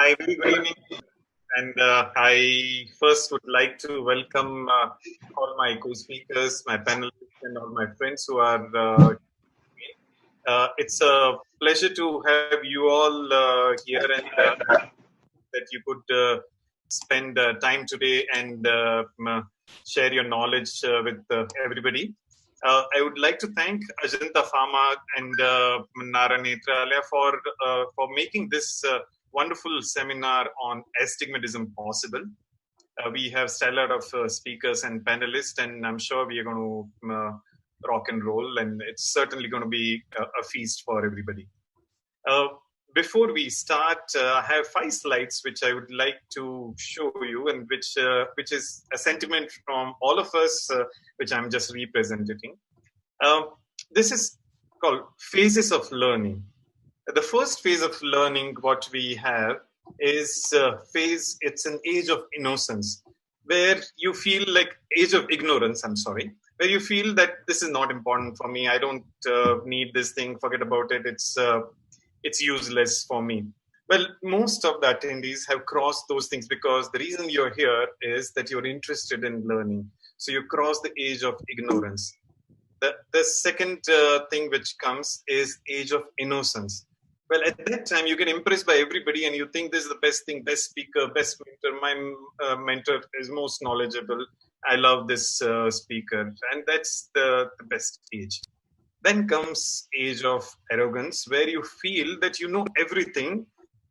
Hi, very good evening. And I first would like to welcome all my co-speakers, my panelists, and all my friends who are it's a pleasure to have you all here and that you could spend time today and share your knowledge with everybody. I would like to thank Ajanta Pharma and Nara Netralaya for making this wonderful seminar on astigmatism possible. We have stellar of speakers and panelists, and I'm sure we are going to rock and roll, and it's certainly going to be a feast for everybody. Before we start, I have 5 slides which I would like to show you, and which is a sentiment from all of us, which I'm just representing. This is called phases of learning. The first phase of learning, what we have is phase. It's an age of innocence, where you feel like age of ignorance. I'm sorry, where you feel that this is not important for me. I don't need this thing. Forget about it. It's useless for me. Well, most of the attendees have crossed those things because the reason you're here is that you're interested in learning. So you cross the age of ignorance. The second thing which comes is age of innocence. Well, at that time, you get impressed by everybody and you think this is the best thing, best speaker, best mentor. My mentor is most knowledgeable. I love this speaker. And that's the best age. Then comes age of arrogance, where you feel that you know everything.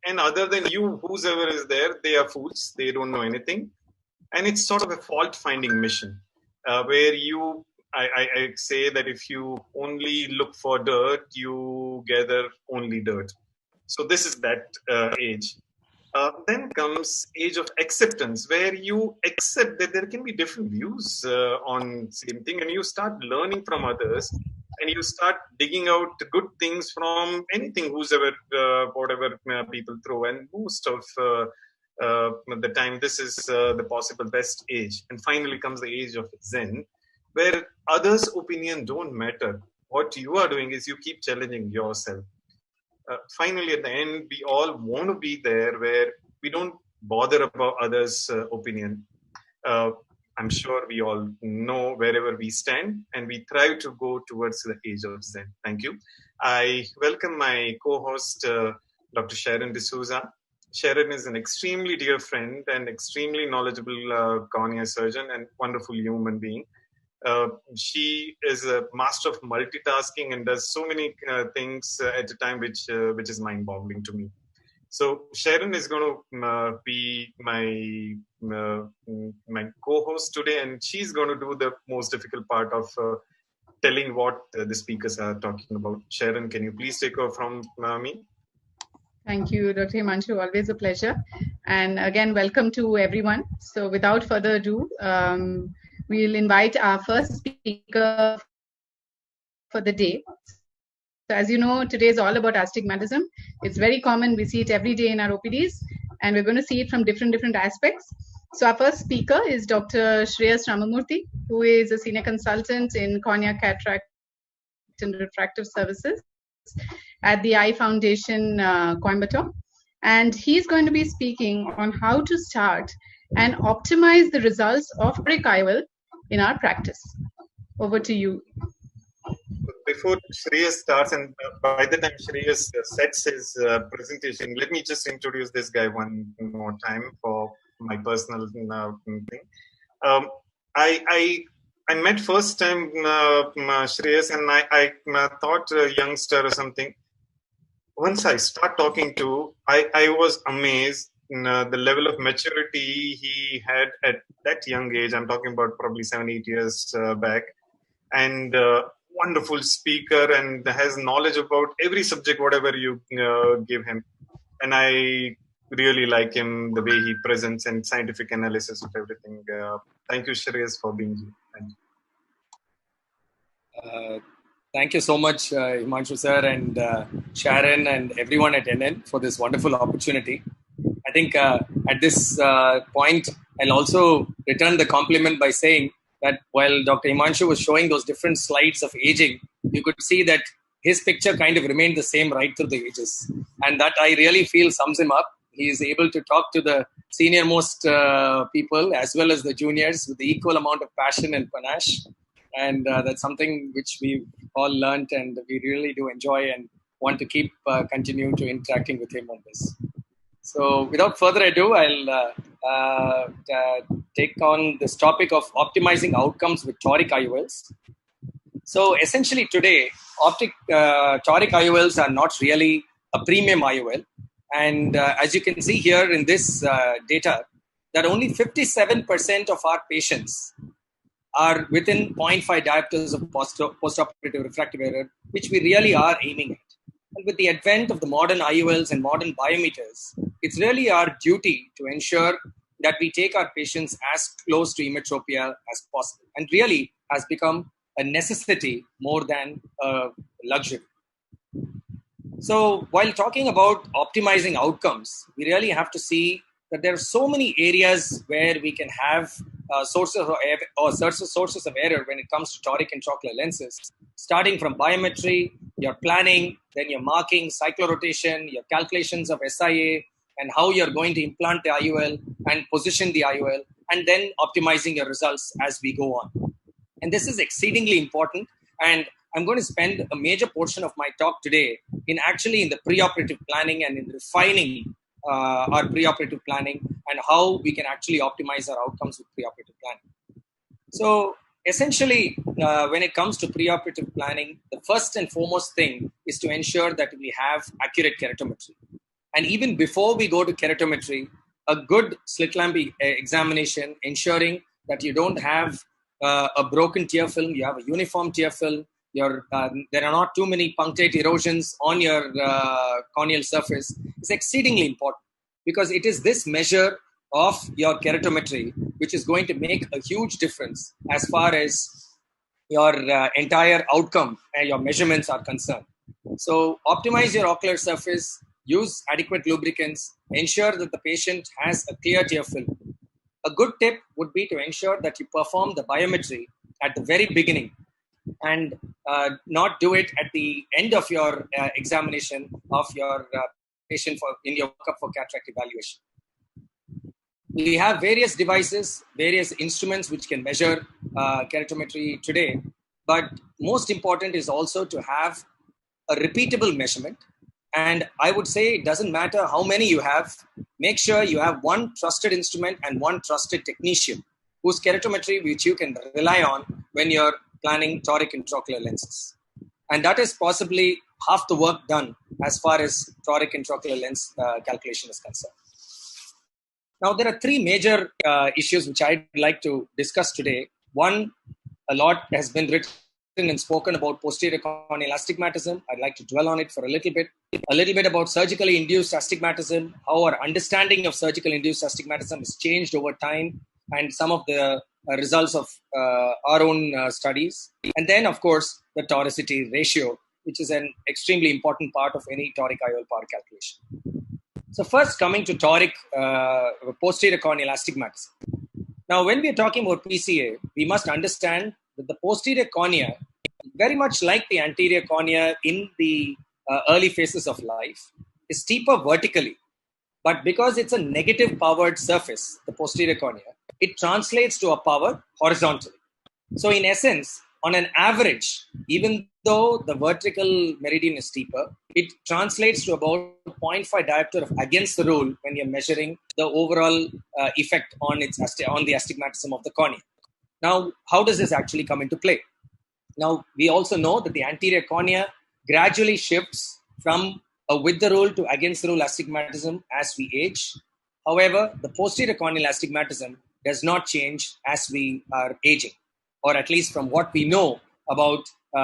And other than you, whoever is there, they are fools. They don't know anything. And it's sort of a fault-finding mission where I say that if you only look for dirt, you gather only dirt. So this is that age. Then comes age of acceptance, where you accept that there can be different views on same thing, and you start learning from others, and you start digging out good things from anything, whatever people throw. And most of the time, this is the possible best age. And finally comes the age of Zen, where others' opinion don't matter. What you are doing is you keep challenging yourself. Finally, at the end, we all want to be there where we don't bother about others' opinion. I'm sure we all know wherever we stand, and we try to go towards the age of Zen. Thank you. I welcome my co-host, Dr. Sharon D'Souza. Sharon is an extremely dear friend and extremely knowledgeable cornea surgeon and wonderful human being. She is a master of multitasking and does so many things at a time, which is mind-boggling to me. So Sharon is going to be my co-host today, and she's going to do the most difficult part of telling what the speakers are talking about. Sharon, can you please take over from me? Thank you, Dr. Himanshu. Always a pleasure. And again, welcome to everyone. So without further ado, we'll invite our first speaker for the day. So as you know, today is all about astigmatism. It's very common. We see it every day in our OPDs, and we're going to see it from different aspects. So our first speaker is Dr. Shreyas Ramamurthy, who is a senior consultant in cornea, cataract, and refractive services at the Eye Foundation, Coimbatore. And he's going to be speaking on how to start and optimize the results of Toric IOL in our practice. Over to you. Before Shreyas starts, and by the time Shreyas sets his presentation, let me just introduce this guy one more time for my personal thing. I met first time Shreyas, and I thought a youngster or something. Once I start talking to, I was amazed. The level of maturity he had at that young age. I'm talking about probably 7-8 years back, and wonderful speaker, and has knowledge about every subject, whatever you give him. And I really like him, the way he presents and scientific analysis of everything. Thank you, Shreyas, for being here. Thank you. Thank you so much, Himanshu sir, and Sharon, and everyone at NN for this wonderful opportunity. I think at this point, I'll also return the compliment by saying that while Dr. Himanshu was showing those different slides of aging, you could see that his picture kind of remained the same right through the ages. And that I really feel sums him up. he is able to talk to the senior most people as well as the juniors with the equal amount of passion and panache. And that's something which we've all learned, and we really do enjoy and want to keep continue to interacting with him on this. So without further ado, I'll take on this topic of optimizing outcomes with toric IOLs. So essentially today, toric IOLs are not really a premium IOL. And as you can see here in this data, that only 57% of our patients are within 0.5 diopters of postoperative refractive error, which we really are aiming at. And with the advent of the modern IOLs and modern biometers, it's really our duty to ensure that we take our patients as close to emmetropia as possible, and really has become a necessity more than a luxury. So while talking about optimizing outcomes, we really have to see that there are so many areas where we can have sources of error when it comes to toric intraocular lenses, starting from biometry, your planning, then your marking, cyclorotation, your calculations of SIA, and how you're going to implant the IOL and position the IOL, and then optimizing your results as we go on. And this is exceedingly important, and I'm going to spend a major portion of my talk today in the preoperative planning and in refining our preoperative planning and how we can actually optimize our outcomes with preoperative planning. So essentially, when it comes to preoperative planning, the first and foremost thing is to ensure that we have accurate keratometry. And even before we go to keratometry, a good slit lamp examination, ensuring that you don't have a broken tear film, you have a uniform tear film, there are not too many punctate erosions on your corneal surface, is exceedingly important, because it is this measure of your keratometry which is going to make a huge difference as far as your entire outcome and your measurements are concerned. So optimize your ocular surface, use adequate lubricants, ensure that the patient has a clear tear film. A good tip would be to ensure that you perform the biometry at the very beginning and not do it at the end of your examination of your patient in your workup for cataract evaluation. We have various devices, various instruments which can measure keratometry today, but most important is also to have a repeatable measurement. And I would say it doesn't matter how many you have, make sure you have one trusted instrument and one trusted technician whose keratometry which you can rely on when you're planning toric intraocular lenses. And that is possibly half the work done as far as toric intraocular lens calculation is concerned. Now, there are three major issues which I'd like to discuss today. One, a lot has been written and spoken about posterior corneal astigmatism. I'd like to dwell on it for a little bit about surgically induced astigmatism, how our understanding of surgically induced astigmatism has changed over time, and some of the results of our own studies. And then, of course, the toricity ratio, which is an extremely important part of any toric IOL power calculation. So first, coming to toric posterior corneal astigmatism. Now, when we are talking about PCA, we must understand that the posterior cornea, very much like the anterior cornea in the early phases of life, is steeper vertically. But because it's a negative powered surface, the posterior cornea, it translates to a power horizontally. So in essence, on an average, even though the vertical meridian is steeper, it translates to about 0.5 diopter of against the rule when you're measuring the overall effect on the astigmatism of the cornea. Now, how does this actually come into play? Now, we also know that the anterior cornea gradually shifts from a with the rule to against the rule astigmatism as we age. However, the posterior corneal astigmatism does not change as we are aging, or at least from what we know about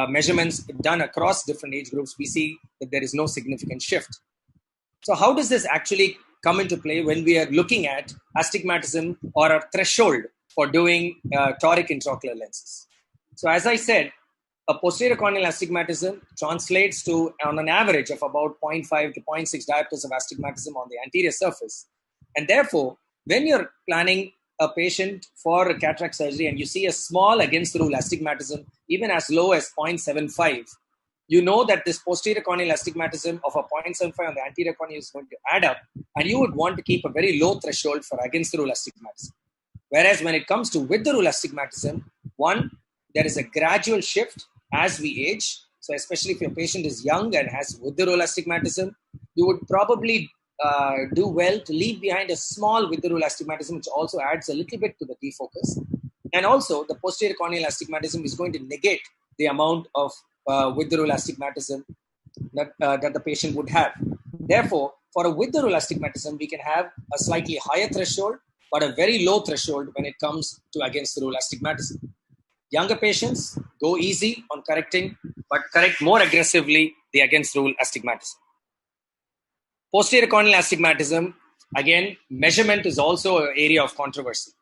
measurements done across different age groups, we see that there is no significant shift. So how does this actually come into play when we are looking at astigmatism or a threshold for doing toric intraocular lenses? So as I said, a posterior corneal astigmatism translates to on an average of about 0.5 to 0.6 diopters of astigmatism on the anterior surface. And therefore, when you're planning a patient for a cataract surgery and you see a small against the rule astigmatism, even as low as 0.75, you know that this posterior corneal astigmatism of a 0.75 on the anterior cornea is going to add up, and you would want to keep a very low threshold for against the rule astigmatism. Whereas when it comes to with the rule astigmatism, one, there is a gradual shift as we age. So especially if your patient is young and has with the rule astigmatism, you would probably do well to leave behind a small with the rule astigmatism, which also adds a little bit to the defocus. And also the posterior corneal astigmatism is going to negate the amount of with the rule astigmatism that the patient would have. Therefore, for a with the rule astigmatism, we can have a slightly higher threshold, but a very low threshold when it comes to against the rule astigmatism. Younger patients, go easy on correcting, but correct more aggressively the against rule astigmatism. Posterior corneal astigmatism, again, measurement is also an area of controversy.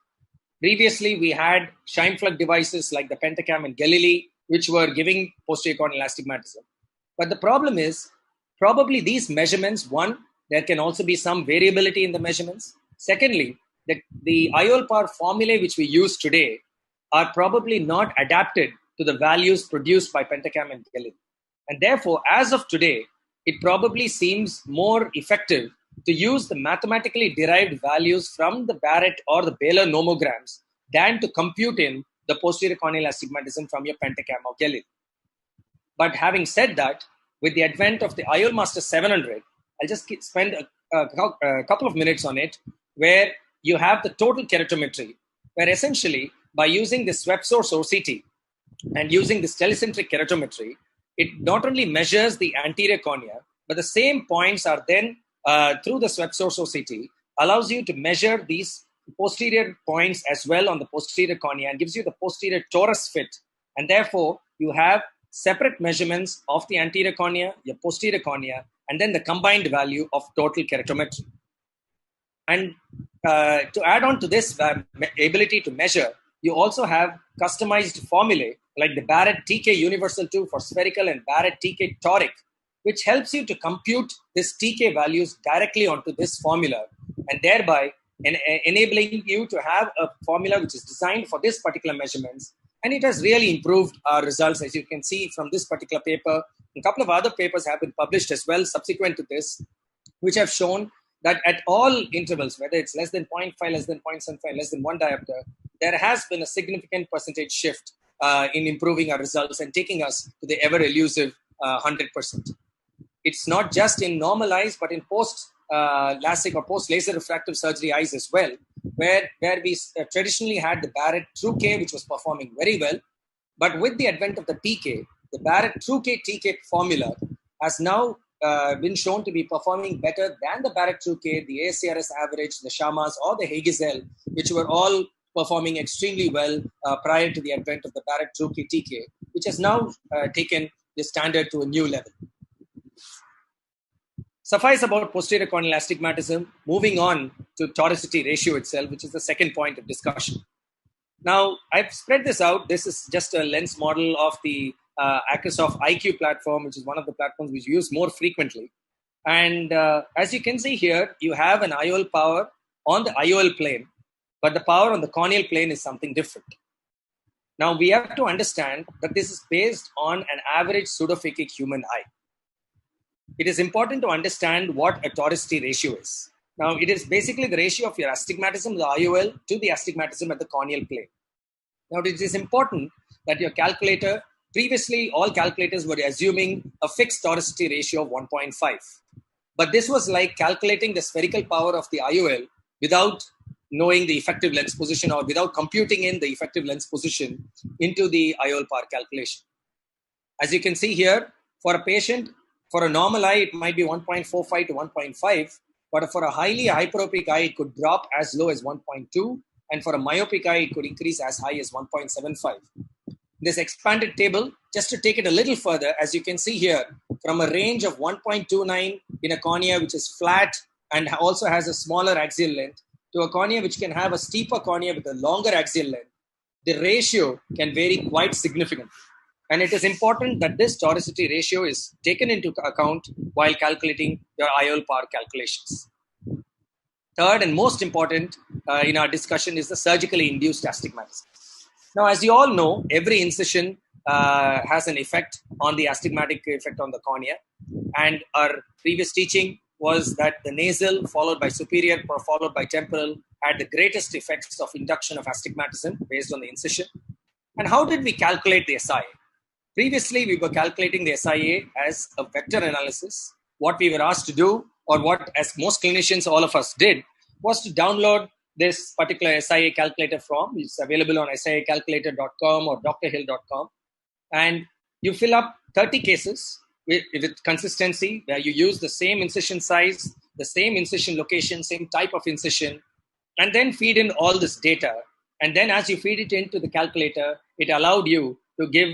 Previously, we had Scheimpflug devices like the Pentacam and Galilei, which were giving posterior corneal astigmatism. But the problem is, probably these measurements, one, there can also be some variability in the measurements. Secondly, the IOL power formulae which we use today are probably not adapted to the values produced by Pentacam and Galilei. And therefore, as of today, it probably seems more effective to use the mathematically derived values from the Barrett or the Baylor nomograms than to compute in the posterior corneal astigmatism from your Pentacam or Galilei. But having said that, with the advent of the IOL Master 700, I'll just spend a couple of minutes on it, where you have the total keratometry, where essentially by using the swept source OCT and using this telecentric keratometry, it not only measures the anterior cornea, but the same points are then through the swept source OCT allows you to measure these posterior points as well on the posterior cornea and gives you the posterior torus fit. And therefore, you have separate measurements of the anterior cornea, your posterior cornea, and then the combined value of total keratometry. And to add on to this ability to measure, you also have customized formulae like the Barrett TK Universal 2 for spherical and Barrett TK Toric, which helps you to compute this TK values directly onto this formula, and thereby enabling you to have a formula which is designed for this particular measurements. And it has really improved our results, as you can see from this particular paper. A couple of other papers have been published as well subsequent to this, which have shown that at all intervals, whether it's less than 0.5, less than 0.75, less than 1 diopter, there has been a significant percentage shift in improving our results and taking us to the ever-elusive 100%. It's not just in normal eyes, but in post-LASIK or post-laser refractive surgery eyes as well, where we traditionally had the Barrett True-K, which was performing very well. But with the advent of the TK, the Barrett True-K TK formula has now been shown to be performing better than the Barrett True-K, the ASCRS average, the Shamas, or the Hagezel, which were all performing extremely well prior to the advent of the Barrett True-K TK, which has now taken the standard to a new level. Suffice about posterior corneal astigmatism, moving on to toricity ratio itself, which is the second point of discussion. Now, I've spread this out. This is just a lens model of the Microsoft IQ platform, which is one of the platforms we use more frequently. And as you can see here, you have an IOL power on the IOL plane, but the power on the corneal plane is something different. Now, we have to understand that this is based on an average pseudophakic human eye. It is important to understand what a toricity ratio is. Now, it is basically the ratio of your astigmatism, the IOL, to the astigmatism at the corneal plane. Now, it is important that your calculator, previously all calculators were assuming a fixed toricity ratio of 1.5. But this was like calculating the spherical power of the IOL without knowing the effective lens position or without computing in the effective lens position into the IOL power calculation. As you can see here, for a patient, for a normal eye, it might be 1.45 to 1.5, but for a highly hyperopic eye, it could drop as low as 1.2, and for a myopic eye, it could increase as high as 1.75. This expanded table, just to take it a little further, as you can see here, from a range of 1.29 in a cornea which is flat and also has a smaller axial length, to a cornea which can have a steeper cornea with a longer axial length, the ratio can vary quite significantly. And it is important that this toricity ratio is taken into account while calculating your IOL power calculations. Third and most important in our discussion is the surgically induced astigmatism. Now, as you all know, every incision has an effect on the astigmatic effect on the cornea. And our previous teaching was that the nasal followed by superior followed by temporal had the greatest effects of induction of astigmatism based on the incision. And how did we calculate the SIA? Previously, we were calculating the SIA as a vector analysis. What we were asked to do, or what as most clinicians, all of us did, was to download this particular SIA calculator form. It's available on siacalculator.com or drhill.com. And you fill up 30 cases with consistency, where you use the same incision size, the same incision location, same type of incision, and then feed in all this data. And then as you feed it into the calculator, it allowed you to give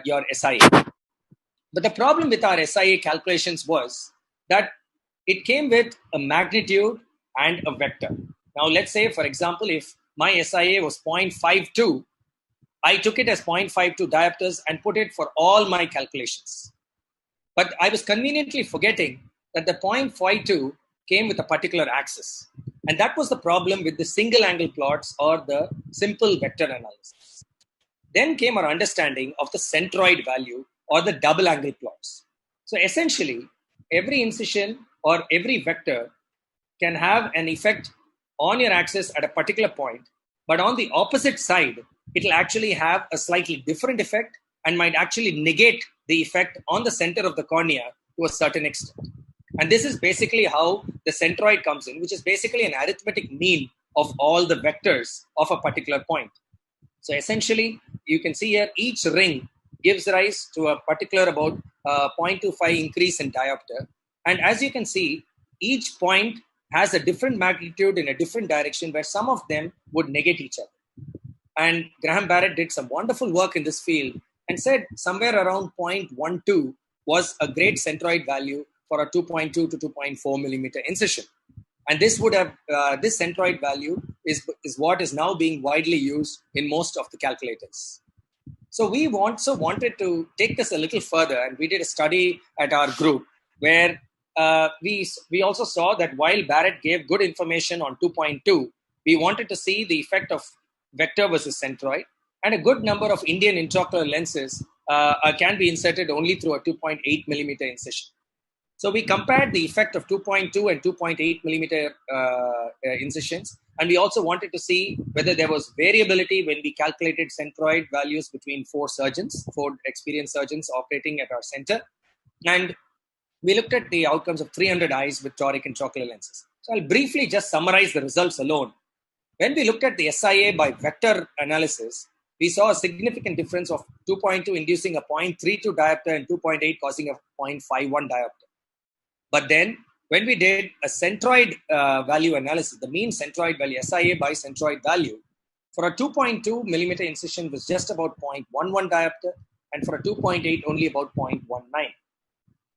your SIA. But the problem with our SIA calculations was that it came with a magnitude and a vector. Now, let's say, for example, if my SIA was 0.52, I took it as 0.52 diopters and put it for all my calculations. But I was conveniently forgetting that the 0.52 came with a particular axis. And that was the problem with the single angle plots or the simple vector analysis. Then came our understanding of the centroid value or the double angle plots. So essentially, every incision or every vector can have an effect on your axis at a particular point, but on the opposite side, it'll actually have a slightly different effect and might actually negate the effect on the center of the cornea to a certain extent. And this is basically how the centroid comes in, which is basically an arithmetic mean of all the vectors of a particular point. So essentially, you can see here, each ring gives rise to a particular about 0.25 increase in diopter. And as you can see, each point has a different magnitude in a different direction, where some of them would negate each other. And Graham Barrett did some wonderful work in this field and said somewhere around 0.12 was a great centroid value for a 2.2 to 2.4 millimeter incision. And this would have this centroid value is what is now being widely used in most of the calculators. So we also wanted to take this a little further, and we did a study at our group where we also saw that while Barrett gave good information on 2.2, we wanted to see the effect of vector versus centroid, and a good number of Indian intraocular lenses can be inserted only through a 2.8 millimeter incision. So we compared the effect of 2.2 and 2.8 millimeter incisions, and we also wanted to see whether there was variability when we calculated centroid values between four experienced surgeons operating at our center. And we looked at the outcomes of 300 eyes with toric intraocular lenses. So I'll briefly just summarize the results alone. When we looked at the SIA by vector analysis, we saw a significant difference of 2.2 inducing a 0.32 diopter and 2.8 causing a 0.51 diopter. But then when we did a centroid value analysis, the mean centroid value, SIA by centroid value, for a 2.2 millimeter incision was just about 0.11 diopter, and for a 2.8 only about 0.19.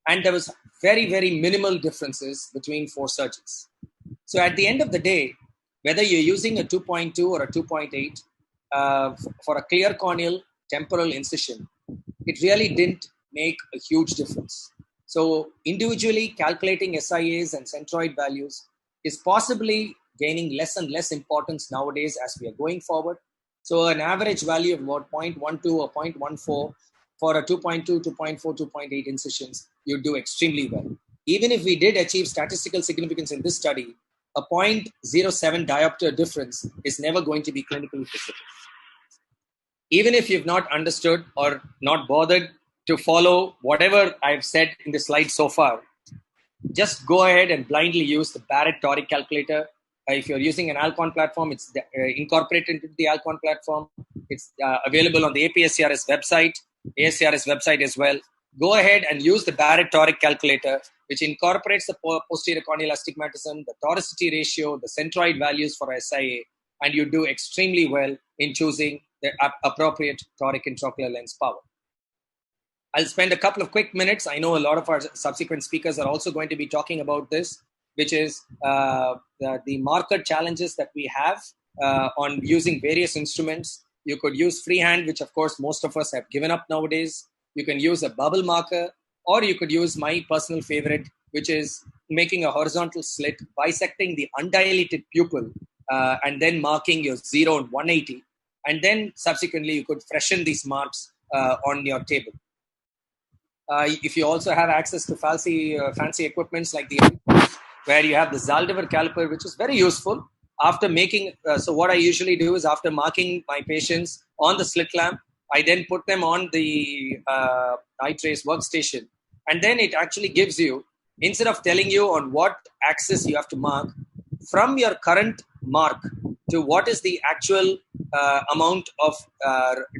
And there was very, very minimal differences between four surgeons. So at the end of the day, whether you're using a 2.2 or a 2.8 for a clear corneal temporal incision, it really didn't make a huge difference. So individually calculating SIAs and centroid values is possibly gaining less and less importance nowadays as we are going forward. So an average value of about 0.12 or 0.14 for a 2.2, 2.4, 2.8 incisions, you do extremely well. Even if we did achieve statistical significance in this study, a 0.07 diopter difference is never going to be clinically significant. Even if you've not understood or not bothered to follow whatever I've said in the slide so far, just go ahead and blindly use the Barrett toric calculator. If you're using an Alcon platform, it's incorporated into the Alcon platform. It's available on the APSCRS website, ASCRS website as well. Go ahead and use the Barrett toric calculator, which incorporates the posterior corneal astigmatism, the toricity ratio, the centroid values for SIA, and you do extremely well in choosing the appropriate toric intraocular lens power. I'll spend a couple of quick minutes. I know a lot of our subsequent speakers are also going to be talking about this, which is the marker challenges that we have on using various instruments. You could use freehand, which of course most of us have given up nowadays. You can use a bubble marker, or you could use my personal favorite, which is making a horizontal slit, bisecting the undilated pupil, and then marking your 0 and 180. And then subsequently, you could freshen these marks on your table. If you also have access to fancy equipments like the where you have the Zaldivar caliper, which is very useful. After making, so what I usually do is after marking my patients on the slit lamp, I then put them on the eye trace workstation, and then it actually gives you, instead of telling you on what axis you have to mark, from your current mark to what is the actual amount of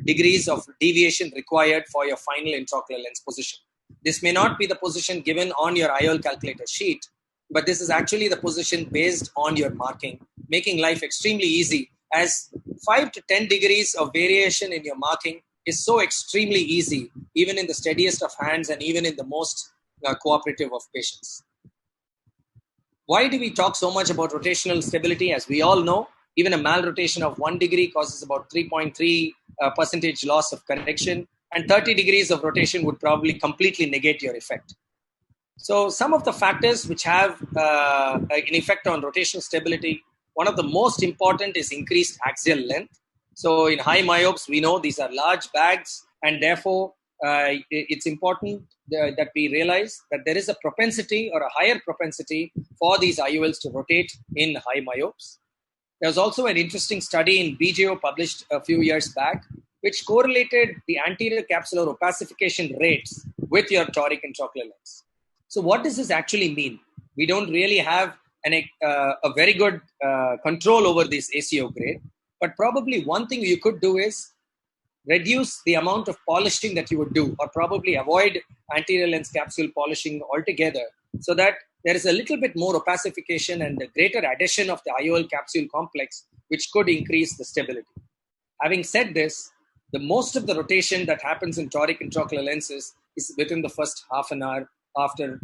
degrees of deviation required for your final intraocular lens position. This may not be the position given on your IOL calculator sheet, but this is actually the position based on your marking, making life extremely easy, as 5 to 10 degrees of variation in your marking is so extremely easy, even in the steadiest of hands and even in the most cooperative of patients. Why do we talk so much about rotational stability? As we all know, even a malrotation of 1 degree causes about 3.3 percentage loss of correction, and 30 degrees of rotation would probably completely negate your effect. So some of the factors which have an effect on rotational stability, one of the most important is increased axial length. So in high myopes, we know these are large bags, and therefore it's important that we realize that there is a propensity or a higher propensity for these IOLs to rotate in high myopes. There was also an interesting study in BJO published a few years back, which correlated the anterior capsular opacification rates with your toric intraocular lens. So what does this actually mean? We don't really have a very good control over this ACO grade, but probably one thing you could do is reduce the amount of polishing that you would do, or probably avoid anterior lens capsule polishing altogether, so that there is a little bit more opacification and a greater addition of the IOL capsule complex, which could increase the stability. Having said this, the most of the rotation that happens in toric intraocular lenses is within the first half an hour after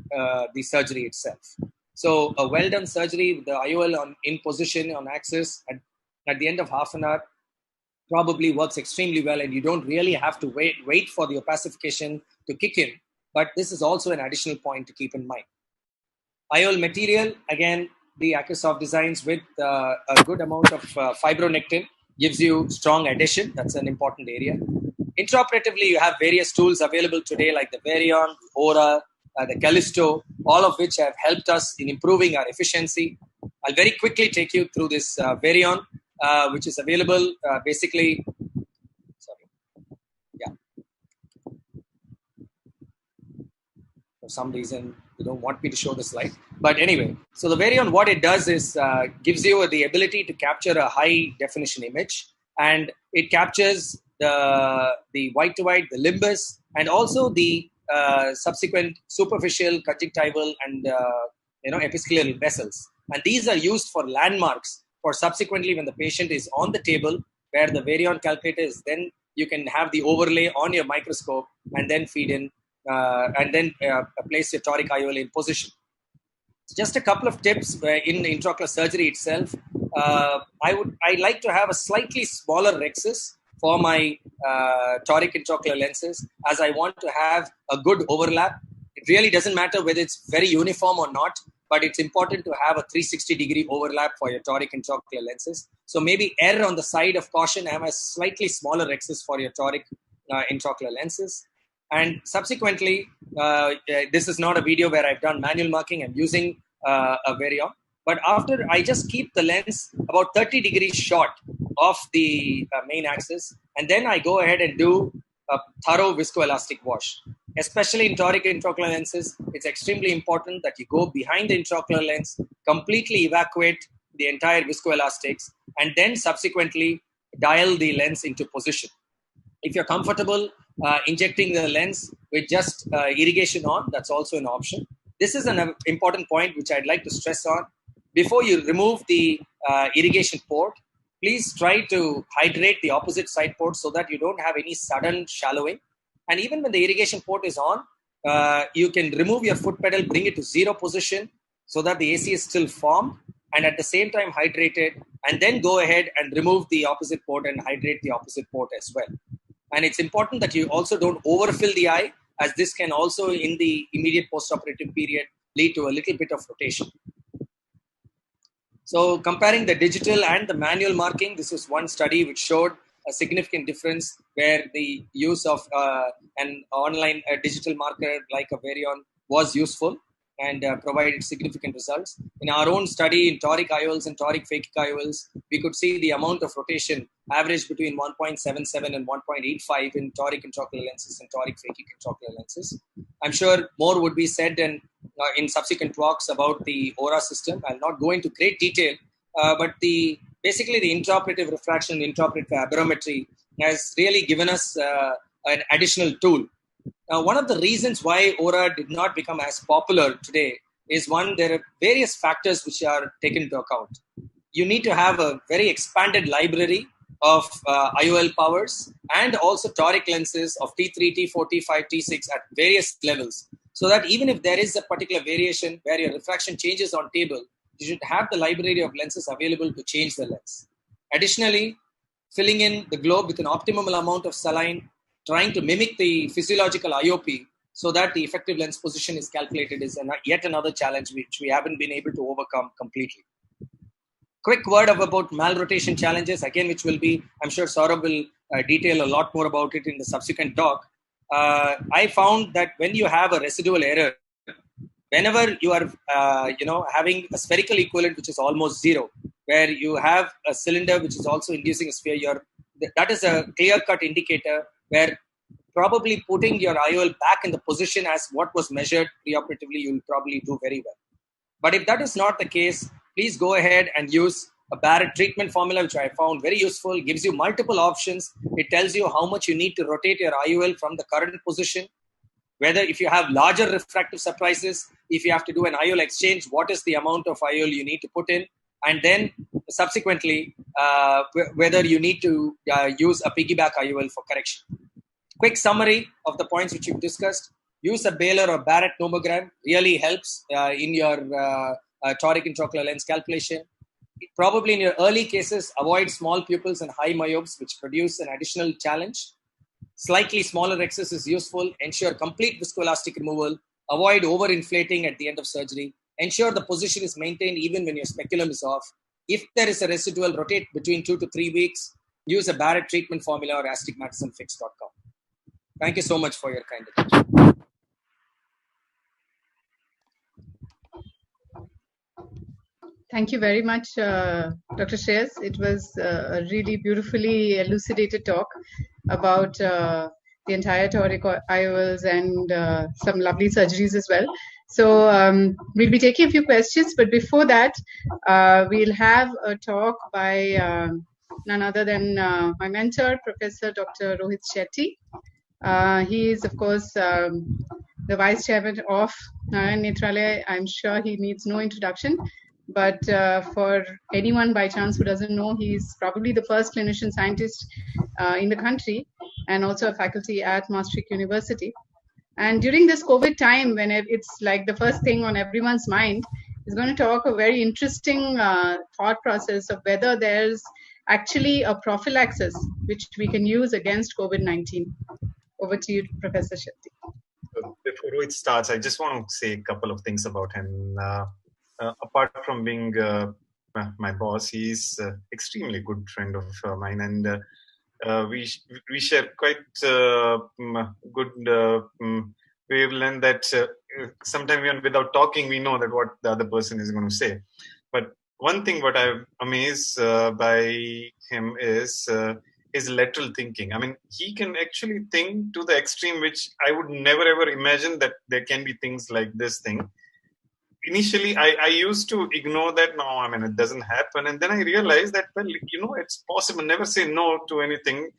the surgery itself. So a well-done surgery with the IOL in position on axis at the end of half an hour probably works extremely well, and you don't really have to wait for the opacification to kick in. But this is also an additional point to keep in mind. IOL material, again, the Acrosoft designs with a good amount of fibronectin gives you strong adhesion. That's an important area. Intraoperatively, you have various tools available today like the Varion, Aura, the Callisto, all of which have helped us in improving our efficiency. I'll very quickly take you through this Varion, which is available basically. For some reason, you don't want me to show the slide. But anyway, so the Varion, what it does is gives you the ability to capture a high definition image, and it captures the white to white, the limbus, and also the subsequent superficial, conjunctival, and episcleral vessels. And these are used for landmarks for subsequently when the patient is on the table where the Varion calculator is, then you can have the overlay on your microscope and then feed in and then place your toric IOL in position. Just a couple of tips in intraocular surgery itself. I like to have a slightly smaller rhexis for my toric intraocular lenses, as I want to have a good overlap. It really doesn't matter whether it's very uniform or not, but it's important to have a 360-degree overlap for your toric intraocular lenses. So maybe err on the side of caution, have a slightly smaller rhexis for your toric intraocular lenses. And subsequently, this is not a video where I've done manual marking. I'm using a Varion. But after, I just keep the lens about 30 degrees short of the main axis. And then I go ahead and do a thorough viscoelastic wash. Especially in toric intraocular lenses, it's extremely important that you go behind the intraocular lens, completely evacuate the entire viscoelastics, and then subsequently dial the lens into position. If you're comfortable injecting the lens with just irrigation on, that's also an option. This is an important point which I'd like to stress on. Before you remove the irrigation port, please try to hydrate the opposite side port so that you don't have any sudden shallowing. And even when the irrigation port is on, you can remove your foot pedal, bring it to zero position so that the AC is still formed, and at the same time hydrate it, and then go ahead and remove the opposite port and hydrate the opposite port as well. And it's important that you also don't overfill the eye, as this can also in the immediate post-operative period lead to a little bit of rotation. So comparing the digital and the manual marking, this is one study which showed a significant difference where the use of an online digital marker like a Varion was useful and provided significant results. In our own study in Toric IOLs and Toric phakic IOLs, we could see the amount of rotation averaged between 1.77 and 1.85 in toric intraocular lenses and toric phakic intraocular lenses. I'm sure more would be said in subsequent talks about the ORA system. I'll not go into great detail, but basically the intraoperative refraction, intraoperative aberrometry has really given us an additional tool. Now, one of the reasons why ORA did not become as popular today is one, there are various factors which are taken into account. You need to have a very expanded library of IOL powers and also toric lenses of T3, T4, T5, T6 at various levels, so that even if there is a particular variation where your refraction changes on table, you should have the library of lenses available to change the lens. Additionally, filling in the globe with an optimal amount of saline, trying to mimic the physiological IOP so that the effective lens position is calculated is yet another challenge which we haven't been able to overcome completely. Quick word about malrotation challenges, again, which will be, I'm sure Saurabh will detail a lot more about it in the subsequent talk. I found that when you have a residual error, whenever you are having a spherical equivalent which is almost zero, where you have a cylinder which is also inducing a sphere, that is a clear-cut indicator where probably putting your IOL back in the position as what was measured preoperatively, you will probably do very well. But if that is not the case, please go ahead and use a Barrett treatment formula, which I found very useful. It gives you multiple options. It tells you how much you need to rotate your IOL from the current position, whether if you have larger refractive surprises, if you have to do an IOL exchange, what is the amount of IOL you need to put in, and then subsequently whether you need to use a piggyback IOL for correction. Quick summary of the points which you've discussed. Use a Baylor or Barrett nomogram, really helps in your toric intraocular lens calculation. Probably in your early cases, avoid small pupils and high myopes, which produce an additional challenge. Slightly smaller excess is useful. Ensure complete viscoelastic removal. Avoid overinflating at the end of surgery. Ensure the position is maintained even when your speculum is off. If there is a residual, rotate between 2 to 3 weeks. Use a Barrett treatment formula or astigmatismfix.com. Thank you so much for your kind attention. Thank you very much, Dr. Shreyas. It was a really beautifully elucidated talk about the entire toric IOLs and some lovely surgeries as well. So we'll be taking a few questions, but before that, we'll have a talk by none other than my mentor, Professor Dr. Rohit Shetty. He is, of course, the Vice Chairman of Narayan Nethralaya. I'm sure he needs no introduction. But for anyone by chance who doesn't know, he's probably the first clinician scientist in the country and also a faculty at Maastricht University. And during this COVID time, when it's like the first thing on everyone's mind, he's going to talk a very interesting thought process of whether there's actually a prophylaxis which we can use against COVID-19. Over to you, Professor Shetty. Before Rohit starts, I just want to say a couple of things about him. Apart from being my boss, he's an extremely good friend of mine, and we share quite good wavelength that sometimes even without talking, we know that what the other person is going to say. But one thing what I'm amazed by him is his lateral thinking. I mean, he can actually think to the extreme, which I would never ever imagine that there can be things like this thing. Initially, I used to ignore that. No, I mean, it doesn't happen. And then I realized that, well, it's possible. Never say no to anything.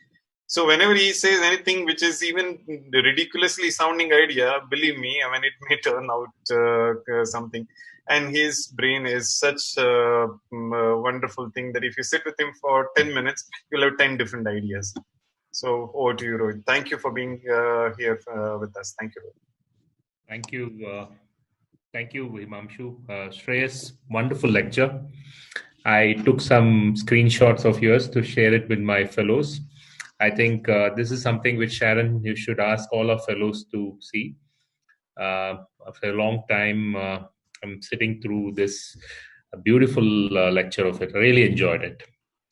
So whenever he says anything which is even the ridiculously sounding idea, believe me, I mean, it may turn out something. And his brain is such a wonderful thing that if you sit with him for 10 minutes, you'll have 10 different ideas. So over to you, Rohit. Thank you for being here with us. Thank you, Rohit. Thank you. Thank you, Himanshu. Shreyas, wonderful lecture. I took some screenshots of yours to share it with my fellows. I think this is something which, Sharon, you should ask all our fellows to see. After a long time, I'm sitting through this beautiful lecture of it. I really enjoyed it.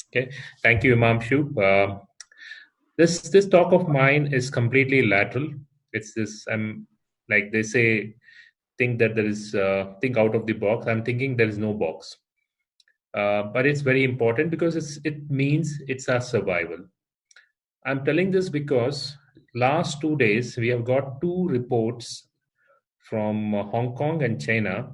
Okay, thank you, Himanshu. This talk of mine is completely lateral. It's this. I'm like they say, think that there is think out of the box. I'm thinking there is no box, but it's very important because it means it's our survival. I'm telling this because last 2 days we have got two reports from Hong Kong and China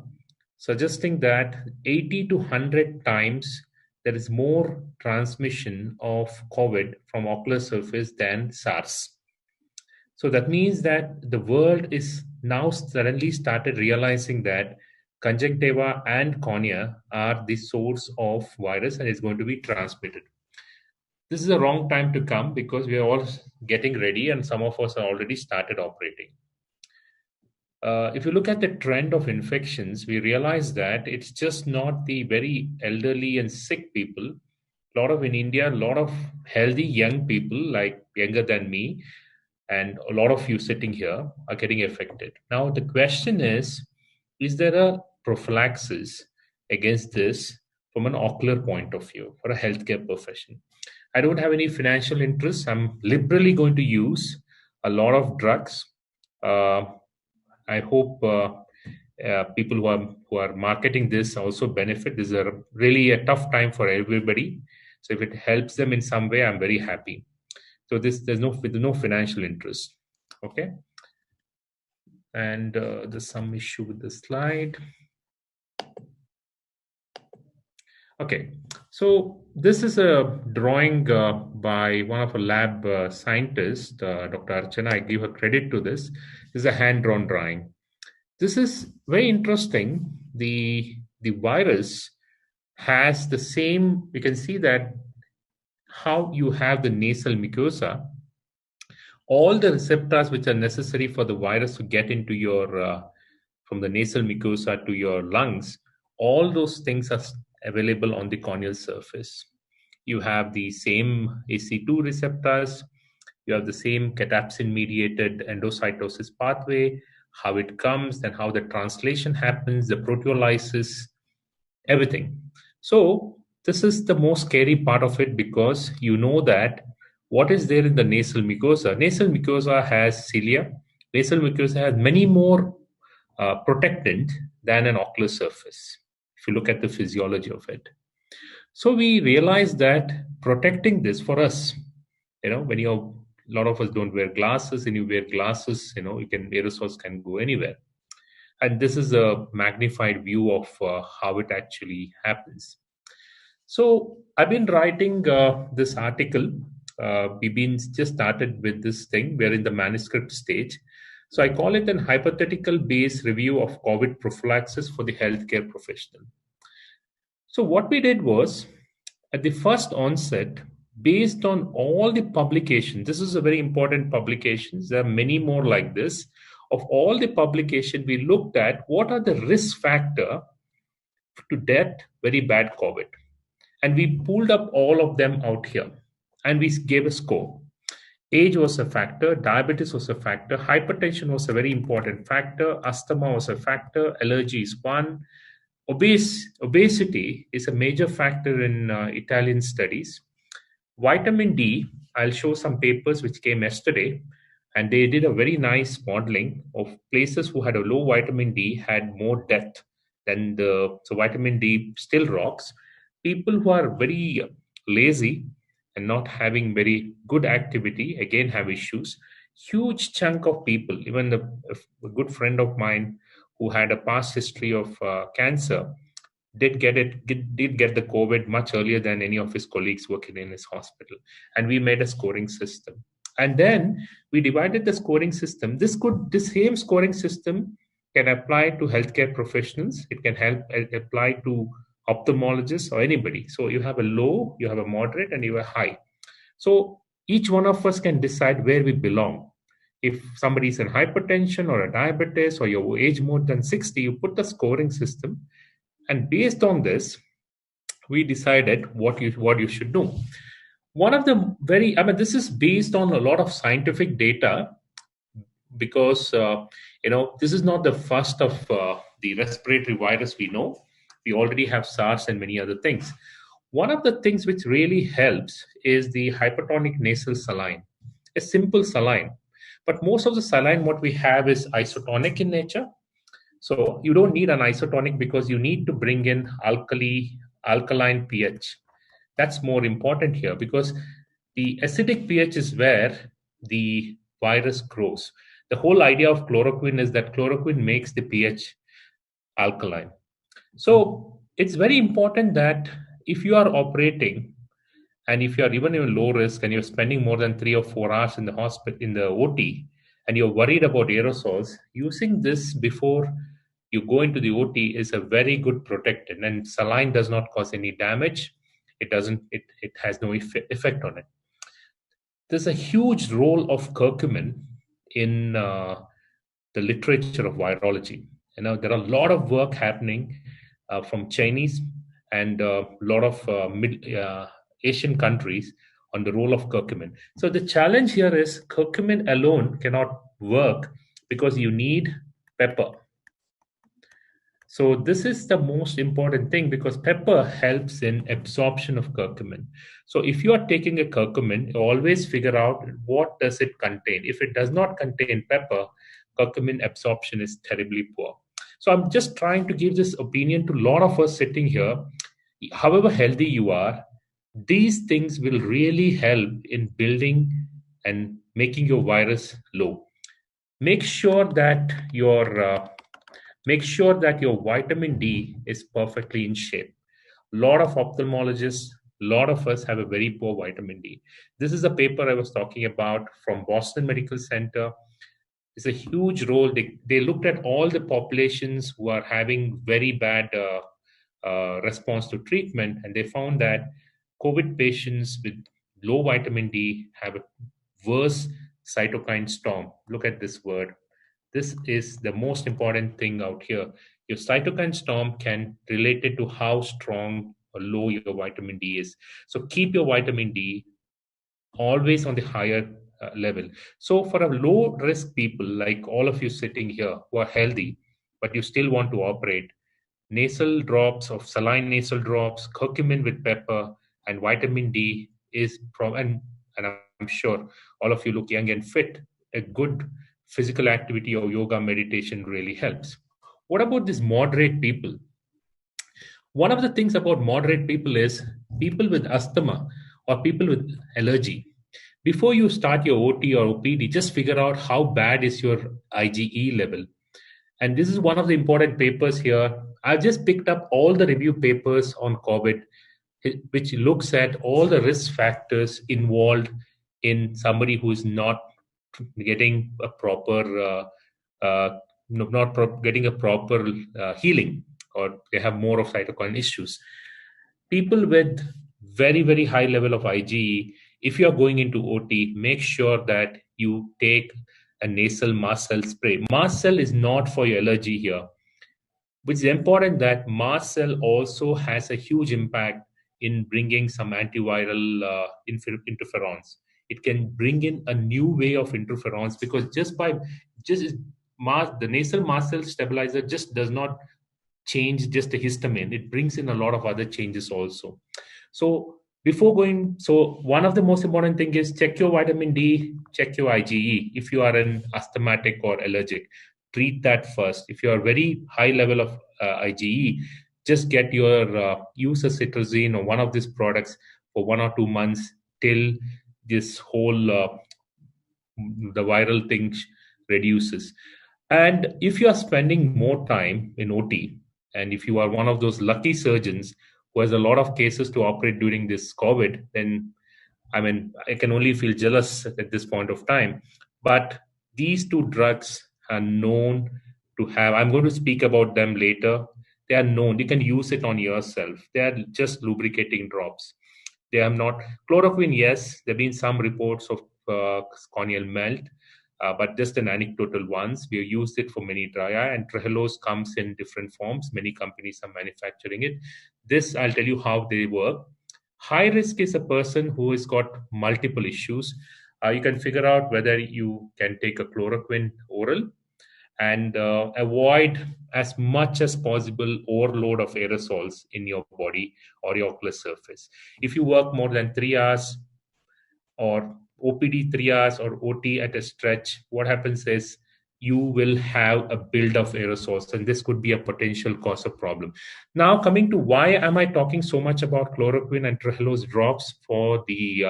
suggesting that 80 to 100 times there is more transmission of COVID from ocular surface than SARS. So that means that the world is now suddenly started realizing that conjunctiva and cornea are the source of virus and is going to be transmitted. This is a wrong time to come because we are all getting ready and some of us are already started operating. If you look at the trend of infections, we realize that it's just not the very elderly and sick people. A lot of in India, a lot of healthy young people, like younger than me, and a lot of you sitting here are getting affected. Now, the question is there a prophylaxis against this from an ocular point of view for a healthcare profession? I don't have any financial interests. I'm liberally going to use a lot of drugs. I hope people who are marketing this also benefit. This is really a tough time for everybody. So if it helps them in some way, I'm very happy. So there's no financial interest. Okay, and there's some issue with the slide. Okay, so this is a drawing by one of a lab scientists, Dr. Archana. I give her credit to this. This is a hand-drawn drawing. This is very interesting. The virus has the same, you can see that how you have the nasal mucosa, all the receptors which are necessary for the virus to get into your, from the nasal mucosa to your lungs, all those things are available on the corneal surface. You have the same AC2 receptors, you have the same catapsin-mediated endocytosis pathway, how it comes, and how the translation happens, the proteolysis, everything. So this is the most scary part of it because you know that what is there in the nasal mucosa. Nasal mucosa has cilia. Nasal mucosa has many more protectant than an ocular surface, if you look at the physiology of it. So we realized that protecting this for us, when a lot of us don't wear glasses and you wear glasses, aerosols can go anywhere. And this is a magnified view of how it actually happens. So I've been writing this article. We've been just started with this thing. We're in the manuscript stage. So I call it an hypothetical based review of COVID prophylaxis for the healthcare professional. So what we did was, at the first onset, based on all the publications, this is a very important publication. There are many more like this. Of all the publication, we looked at what are the risk factor to death, very bad COVID. And we pulled up all of them out here. And we gave a score. Age was a factor, diabetes was a factor, hypertension was a very important factor, asthma was a factor, allergy is one. Obesity is a major factor in Italian studies. Vitamin D, I'll show some papers which came yesterday, and they did a very nice modeling of places who had a low vitamin D had more death than so vitamin D still rocks. People who are very lazy and not having very good activity, again have issues. Huge chunk of people, even a good friend of mine who had a past history of cancer, did get the COVID much earlier than any of his colleagues working in his hospital. And we made a scoring system. And then we divided the scoring system. This same scoring system can apply to healthcare professionals. It can apply to ophthalmologists or anybody. So you have a low, you have a moderate, and you have a high. So each one of us can decide where we belong. If somebody is in hypertension or a diabetes or you age more than 60, you put the scoring system. And based on this, we decided what you should do. One of the this is based on a lot of scientific data because, this is not the first of the respiratory virus we know. We already have SARS and many other things. One of the things which really helps is the hypertonic nasal saline. a simple saline. But most of the saline, what we have is isotonic in nature. So you don't need an isotonic because you need to bring in alkaline pH. That's more important here because the acidic pH is where the virus grows. The whole idea of chloroquine is that chloroquine makes the pH alkaline. So it's very important that if you are operating and if you are even in low risk and you're spending more than 3 or 4 hours in the hospital, in the OT, and you're worried about aerosols, using this before you go into the OT is a very good protectant. And saline does not cause any damage. It has no effect on it. There's a huge role of curcumin in the literature of virology. There are a lot of work happening from Chinese and a lot of Asian countries on the role of curcumin. So the challenge here is curcumin alone cannot work because you need pepper. So this is the most important thing because pepper helps in absorption of curcumin. So if you are taking a curcumin, always figure out what does it contain. If it does not contain pepper, curcumin absorption is terribly poor. So I'm just trying to give this opinion to a lot of us sitting here. However healthy you are, these things will really help in building and making your virus low. Make sure that your vitamin D is perfectly in shape. A lot of ophthalmologists, a lot of us have a very poor vitamin D. This is a paper I was talking about from Boston Medical Center. It's a huge role. They looked at all the populations who are having very bad response to treatment, and they found that COVID patients with low vitamin D have a worse cytokine storm. Look at this word. This is the most important thing out here. Your cytokine storm can relate it to how strong or low your vitamin D is. So keep your vitamin D always on the higher level. So for a low risk people like all of you sitting here who are healthy, but you still want to operate, nasal drops of saline nasal drops, curcumin with pepper, and vitamin D is and I'm sure all of you look young and fit. A good physical activity or yoga meditation really helps. What about these moderate people? One of the things about moderate people is people with asthma or people with allergy. Before you start your OT or OPD, just figure out how bad is your IgE level. And this is one of the important papers here. I just picked up all the review papers on COVID, which looks at all the risk factors involved in somebody who is not getting a proper healing, or they have more of cytokine issues. People with very, very high level of IgE, if you are going into OT, make sure that you take a nasal mast cell spray. Mast cell is not for your allergy here, which is important that mast cell also has a huge impact in bringing some antiviral interferons. It can bring in a new way of interferons because the nasal mast cell stabilizer just does not change just the histamine. It brings in a lot of other changes also. So one of the most important thing is check your vitamin D, check your IgE. If you are an asthmatic or allergic, treat that first. If you are very high level of IgE, just get your use a cetirizine or one of these products for 1 or 2 months till this whole the viral thing reduces. And if you are spending more time in OT, and if you are one of those lucky surgeons who has a lot of cases to operate during this COVID, then I can only feel jealous at this point of time. But these two drugs are known to have, I'm going to speak about them later. They are known. You can use it on yourself. They are just lubricating drops. They are not chloroquine. Yes, there have been some reports of corneal melt, but just an anecdotal ones. We have used it for many dry eye, and Trehalose comes in different forms. Many companies are manufacturing it. This, I'll tell you how they work. High risk is a person who has got multiple issues. You can figure out whether you can take a chloroquine oral and avoid as much as possible overload of aerosols in your body or your ocular surface. If you work more than 3 hours or OPD 3 hours or OT at a stretch, what happens is you will have a build of aerosols, and this could be a potential cause of problem. Now, coming to why am I talking so much about chloroquine and trehalose drops for the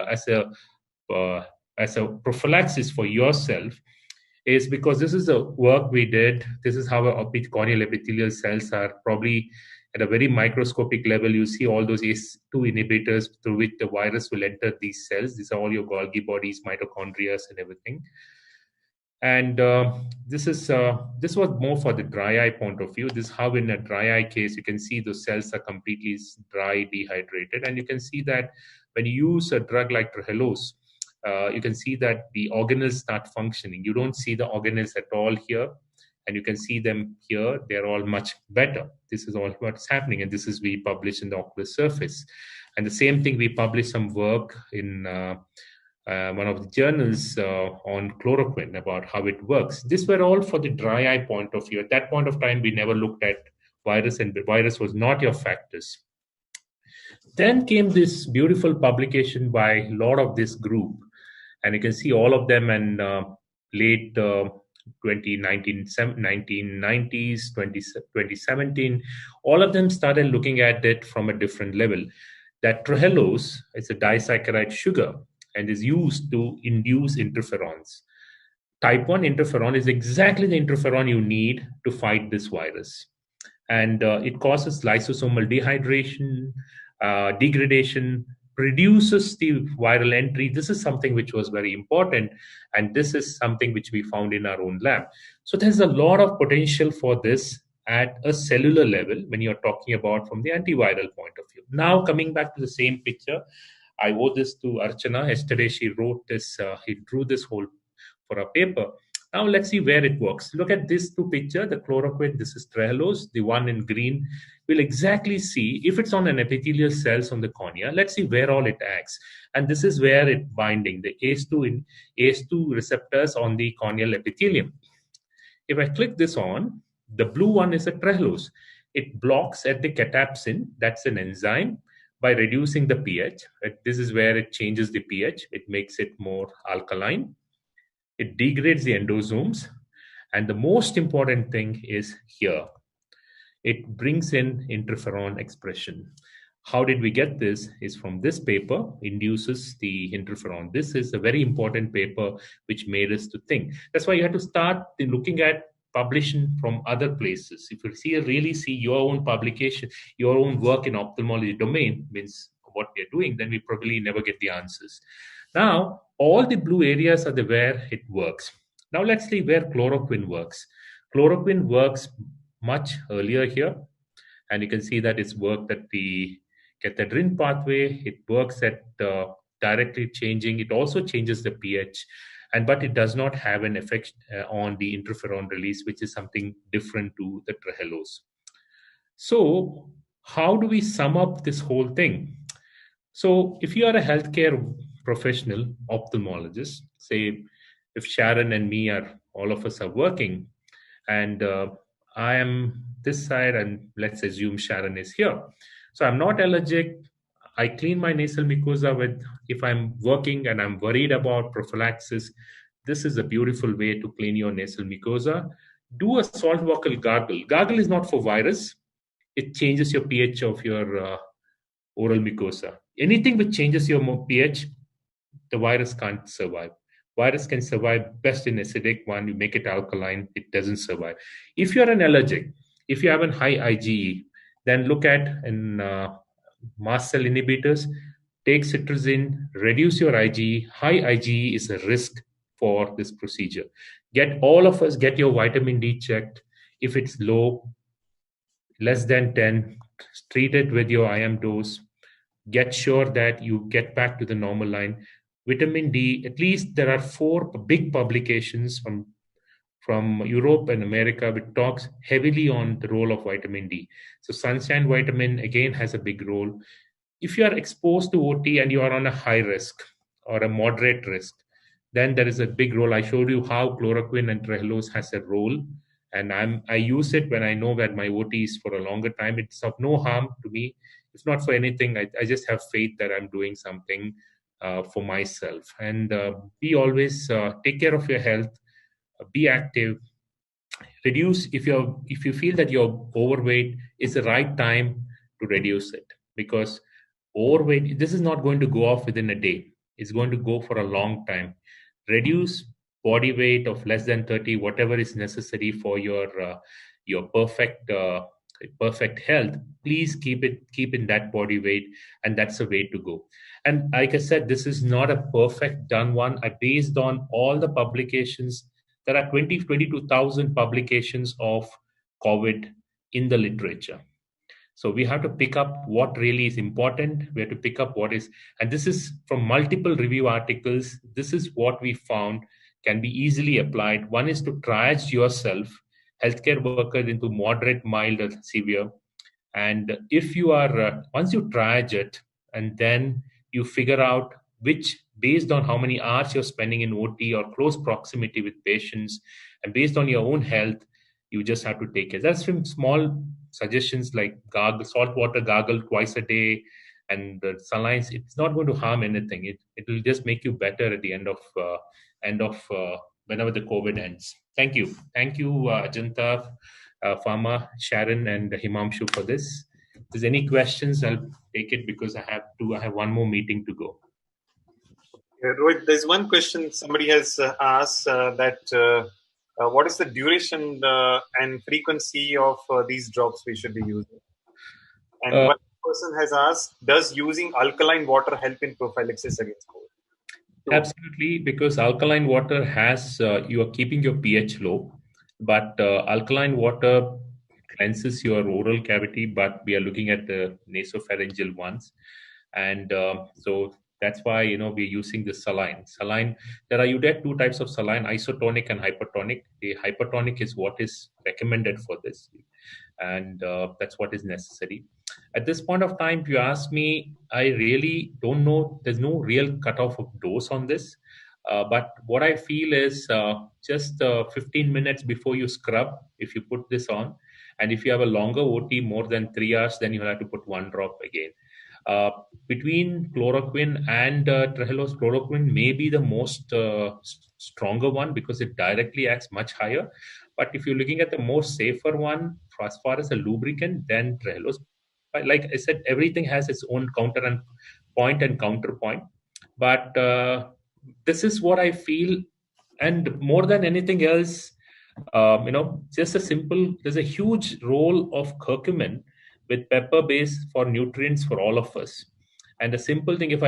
as a prophylaxis for yourself, is because this is the work we did. This is how our corneal epithelial cells are probably at a very microscopic level. You see all those ACE2 inhibitors through which the virus will enter these cells. These are all your Golgi bodies, mitochondria, and everything. And this was more for the dry eye point of view. This is how in a dry eye case, you can see the cells are completely dry, dehydrated. And you can see that when you use a drug like trehalose, you can see that the organelles start functioning. You don't see the organelles at all here, and you can see them here. They're all much better. This is all what's happening, and this is we published in the ocular surface. And the same thing, we published some work in one of the journals on chloroquine about how it works. These were all for the dry eye point of view. At that point of time, we never looked at virus, and the virus was not your factors. Then came this beautiful publication by a lot of this group, and you can see all of them in late 1990s, 2017. All of them started looking at it from a different level. That trehalose is a disaccharide sugar and is used to induce interferons. Type 1 interferon is exactly the interferon you need to fight this virus. And it causes lysosomal dehydration, degradation, reduces the viral entry. This is something which was very important, and this is something which we found in our own lab. So there's a lot of potential for this at a cellular level when you're talking about from the antiviral point of view. Now, coming back to the same picture, I owe this to Archana. Yesterday, she wrote this, he drew this whole for a paper. Now, let's see where it works. Look at these two pictures, the chloroquine, this is trehalose, the one in green. We'll exactly see if it's on an epithelial cells on the cornea. Let's see where all it acts. And this is where it binding, the ACE2 receptors on the corneal epithelium. If I click this on, the blue one is a trehalose. It blocks at the catapsin, that's an enzyme, by reducing the pH. This is where it changes the pH. It makes it more alkaline. It degrades the endosomes. And the most important thing is here. It brings in interferon expression. How did we get this? Is from this paper, induces the interferon. This is a very important paper which made us to think. That's why you have to start looking at publishing from other places. If you really see your own publication, your own work in ophthalmology domain, means what we're doing, then we probably never get the answers. Now, all the blue areas are where it works. Now, let's see where chloroquine works. Chloroquine works much earlier here, and you can see that it's worked at the cathedrin pathway. It works at directly changing. It also changes the pH, but it does not have an effect on the interferon release, which is something different to the trehalose. So, how do we sum up this whole thing? So, if you are a healthcare professional, ophthalmologist, say if Sharon and me all of us are working, and I am this side, and let's assume Sharon is here. So I'm not allergic. I clean my nasal mucosa if I'm working and I'm worried about prophylaxis. This is a beautiful way to clean your nasal mucosa. Do a salt water gargle. Gargle is not for virus. It changes your pH of your oral mucosa. Anything which changes your pH, the virus can't survive. Virus can survive best in acidic one. You make it alkaline, it doesn't survive. If you're an allergic, if you have a high IgE, then look at mast cell inhibitors. Take cetirizine, reduce your IgE. High IgE is a risk for this procedure. All of us get your vitamin D checked. If it's low, less than 10, treat it with your IM dose. Get sure that you get back to the normal line. Vitamin D, at least there are 4 big publications from Europe and America which talks heavily on the role of vitamin D. So sunshine vitamin, again, has a big role. If you are exposed to OT and you are on a high risk or a moderate risk, then there is a big role. I showed you how chloroquine and trehalose has a role, and I use it when I know that my OT is for a longer time. It's of no harm to me. It's not for anything. I just have faith that I'm doing something for myself. And be always take care of your health, be active, reduce if you feel that you're overweight, it's the right time to reduce it, because overweight, this is not going to go off within a day. It's going to go for a long time. Reduce body weight of less than 30, whatever is necessary for your perfect health. Please keep in that body weight, and that's the way to go. And like I said, this is not a perfect done one. I based on all the publications. There are 22,000 publications of COVID in the literature. So we have to pick up what really is important. We have to pick up what is, and this is from multiple review articles. This is what we found can be easily applied. One is to triage yourself, healthcare workers, into moderate, mild, or severe. And if you are, once you triage it, and then you figure out which, based on how many hours you're spending in OT or close proximity with patients, and based on your own health, you just have to take it. That's from small suggestions like salt water gargle twice a day, and the salines. It's not going to harm anything. It will just make you better at the end of whenever the COVID ends. Thank you, Ajanta, Fama, Sharon, and Himanshu for this. If there's any questions, I'll take it, because I have one more meeting to go. Rohit, there's one question somebody has asked what is the duration and frequency of these drops we should be using? And one person has asked, does using alkaline water help in prophylaxis against COVID? Absolutely, because alkaline water has, you are keeping your pH low, but alkaline water cleanses your oral cavity, but we are looking at the nasopharyngeal ones. And so that's why, we're using the saline. You get two types of saline, isotonic and hypertonic. The hypertonic is what is recommended for this. And that's what is necessary. At this point of time, if you ask me, I really don't know. There's no real cutoff of dose on this. But what I feel is just 15 minutes before you scrub, if you put this on, and if you have a longer OT, more than 3 hours, then you have to put one drop again. Between chloroquine and trehalose, chloroquine may be the most stronger one because it directly acts much higher. But if you're looking at the most safer one, as far as a lubricant, then trehalose. But like I said, everything has its own counter and point and counterpoint. But this is what I feel. And more than anything else, just a simple, there's a huge role of curcumin with pepper base for nutrients for all of us. And the simple thing, if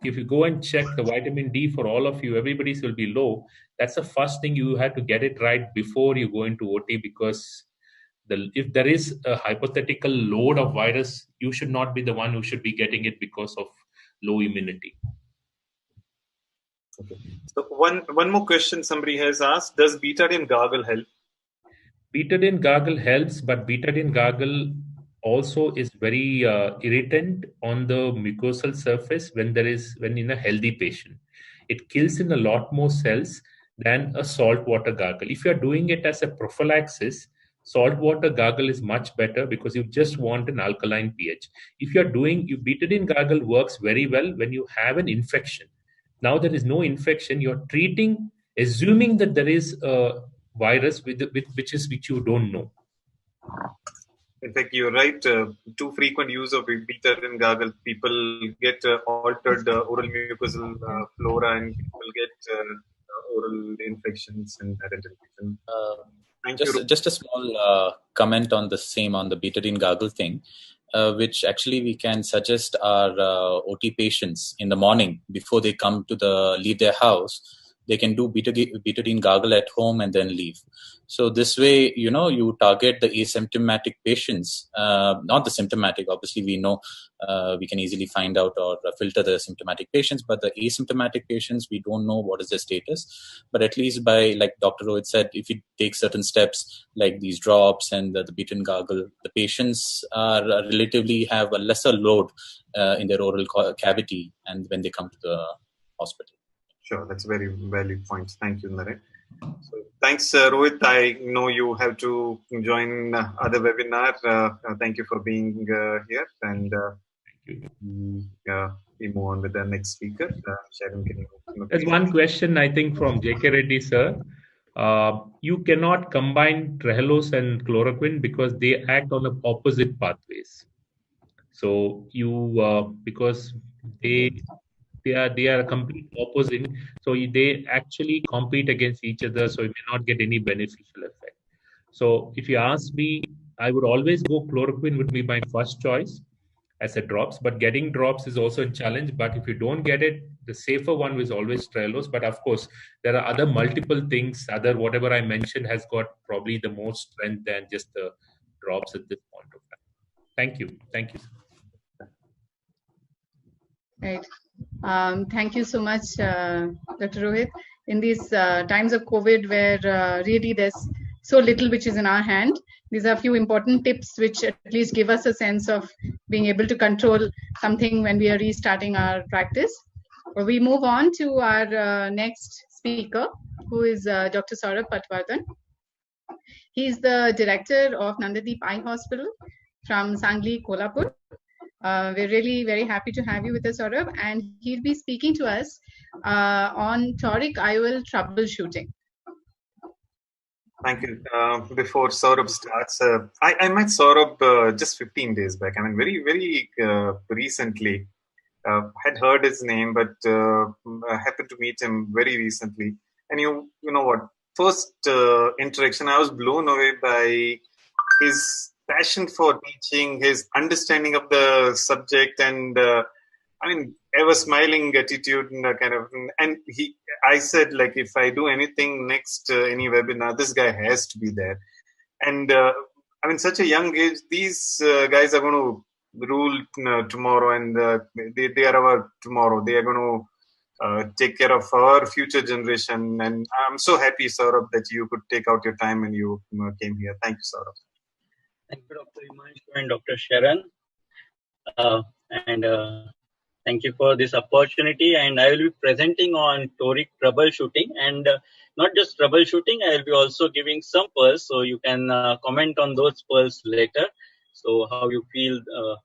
you go and check the vitamin D for all of you, everybody's will be low. That's the first thing you have to get it right before you go into OT, because if there is a hypothetical load of virus, you should not be the one who should be getting it because of low immunity. Okay. So one more question somebody has asked: does betadine gargle help? Betadine gargle helps, but betadine gargle also is very irritant on the mucosal surface when in a healthy patient. It kills in a lot more cells than a salt water gargle. If you are doing it as a prophylaxis, salt water gargle is much better because you just want an alkaline pH. If you are doing, betadine gargle works very well when you have an infection. Now there is no infection, you're treating, assuming that there is a virus which you don't know. In fact, you're right. Too frequent use of betadine gargle, people get altered oral mucosal flora, and people get oral infections and identification. Just a small comment on the same, on the betadine gargle thing, which actually we can suggest our OT patients in the morning before they come to leave their house. They can do betadine gargle at home and then leave. So this way, you target the asymptomatic patients, not the symptomatic. Obviously, we know we can easily find out or filter the symptomatic patients, but the asymptomatic patients, we don't know what is their status. But at least like Dr. Rohit said, if you take certain steps like these drops and the betadine gargle, the patients relatively have a lesser load in their oral cavity and when they come to the hospital. Sure, that's a very valid point. Thank you, Naren. So, thanks, Rohit. I know you have to join other webinar. Thank you for being here, and we move on with the next speaker. Sharon, can you? There's one question, I think, from J.K. Reddy, sir. You cannot combine trehalose and chloroquine because they act on the opposite pathways. So you because they are a complete opposite. So they actually compete against each other. So you may not get any beneficial effect. So if you ask me, I would always go chloroquine would be my first choice as a drops, but getting drops is also a challenge. But if you don't get it, the safer one is always trehalose. But of course, there are other multiple things. Other whatever I mentioned has got probably the most strength than just the drops at this point of time. Thank you. Thank you. Right. Thank you so much, Dr. Rohit. In these times of COVID, where really there's so little which is in our hand, these are a few important tips which at least give us a sense of being able to control something when we are restarting our practice. We move on to our next speaker, who is Dr. Saurabh Patwardhan. He is the director of Nandadeep Eye Hospital from Sangli, Kolhapur. We're really very happy to have you with us, Saurabh, and he'll be speaking to us on Toric IOL troubleshooting. Thank you. Before Saurabh starts, I met Saurabh just 15 days back. I mean, very recently. Had heard his name, but happened to meet him very recently. And you know what? First interaction, I was blown away by his passion for teaching, his understanding of the subject, and I mean, ever smiling attitude and kind of. And I said, like, if I do anything next, any webinar, this guy has to be there. And I mean, such a young age, these guys are going to rule tomorrow, and they are our tomorrow. They are going to take care of our future generation. And I'm so happy, Saurabh, that you could take out your time and you came here. Thank you, Saurabh. Thank you, Dr. Himanshu and Dr. Sharon. Thank you for this opportunity. And I will be presenting on toric troubleshooting, and not just troubleshooting, I will be also giving some pearls, so you can comment on those pearls later. So how you feel,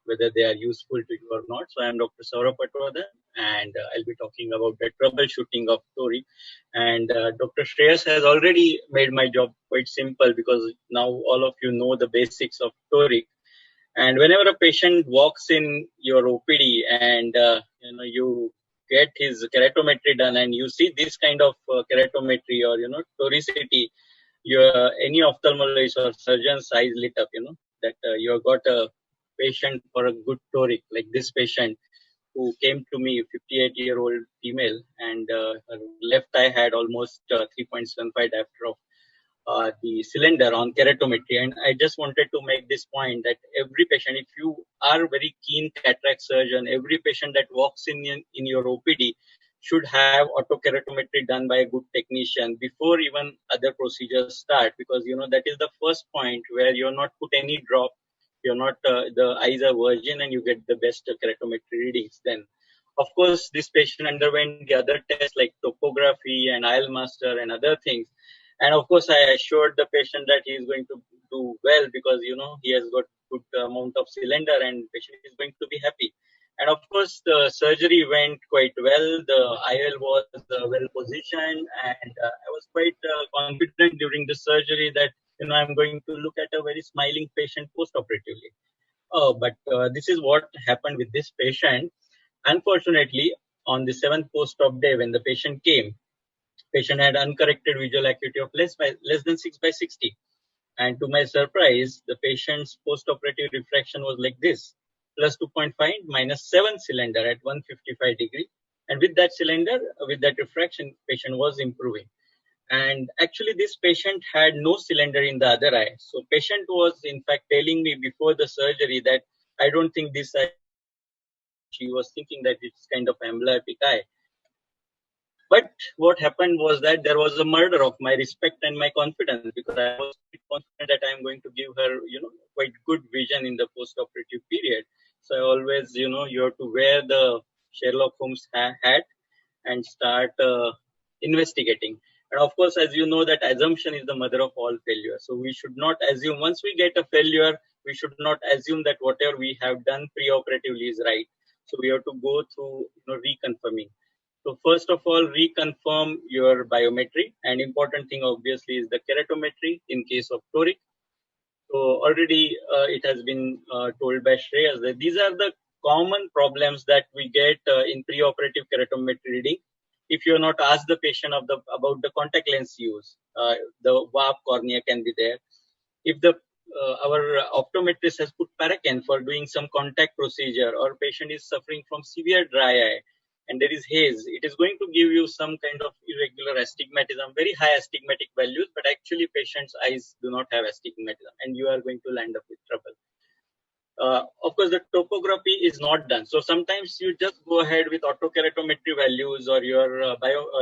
whether they are useful to you or not. So I am Dr. Saurabh Patwardhan, and I'll be talking about the troubleshooting of toric. And Dr. Shreyas has already made my job quite simple, because now all of you know the basics of toric. And whenever a patient walks in your OPD and you get his keratometry done, and you see this kind of keratometry or toricity, any ophthalmologist or surgeon's eyes lit up. That you have got a patient for a good toric, like this patient who came to me, 58-year-old female, and her left eye had almost 3.75 diopter of the cylinder on keratometry. And I just wanted to make this point that every patient, if you are a very keen cataract surgeon, every patient that walks in your OPD should have autokeratometry done by a good technician before even other procedures start, because that is the first point where you're not put any drop, you're not the eyes are virgin, and you get the best keratometry readings. Then of course this patient underwent the other tests like topography and IOL master and other things. And of course, I assured the patient that he is going to do well, because, he has got good amount of cylinder and patient is going to be happy. And of course, the surgery went quite well. The IOL was well positioned, and I was quite confident during the surgery that, I'm going to look at a very smiling patient post-operatively. But this is what happened with this patient. Unfortunately, on the 7th post-op day, when the patient came, patient had uncorrected visual acuity of less than 6/60. And to my surprise, the patient's post-operative refraction was like this: plus 2.5, minus 7 cylinder at 155 degree. And with that cylinder, with that refraction, patient was improving. And actually, this patient had no cylinder in the other eye. So patient was in fact telling me before the surgery that I don't think this eye. She was thinking that it's kind of amblyopic eye. But what happened was that there was a murder of my respect and my confidence, because I was confident that I'm going to give her, quite good vision in the post-operative period. So I always, you have to wear the Sherlock Holmes hat and start investigating. And of course, as you know, that assumption is the mother of all failure. So we should not assume, once we get a failure, we should not assume that whatever we have done pre-operatively is right. So we have to go through reconfirming. So first of all, reconfirm your biometry, and important thing obviously is the keratometry in case of toric. So already it has been told by Shreyas that these are the common problems that we get in preoperative keratometry reading. If you are not asked the patient about the contact lens use, the warp cornea can be there. If our optometrist has put paracan for doing some contact procedure, or patient is suffering from severe dry eye and there is haze, it is going to give you some kind of irregular astigmatism, very high astigmatic values, but actually patient's eyes do not have astigmatism, and you are going to land up with trouble. Of course, the topography is not done. So sometimes you just go ahead with autokeratometry values or your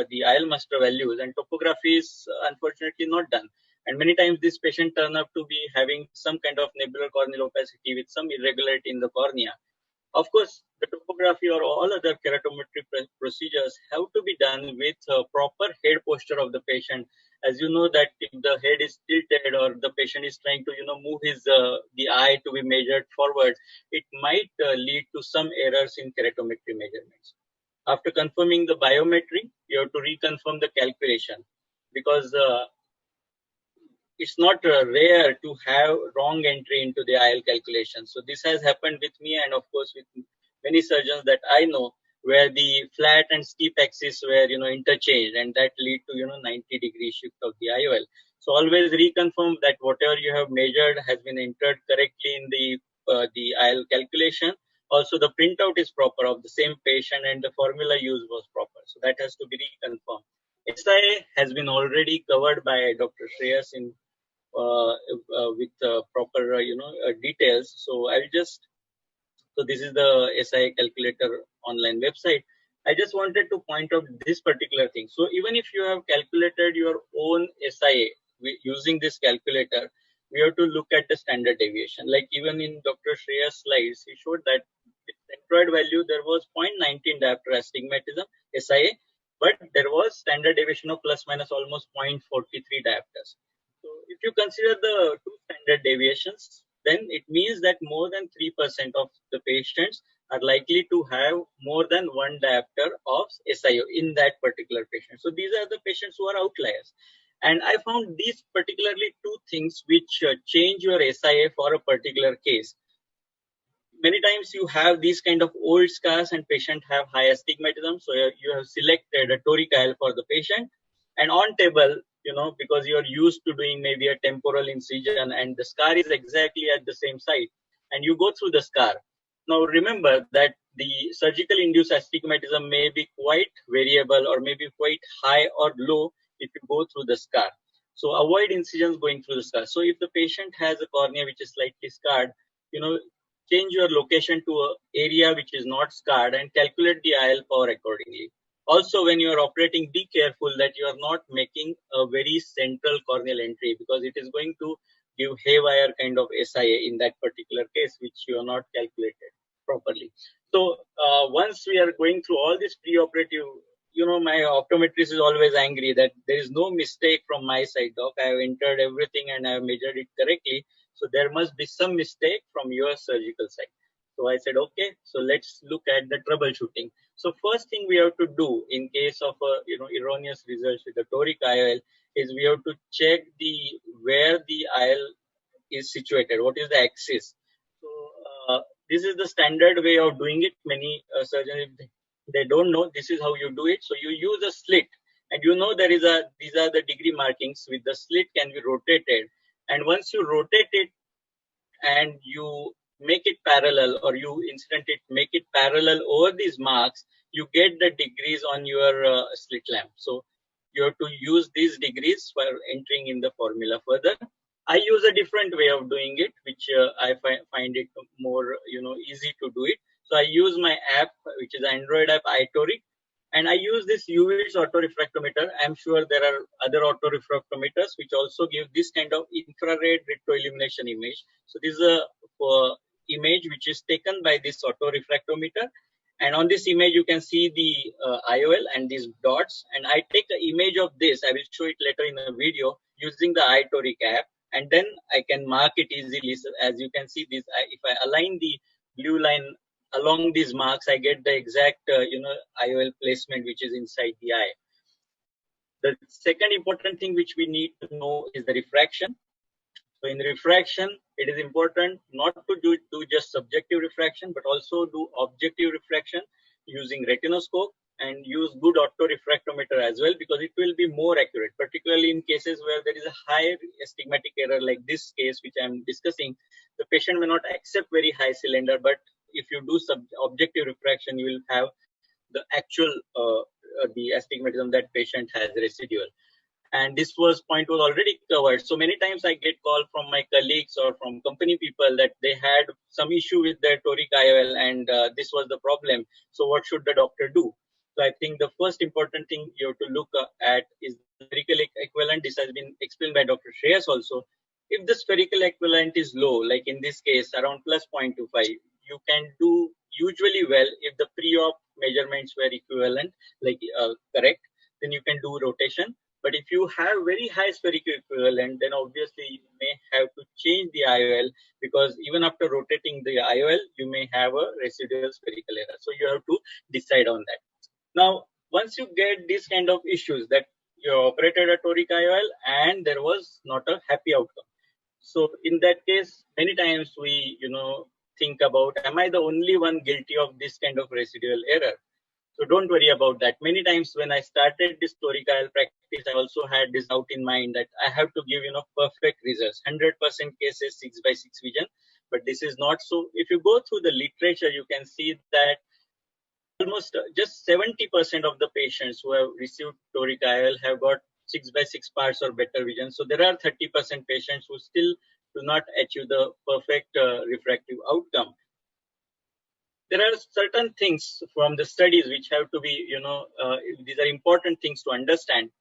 the IOL master values, and topography is unfortunately not done. And many times this patient turn up to be having some kind of nebular corneal opacity with some irregularity in the cornea. Of course, the topography or all other keratometry procedures have to be done with proper head posture of the patient. As you know that if the head is tilted or the patient is trying to move his the eye to be measured forward, it might lead to some errors in keratometry measurements. After confirming the biometry, you have to reconfirm the calculation, because it's not rare to have wrong entry into the IOL calculation. So this has happened with me, and of course with many surgeons that I know, where the flat and steep axis were interchanged, and that lead to 90-degree shift of the IOL. So always reconfirm that whatever you have measured has been entered correctly in the IOL calculation. Also, the printout is proper of the same patient, and the formula used was proper. So that has to be reconfirmed. SIA has been already covered by Dr. Shreyas in with proper details. So so this is the SIA calculator online website. I just wanted to point out this particular thing. So even if you have calculated your own SIA using this calculator, we have to look at the standard deviation. Like even in Dr. Shreya's slides, he showed that the centroid value there was 0.19 diopter astigmatism SIA, but there was standard deviation of plus minus almost 0.43 diopters. So if you consider the two standard deviations, then it means that more than 3% of the patients are likely to have more than one diopter of SIO in that particular patient. So these are the patients who are outliers. And I found these particularly two things which change your SIA for a particular case. Many times you have these kind of old scars and patient have high astigmatism. So you have selected a Toric IOL for the patient, and on table, because you are used to doing maybe a temporal incision and the scar is exactly at the same site, and you go through the scar. Now remember that the surgical induced astigmatism may be quite variable or maybe quite high or low if you go through the scar. So avoid incisions going through the scar. So if the patient has a cornea which is slightly scarred, change your location to an area which is not scarred and calculate the IOL power accordingly. Also, when you are operating, be careful that you are not making a very central corneal entry, because it is going to give haywire kind of SIA in that particular case, which you are not calculated properly. So once we are going through all this preoperative, my optometrist is always angry that there is no mistake from my side, doc. I have entered everything and I have measured it correctly. So there must be some mistake from your surgical side. So I said, okay, so let's look at the troubleshooting. So first thing we have to do in case of erroneous results with the Toric IOL is we have to check where the IOL is situated. What is the axis? So this is the standard way of doing it. Many surgeons, if they don't know, this is how you do it. So you use a slit, and these are the degree markings. With the slit can be rotated, and once you rotate it and you make it parallel, or you make it parallel over these marks, you get the degrees on your slit lamp. So you have to use these degrees for entering in the formula further. I use a different way of doing it, which I find it more easy to do it. So I use my app, which is Android app iToric, and I use this UV autorefractometer. I'm sure there are other autorefractometers which also give this kind of infrared retroillumination image. So this is a image which is taken by this autorefractometer. And on this image, you can see the IOL and these dots. And I take an image of this. I will show it later in a video using the iToric app. And then I can mark it easily. So as you can see this, if I align the blue line along these marks, I get the exact, IOL placement which is inside the eye. The second important thing which we need to know is the refraction. So in refraction, it is important not to do just subjective refraction, but also do objective refraction using retinoscope and use good autorefractometer as well, because it will be more accurate, particularly in cases where there is a high astigmatic error like this case which I am discussing. The patient may not accept very high cylinder, but if you do objective refraction, you will have the actual the astigmatism that patient has residual. And this point was already covered. So many times I get call from my colleagues or from company people that they had some issue with their Toric IOL and this was the problem. So what should the doctor do? So I think the first important thing you have to look at is the spherical equivalent. This has been explained by Dr. Shreyas also. If the spherical equivalent is low, like in this case around plus 0.25, you can do usually well if the pre-op measurements were equivalent, like correct, then you can do rotation. But if you have very high spherical equivalent, then obviously you may have to change the IOL, because even after rotating the IOL, you may have a residual spherical error. So you have to decide on that. Now, once you get these kind of issues that you operated a Toric IOL and there was not a happy outcome. So in that case, many times we, think about, am I the only one guilty of this kind of residual error? So don't worry about that. Many times when I started this Toric IOL practice, I also had this doubt in mind that I have to give, perfect results, 100% cases 6/6 vision. But this is not so. If you go through the literature, you can see that almost just 70% of the patients who have received Toric IOL have got 6/6 parts or better vision. So there are 30% patients who still do not achieve the perfect refractive outcome. There are certain things from the studies which have to be, these are important things to understand.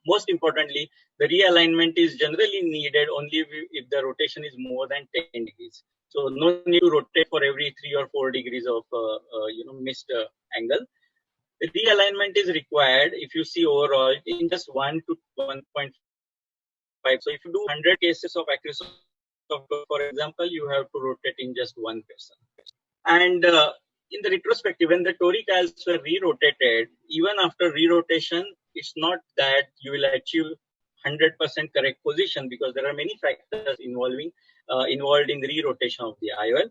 Most importantly, the realignment is generally needed only if the rotation is more than 10 degrees. So no need to rotate for every 3 or 4 degrees of, missed angle. The realignment is required if you see overall in just 1 to 1.5. So if you do 100 cases of accuracy, for example, you have to rotate in just 1 person. And in the retrospective, when the Toric IOLs were re-rotated, even after re-rotation, it's not that you will achieve 100% correct position, because there are many factors involved in the re-rotation of the IOL.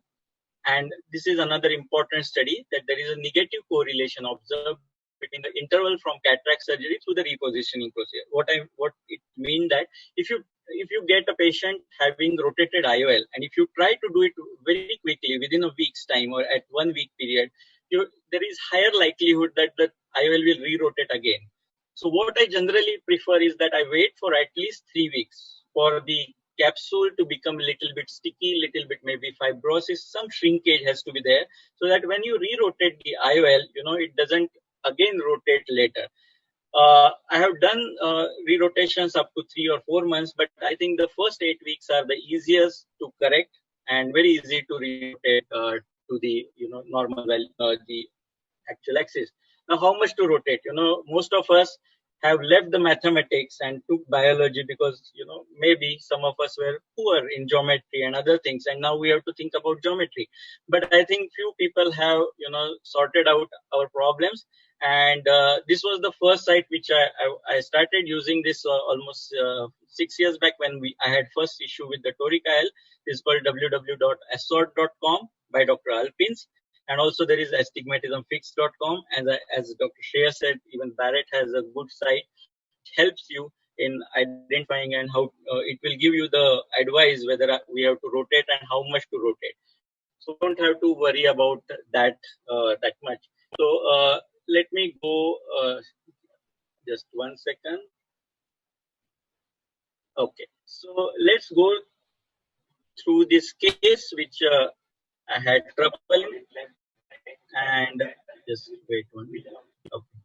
And this is another important study, that there is a negative correlation observed between the interval from cataract surgery to the repositioning procedure. What it means that if you get a patient having rotated IOL, and if you try to do it very quickly within a week's time or at 1 week period, there is higher likelihood that the IOL will re-rotate again. So what I generally prefer is that I wait for at least 3 weeks for the capsule to become a little bit sticky, little bit maybe fibrosis, some shrinkage has to be there, so that when you re-rotate the IOL, it doesn't again rotate later. I have done re-rotations up to 3 or 4 months, but I think the first 8 weeks are the easiest to correct and very easy to re-rotate to the normal value, the actual axis. Now, how much to rotate? Most of us have left the mathematics and took biology because maybe some of us were poor in geometry and other things, and now we have to think about geometry. But I think few people have sorted out our problems. And this was the first site which I started using this almost 6 years back when I had first issue with the Toric IOL. It's called www.assort.com by Dr. Alpins. And also there is astigmatismfix.com. And as Dr. Shreya said, even Barrett has a good site which helps you in identifying and how it will give you the advice whether we have to rotate and how much to rotate. So don't have to worry about that much. So let me go just 1 second. Okay, so let's go through this case which I had trouble and just wait 1 minute. Okay.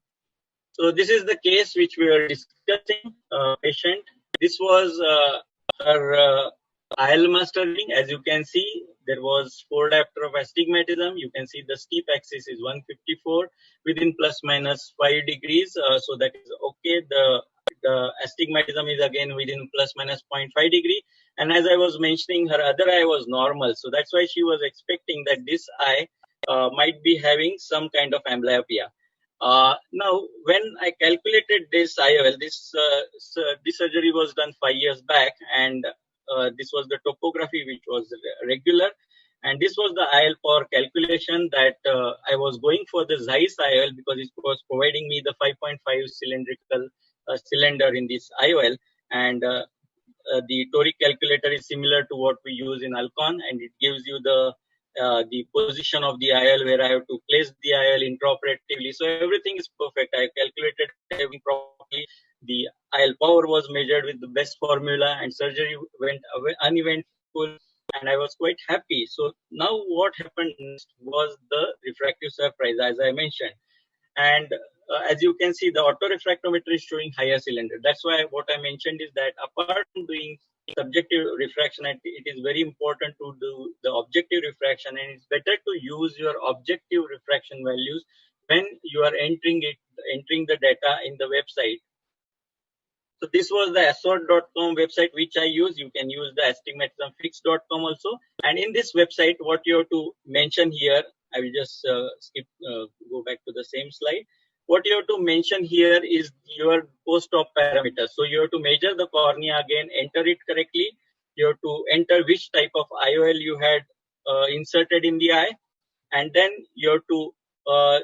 So this is the case which we are discussing. Patient. This was her IOL master reading. As you can see, there was 4 diopter of astigmatism. You can see the steep axis is 154 within plus minus 5 degrees. So that is okay. The astigmatism is again within plus minus 0.5 degree. And as I was mentioning, her other eye was normal. So that's why she was expecting that this eye might be having some kind of amblyopia. Now, when I calculated this IOL, this surgery was done 5 years back, and this was the topography which was regular, and this was the IOL for calculation that I was going for the Zeiss IOL because it was providing me the 5.5 cylindrical cylinder in this IOL, and the toric calculator is similar to what we use in Alcon, and it gives you the position of the IOL where I have to place the IOL intraoperatively. So everything is perfect. I calculated everything properly. The IOL power was measured with the best formula, and surgery went uneventful, and I was quite happy. So now what happened next was the refractive surprise, as I mentioned. And as you can see, the autorefractometer is showing higher cylinder. That's why what I mentioned is that apart from doing subjective refraction, it is very important to do the objective refraction, and it's better to use your objective refraction values when you are entering the data in the website. So this was the assort.com website which I use. You can use the astigmatismfix.com also. And in this website, what you have to mention here, I will just go back to the same slide. What you have to mention here is your post-op parameters. So you have to measure the cornea again, enter it correctly. You have to enter which type of IOL you had inserted in the eye, and then you have to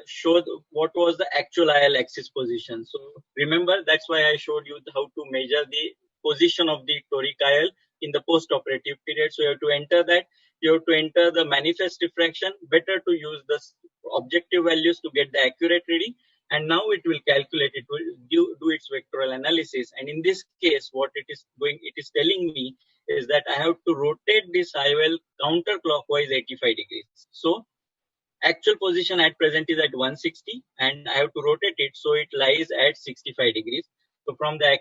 show what was the actual IOL axis position. So remember, that's why I showed you how to measure the position of the toric IOL in the post-operative period. So you have to enter that. You have to enter the manifest diffraction. Better to use the objective values to get the accurate reading. And now it will calculate, it will do its vectoral analysis. And in this case, what it is telling me is that I have to rotate this IOL counterclockwise 85 degrees. So actual position at present is at 160, and I have to rotate it so it lies at 65 degrees. So from the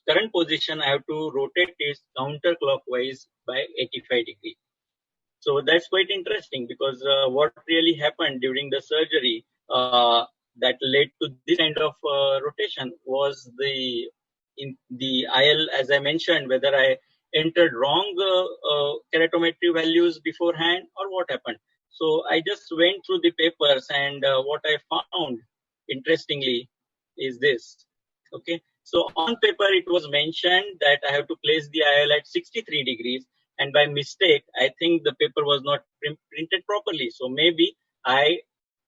current position, I have to rotate it counterclockwise by 85 degrees. So that's quite interesting, because what really happened during the surgery that led to this kind of rotation was the IOL, as I mentioned, whether I entered wrong keratometry values beforehand or what happened. So I just went through the papers, and what I found interestingly is this. Okay, so on paper it was mentioned that I have to place the IOL at 63 degrees, and by mistake I think the paper was not printed properly. So maybe I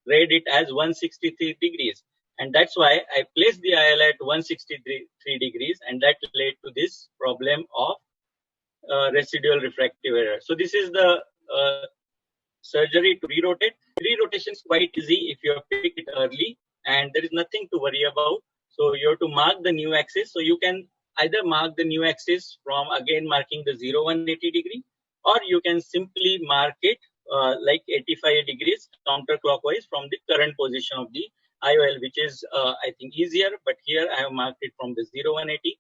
read it as 163 degrees, and that's why I placed the IOL at 163 degrees, and that led to this problem of residual refractive error. So this is the surgery to re-rotate. Re-rotation is quite easy if you have picked it early, and there is nothing to worry about. So you have to mark the new axis. So you can either mark the new axis from again marking the 0, 180 degree, or you can simply mark it like 85 degrees counterclockwise from the current position of the IOL, which is I think easier, but here I have marked it from the 0, 180.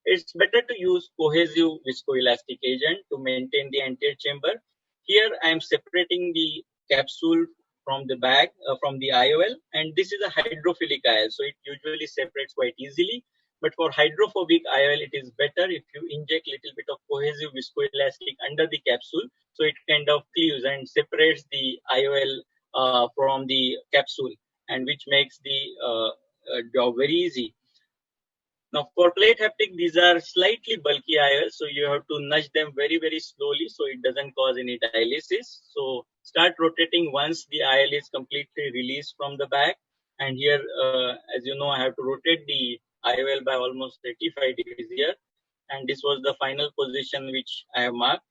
It's better to use cohesive viscoelastic agent to maintain the anterior chamber. Here I am separating the capsule from the bag, from the IOL, and this is a hydrophilic IOL, so it usually separates quite easily. But for hydrophobic IOL, it is better if you inject little bit of cohesive viscoelastic under the capsule, so it kind of cleaves and separates the IOL from the capsule, and which makes the job very easy. Now for plate haptic, these are slightly bulky IOLs, so you have to nudge them very, very slowly so it doesn't cause any dialysis. So start rotating once the IOL is completely released from the bag. And here, as you know, I have to rotate the IOL by almost 35 degrees here. And this was the final position which I have marked.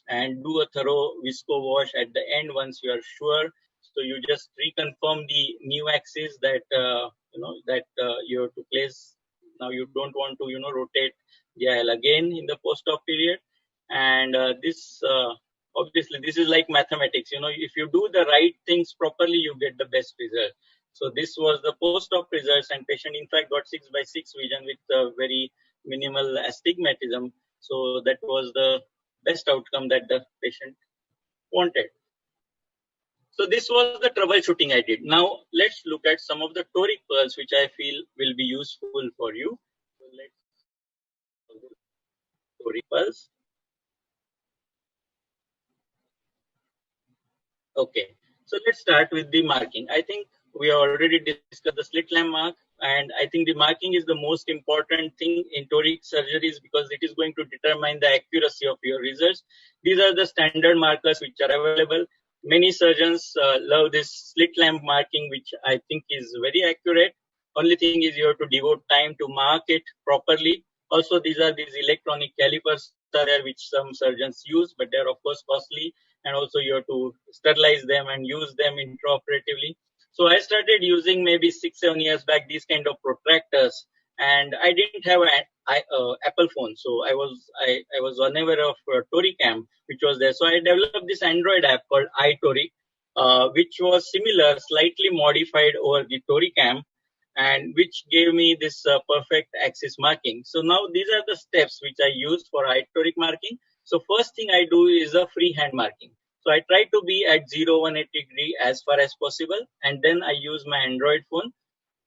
And do a thorough visco wash at the end once you are sure. So you just reconfirm the new axis that you have to place. Now you don't want to rotate the IOL again in the post-op period, and this obviously this is like mathematics. If you do the right things properly, you get the best result. So this was the post-op results, and patient in fact got 6/6 vision with very minimal astigmatism. So that was the best outcome that the patient wanted. So this was the troubleshooting I did. Now let's look at some of the toric pearls which I feel will be useful for you. So let's toric pearls. Okay. So let's start with the marking. I think we have already discussed the slit lamp mark, and I think the marking is the most important thing in toric surgeries because it is going to determine the accuracy of your results. These are the standard markers which are available. Many surgeons love this slit lamp marking, which I think is very accurate. Only thing is you have to devote time to mark it properly. Also, these electronic calipers are there which some surgeons use, but they're of course costly, and also you have to sterilize them and use them intraoperatively. So I started using maybe 6-7 years back these kind of protractors, and I didn't have an Apple phone, so I was unaware of Toricam, which was there. So I developed this Android app called iToric, which was similar, slightly modified over the Toricam, and which gave me this perfect axis marking. So now these are the steps which I use for iToric marking. So first thing I do is a freehand marking. So I try to be at 0-180 degree as far as possible, and then I use my Android phone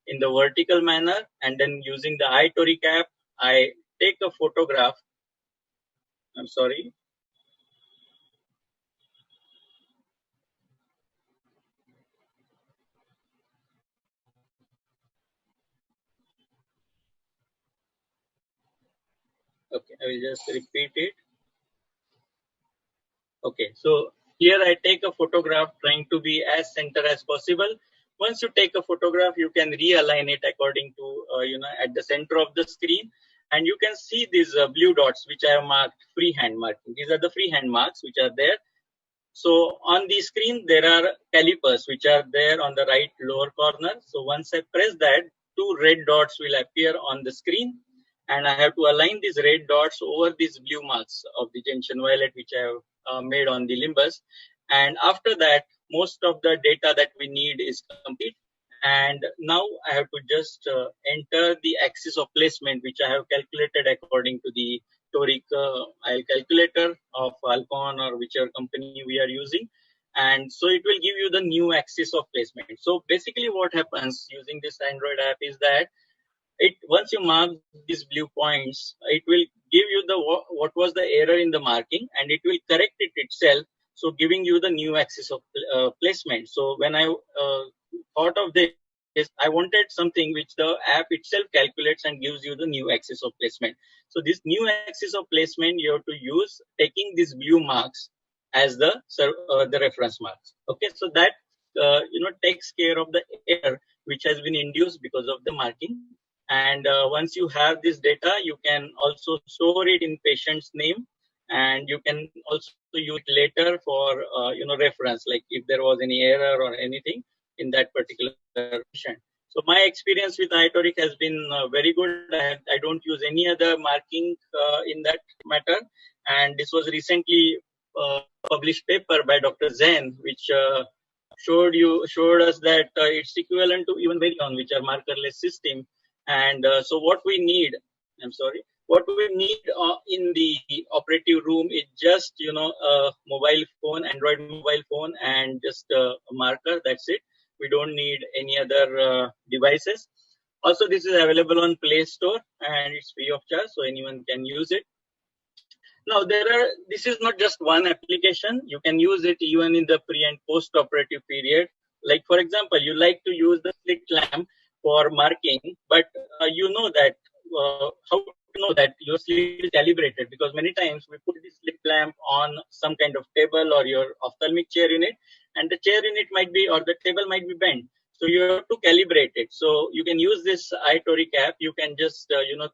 in the vertical manner, and then using the iToric app, I take a photograph. I'm sorry. Okay, I will just repeat it. Okay, so here I take a photograph trying to be as center as possible. Once you take a photograph, you can realign it according to, at the center of the screen. And you can see these blue dots, which I have marked freehand marking. These are the freehand marks, which are there. So on the screen, there are calipers, which are there on the right lower corner. So once I press that, 2 red dots will appear on the screen. And I have to align these red dots over these blue marks of the gentian violet, which I have made on the limbus. And after that, most of the data that we need is complete. And now I have to just enter the axis of placement, which I have calculated according to the Toric IOL calculator of Alcon or whichever company we are using. And so it will give you the new axis of placement. So basically what happens using this Android app is that once you mark these blue points, it will give you what was the error in the marking, and it will correct it itself, so giving you the new axis of placement. So when I thought of this, I wanted something which the app itself calculates and gives you the new axis of placement. So this new axis of placement you have to use taking these blue marks as the reference marks. Okay, so that takes care of the error which has been induced because of the marking. And once you have this data, you can also store it in patient's name, and you can also use it later for reference, like if there was any error or anything in that particular patient. So my experience with iToric has been very good. I don't use any other marking in that matter. And this was recently published paper by Dr. Zen, which showed us that it's equivalent to even Vericon, which are markerless system. And so what we need in the operative room is just a mobile phone, Android mobile phone, and just a marker. That's it. We don't need any other devices. Also, this is available on Play Store and it's free of charge, so anyone can use it. Now, this is not just one application. You can use it even in the pre and post-operative period. Like, for example, you like to use the slit lamp for marking, but you know that how to know that your slit is calibrated, because many times we put this slit lamp on some kind of table or your ophthalmic chair unit, and the chair unit might be, or the table might be bent. So you have to calibrate it. So you can use this iToric app. You can just, to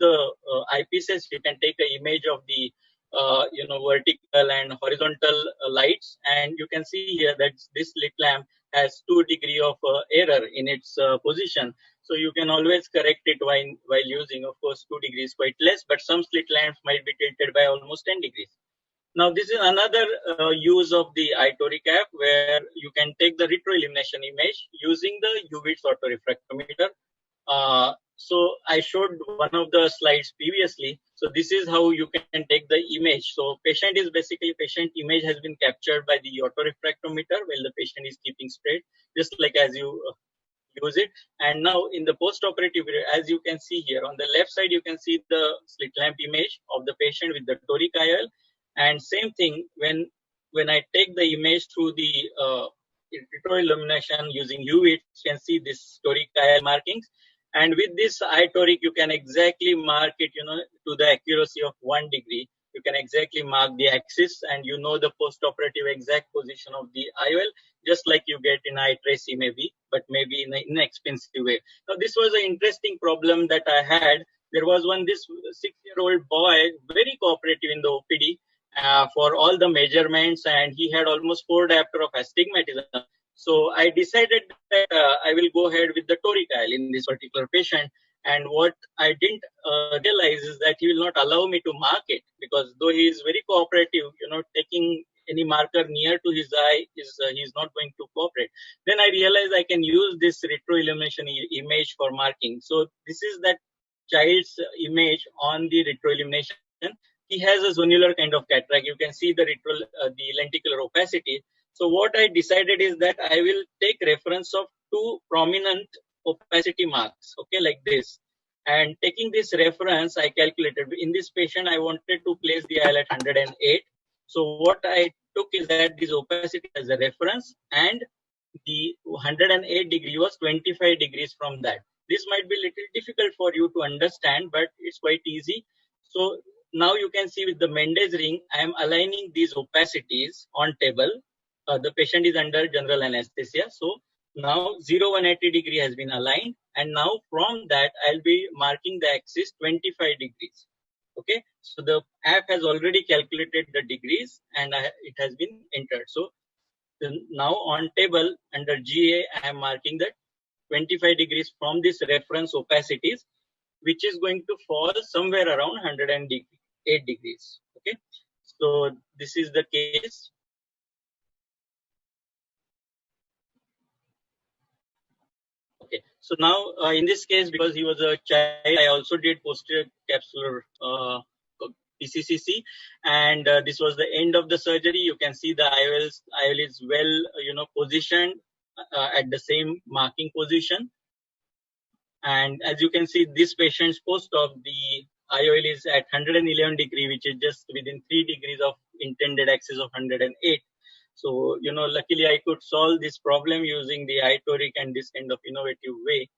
the eyepieces, you can take an image of the vertical and horizontal lights, and you can see here that this slit lamp has 2 degrees of error in its position. So you can always correct it while using. Of course, 2 degrees quite less, but some slit lamps might be tilted by almost 10 degrees. Now, this is another use of the iToric app, where you can take the retroillumination image using the UV photorefractometer. So I showed one of the slides previously. So this is how you can take the image. So patient image has been captured by the autorefractometer while the patient is keeping straight, just like as you use it. And now in the post-operative period, as you can see here on the left side, you can see the slit lamp image of the patient with the Toric IOL. And same thing when I take the image through the retroillumination using UV, you can see this toric IOL markings. And with this toric, you can exactly mark it, to the accuracy of 1 degree. You can exactly mark the axis, and the post-operative exact position of the IOL, just like you get in eye tracy maybe, but maybe in an inexpensive way. Now, this was an interesting problem that I had. There was this 6-year-old boy, very cooperative in the OPD for all the measurements, and he had almost 4 diopter of astigmatism. So I decided that I will go ahead with the toric IOL in this particular patient. And what I didn't realize is that he will not allow me to mark it, because though he is very cooperative, taking any marker near to his eye he's not going to cooperate. Then I realized I can use this retroillumination image for marking. So this is that child's image on the retroillumination. He has a zonular kind of cataract. You can see the lenticular opacity. So what I decided is that I will take reference of 2 prominent opacity marks, okay, like this. And taking this reference, I calculated. In this patient, I wanted to place the IOL at 108. So what I took is that this opacity as a reference, and the 108 degree was 25 degrees from that. This might be a little difficult for you to understand, but it's quite easy. So now you can see with the Mendes ring, I am aligning these opacities on table. The patient is under general anesthesia. So now 180 degree has been aligned, and now from that I'll be marking the axis 25 degrees. Okay, so the app has already calculated the degrees, and it has been entered. So now on table under GA, I am marking that 25 degrees from this reference opacities, which is going to fall somewhere around 108 degrees. Okay, so this is the case. Okay, so now in this case, because he was a child, I also did posterior capsular PCCC, and this was the end of the surgery. You can see the IOL is well, positioned at the same marking position. And as you can see, this patient's post-op, the IOL is at 111 degree, which is just within 3 degrees of intended axis of 108. So, luckily I could solve this problem using the iToric and this kind of innovative way.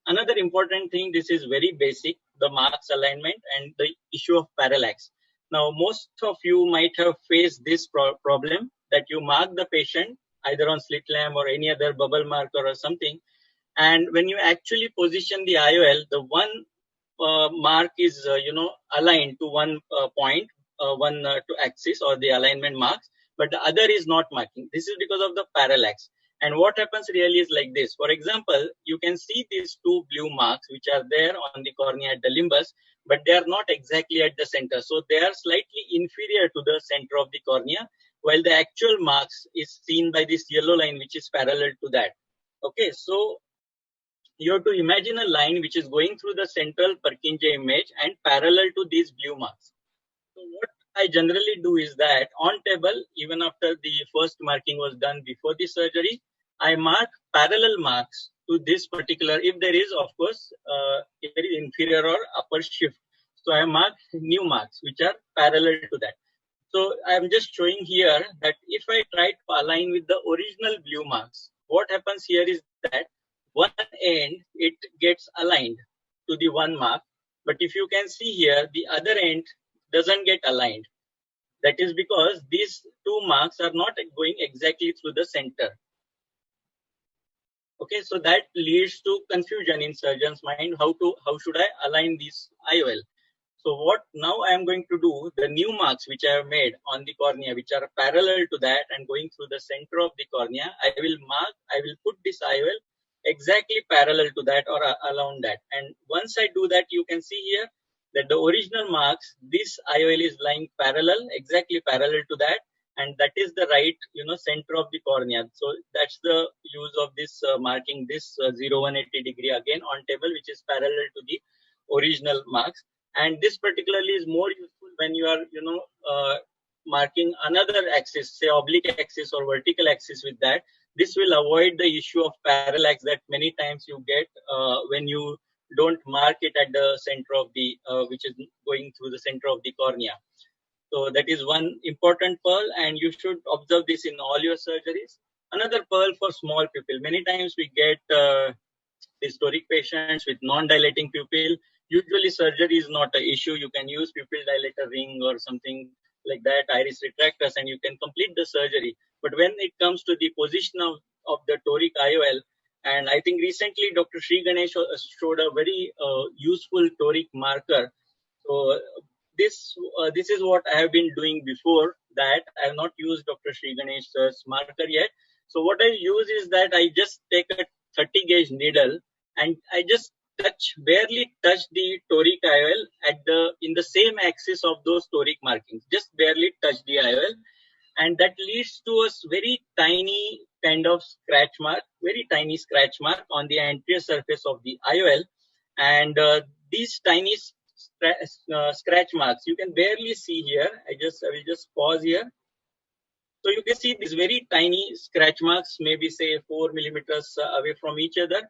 Another important thing, this is very basic, the marks alignment and the issue of parallax. Now, most of you might have faced this problem that you mark the patient either on slit lamp or any other bubble marker or something. And when you actually position the IOL, the one mark is, aligned to one point, to axis or the alignment marks, but the other is not marking. This is because of the parallax. And what happens really is like this. For example, you can see these 2 blue marks which are there on the cornea at the limbus, but they are not exactly at the center. So they are slightly inferior to the center of the cornea, while the actual marks is seen by this yellow line which is parallel to that. Okay, so you have to imagine a line which is going through the central Purkinje image and parallel to these blue marks. So what I generally do is that on table, even after the first marking was done before the surgery, I mark parallel marks to this particular, if there is, of course, if there is inferior or upper shift. So I mark new marks which are parallel to that. So I'm just showing here that if I try to align with the original blue marks, what happens here is that one end, it gets aligned to the one mark. But if you can see here, the other end doesn't get aligned. That is because these 2 marks are not going exactly through the center. Okay, so that leads to confusion in surgeon's mind. How should I align this IOL? So what now I am going to do, the new marks which I have made on the cornea, which are parallel to that and going through the center of the cornea, I will put this IOL exactly parallel to that or around that. And once I do that, you can see here that the original marks, this IOL is lying parallel, exactly parallel to that, and that is the right, center of the cornea. So that's the use of this marking this 180 degree again on table, which is parallel to the original marks. And this particularly is more useful when you are, marking another axis, say oblique axis or vertical axis with that. This will avoid the issue of parallax that many times you get when you don't mark it at the center of the, which is going through the center of the cornea. So that is one important pearl, and you should observe this in all your surgeries. Another pearl for small pupil. Many times we get these toric patients with non-dilating pupil. Usually surgery is not an issue. You can use pupil dilator ring or something like that, iris retractors, and you can complete the surgery. But when it comes to the position of the toric IOL, and I think recently Dr. Sri Ganesh showed a very useful toric marker. So this is what I have been doing before that. I have not used Dr. Sri Ganesh's marker yet. So what I use is that I just take a 30 gauge needle and I just barely touch the toric IOL in the same axis of those toric markings. Just barely touch the IOL, and that leads to a very tiny kind of scratch mark, very tiny scratch mark on the anterior surface of the IOL. And these tiny scratch marks you can barely see here. I will just pause here. So you can see these very tiny scratch marks, maybe say 4 millimeters away from each other.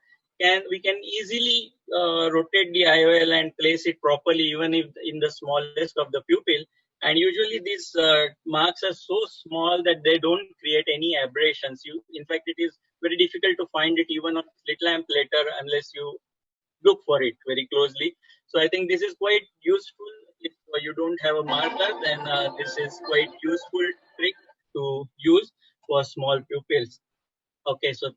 We can easily rotate the IOL and place it properly, even if in the smallest of the pupil. And usually these marks are so small that they don't create any aberrations. In fact, it is very difficult to find it even on slit lamp later unless you look for it very closely. So I think this is quite useful. If you don't have a marker, then this is quite useful trick to use for small pupils. Okay, so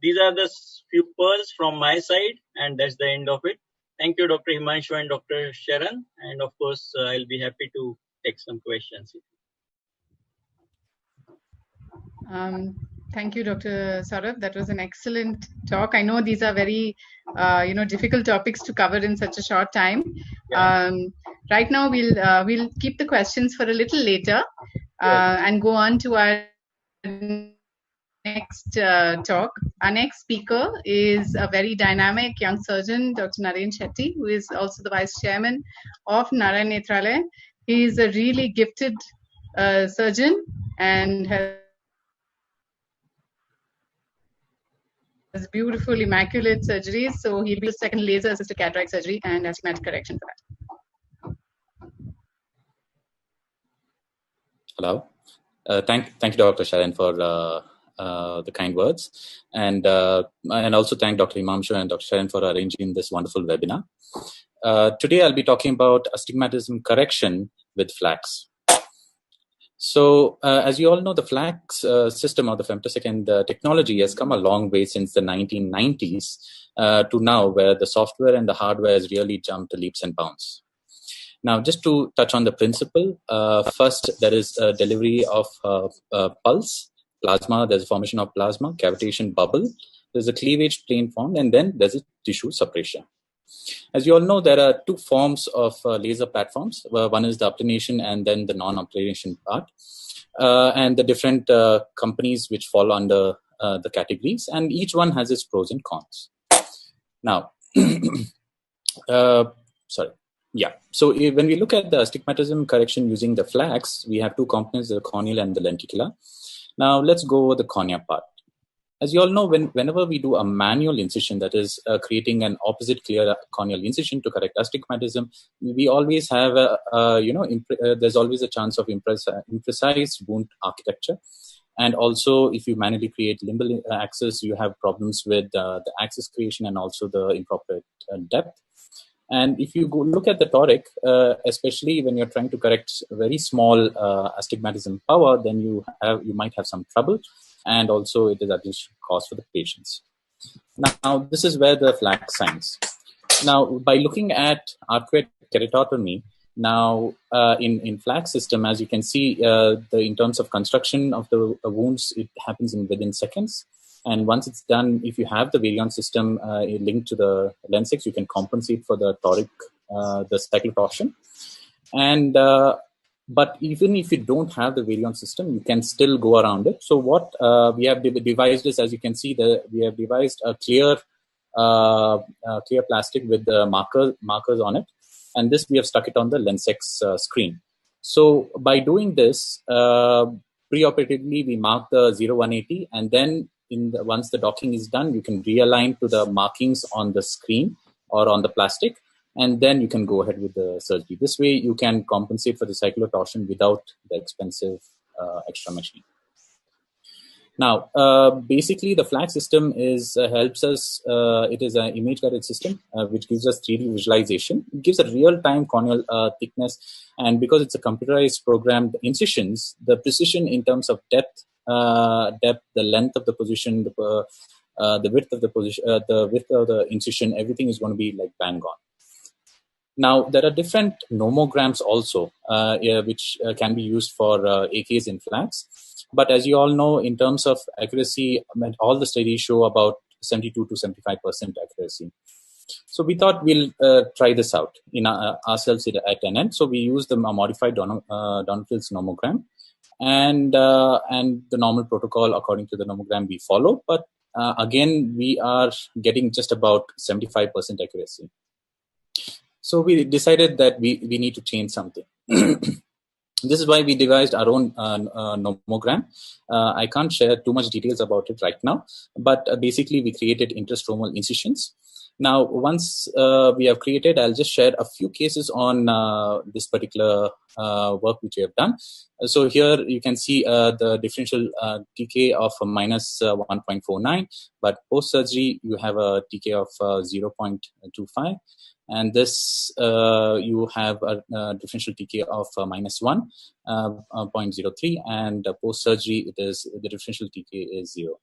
these are the few pearls from my side, and that's the end of it. Thank you, Dr. Himanshu and Dr. Sharan, and of course, I'll be happy to take some questions. Thank you, Dr. Saurabh. That was an excellent talk. I know these are very, difficult topics to cover in such a short time. Yeah. Right now, we'll keep the questions for a little later and go on to our next talk. Our next speaker is a very dynamic young surgeon, Dr. Naren Shetty, who is also the vice chairman of Narayan Nethralaya. He is a really gifted surgeon and has beautiful, immaculate surgeries. So he'll be the second laser-assisted cataract surgery and astigmatic correction for that. Hello. Thank you, Dr. Sharan, for the kind words, and also thank Dr. Himanshu and Dr. Sharan for arranging this wonderful webinar. Today I'll be talking about astigmatism correction with flax. So, as you all know, the flax system or the femtosecond technology has come a long way since the 1990s to now, where the software and the hardware has really jumped leaps and bounds. Now, just to touch on the principle, first, there is a delivery of pulse, plasma, there's a formation of plasma, cavitation bubble, there's a cleavage plane formed, and then there's a tissue separation. As you all know, there are two forms of laser platforms. One is the uplination and then the non-uplination part. And the different companies which fall under the categories, and each one has its pros and cons. Now, So when we look at the astigmatism correction using the flax, we have two components, the corneal and the lenticular. Now, let's go over the cornea part. As you all know, whenever we do a manual incision, that is creating an opposite clear corneal incision to correct astigmatism, we always have there's always a chance of imprecise wound architecture. And also, if you manually create limbal axis, you have problems with the axis creation and also the improper depth. And if you go look at the toric, especially when you're trying to correct very small astigmatism power, then you might have some trouble. And also it is additional cost for the patients. Now, this is where the flax shines. Now, by looking at arcuate keratotomy, now in flax system, as you can see, in terms of construction of the wounds, it happens within seconds. And once it's done, if you have the Variant system linked to the Lensex, you can compensate for the toric, the cyclotorsion. And but even if you don't have the Variant system, you can still go around it. So what we have devised is, as you can see, we have devised a clear plastic with the markers on it. And this, we have stuck it on the Lensex screen. So by doing this, preoperatively, we mark the 0180, and then once the docking is done, you can realign to the markings on the screen or on the plastic, and then you can go ahead with the surgery. This way, you can compensate for the cyclotorsion without the expensive extra machine. Now, basically, the FLAC system is helps us. It is an image-guided system which gives us 3D visualization. It gives a real-time corneal thickness, and because it's a computerized program, the incisions, the precision in terms of depth, the length of the position, the width of the position, the width of the incision, everything is going to be like bang on. Now, there are different nomograms also, which can be used for AKs in FLACs. But as you all know, in terms of accuracy, all the studies show about 72 to 75% accuracy. So we thought we'll try this out in ourselves at NN. So we used the modified Donald-Field's nomogram and the normal protocol according to the nomogram we follow. But again, we are getting just about 75% accuracy. So we decided that we need to change something. This is why we devised our own nomogram. I can't share too much details about it right now, but basically we created interstromal incisions. Now, once we have created, I'll just share a few cases on this particular work which we have done. So here you can see the differential TK of minus 1.49, but post-surgery you have a TK of 0.25. And this, you have a differential TK of minus 1.03, and post-surgery, the differential TK is 0.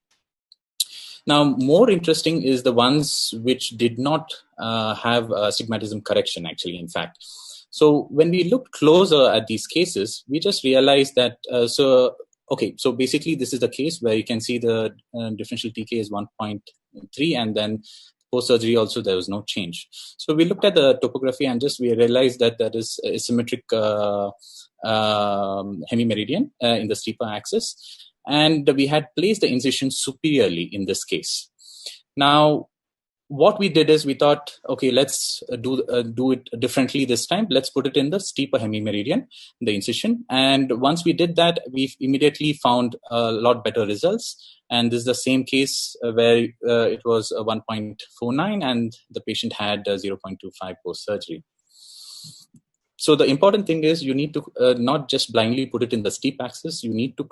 Now, more interesting is the ones which did not have astigmatism correction, actually, in fact. So when we looked closer at these cases, we just realized that, so basically this is the case where you can see the differential TK is 1.3, and then post-surgery also there was no change. So we looked at the topography and we realized that that is a symmetric hemimeridian in the steeper axis. And we had placed the incision superiorly in this case. Now, what we did is we thought, okay, let's do it differently this time. Let's put it in the steeper hemimeridian, the incision. And once we did that, we immediately found a lot better results. And this is the same case where it was 1.49 and the patient had 0.25 post-surgery. So the important thing is you need to not just blindly put it in the steep axis. You need to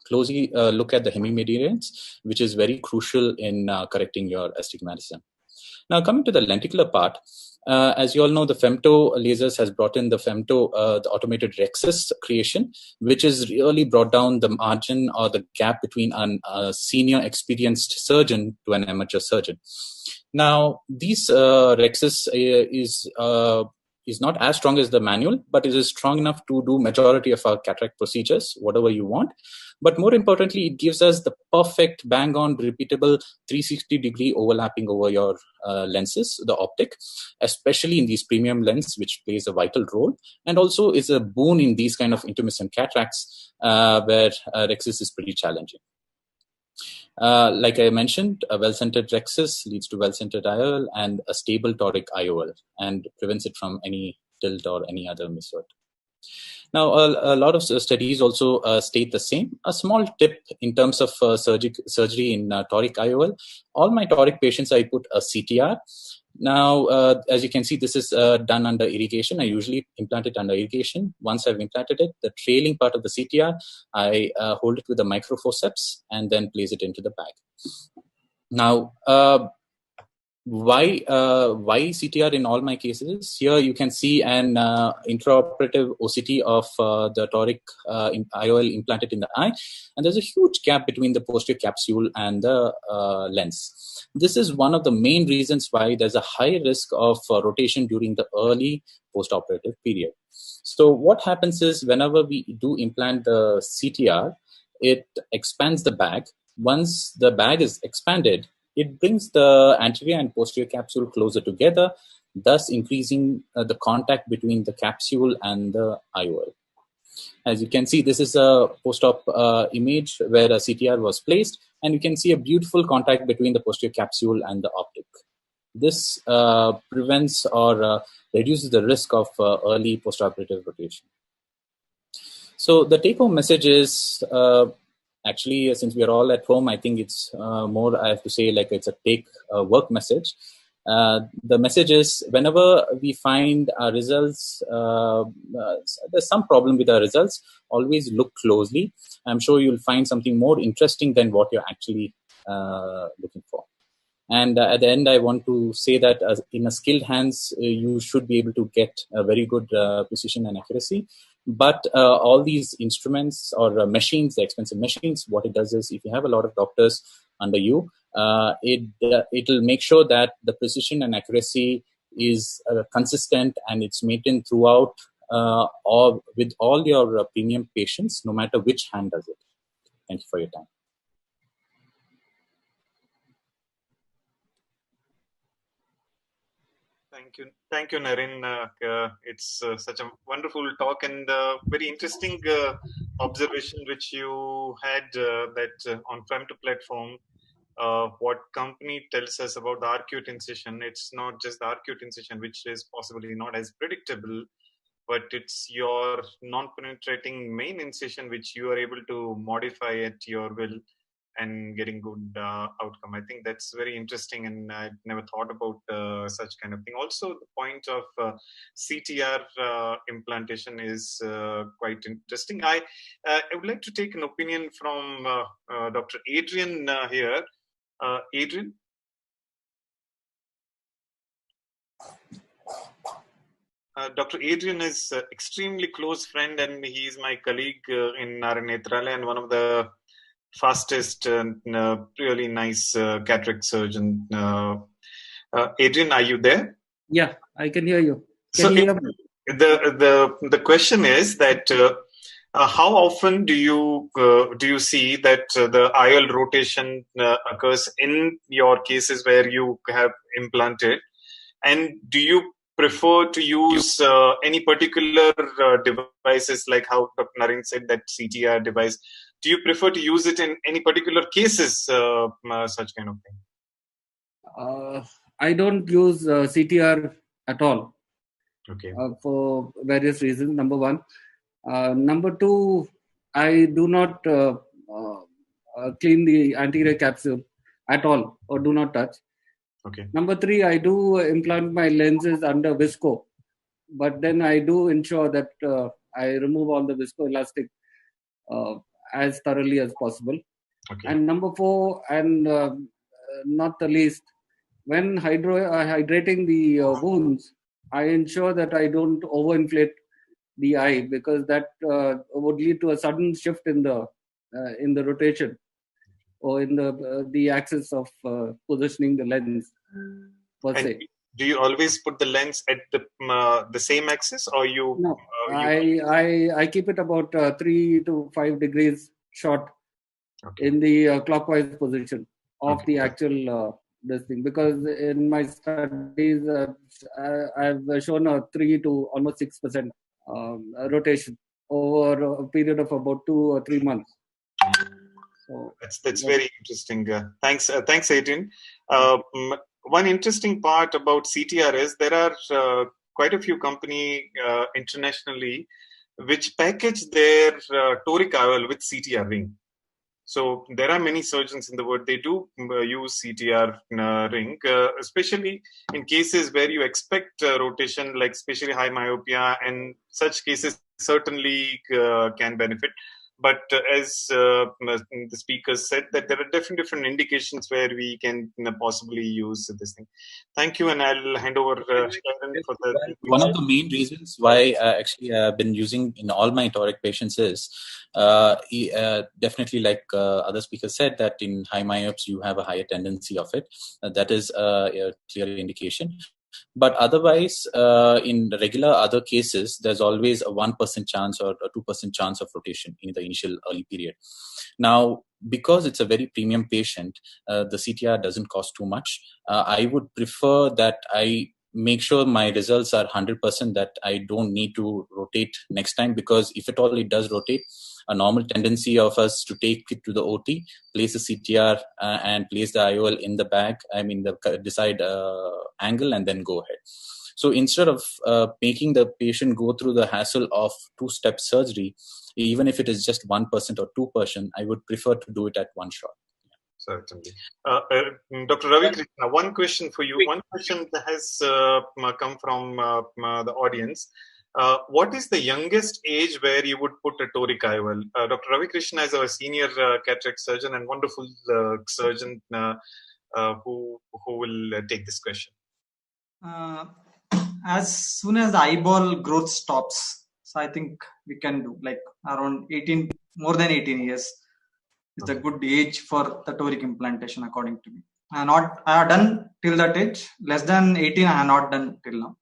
closely look at the hemimeridians, which is very crucial in correcting your astigmatism. Now, coming to the lenticular part, as you all know, the femto lasers has brought in the femto, the automated rhexis creation, which has really brought down the margin or the gap between a senior experienced surgeon to an amateur surgeon. Now, these rhexis is not as strong as the manual, but it is strong enough to do majority of our cataract procedures, whatever you want. But more importantly, it gives us the perfect bang-on repeatable 360-degree overlapping over your lenses, the optic, especially in these premium lens, which plays a vital role, and also is a boon in these kind of intermittent cataracts where rhexis is pretty challenging. Like I mentioned, a well-centered rhexis leads to well-centered IOL and a stable toric IOL and prevents it from any tilt or any other misvert. Now, a lot of studies also state the same. A small tip in terms of surgery in toric IOL. All my toric patients, I put a CTR. Now, as you can see, this is done under irrigation. I usually implant it under irrigation. Once I've implanted it, the trailing part of the CTR, I hold it with a microforceps and then place it into the bag. Now, why CTR in all my cases? Here you can see an intraoperative OCT of the toric IOL implanted in the eye, and there's a huge gap between the posterior capsule and the lens. This is one of the main reasons why there's a high risk of rotation during the early postoperative period. So what happens is whenever we do implant the CTR, it expands the bag. Once the bag is expanded, it brings the anterior and posterior capsule closer together, thus increasing the contact between the capsule and the IOL. As you can see, this is a post-op image where a CTR was placed, and you can see a beautiful contact between the posterior capsule and the optic. This prevents or reduces the risk of early postoperative rotation. So the take-home message is, actually, since we are all at home, I think it's more, I have to say, like it's a work message. The message is, whenever we find our results, there's some problem with our results, always look closely. I'm sure you'll find something more interesting than what you're actually looking for. And at the end, I want to say that in a skilled hands, you should be able to get a very good precision and accuracy. But all these instruments or machines, the expensive machines, what it does is, if you have a lot of doctors under you, it'll make sure that the precision and accuracy is consistent, and it's maintained throughout or with all your premium patients, no matter which hand does it. Thank you for your time. Thank you, Naren. It's such a wonderful talk and very interesting observation which you had that on Femto platform. What company tells us about the arcuate incision, it's not just the arcuate incision, which is possibly not as predictable, but it's your non-penetrating main incision which you are able to modify at your will and getting good outcome. I think that's very interesting, and I never thought about such kind of thing. Also, the point of CTR implantation is quite interesting. I would like to take an opinion from Dr. Adrian here. Adrian? Dr. Adrian is an extremely close friend, and he is my colleague in Naranethralaya, and one of the fastest and really nice cataract surgeon. Adrian, are you there? Yeah, I can hear you. So the question is that how often do you see that the IOL rotation occurs in your cases where you have implanted, and do you prefer to use any particular devices, like how Dr. Naren said, that CTR device? Do you prefer to use it in any particular cases, such kind of thing? I don't use CTR at all. Okay. For various reasons. Number one. Number two, I do not clean the anterior capsule at all, or do not touch. Okay. Number three, I do implant my lenses under visco, but then I do ensure that I remove all the viscoelastic as thoroughly as possible. Okay. And number four, and not the least, when hydrating the wounds, I ensure that I don't overinflate the eye, because that would lead to a sudden shift in the rotation or in the axis of positioning the lens per se. Do you always put the lens at the same axis, or you? No, I keep it about 3 to 5 degrees short in the clockwise position of the actual this thing, because in my studies I've shown a 3 to almost 6% rotation over a period of about 2 or 3 months. So that's very interesting. Thanks, Adrian. One interesting part about CTR is there are quite a few companies internationally which package their Toric IOL with CTR ring. So there are many surgeons in the world, they do use CTR ring, especially in cases where you expect rotation, like especially high myopia, and such cases certainly can benefit. But as the speakers said, that there are different indications where we can possibly use this thing. Thank you, and I'll hand over Sharon for the. One of the main reasons why actually I've been using in all my toric patients is definitely, like other speakers said, that in high myopes you have a higher tendency of it. That is a clear indication. But otherwise, in regular other cases, there's always a 1% chance or a 2% chance of rotation in the initial early period. Now, because it's a very premium patient, the CTR doesn't cost too much. I would prefer that I make sure my results are 100%, that I don't need to rotate next time, because if at all it does rotate, a normal tendency of us to take it to the OT, place the CTR and place the IOL in the bag, the desired angle, and then go ahead. So instead of making the patient go through the hassle of two-step surgery, even if it is just 1% or 2%, I would prefer to do it at one shot. Certainly. Dr. Ravi Krishna, one question for you. One question that has come from the audience. What is the youngest age where you would put a toric IOL? Dr. Ravi Krishna is our senior cataract surgeon and wonderful surgeon who will take this question. As soon as the eyeball growth stops, so I think we can do like around 18, more than 18 years. It's a good age for the toric implantation, according to me. I have done till that age. Less than 18, I have not done till now.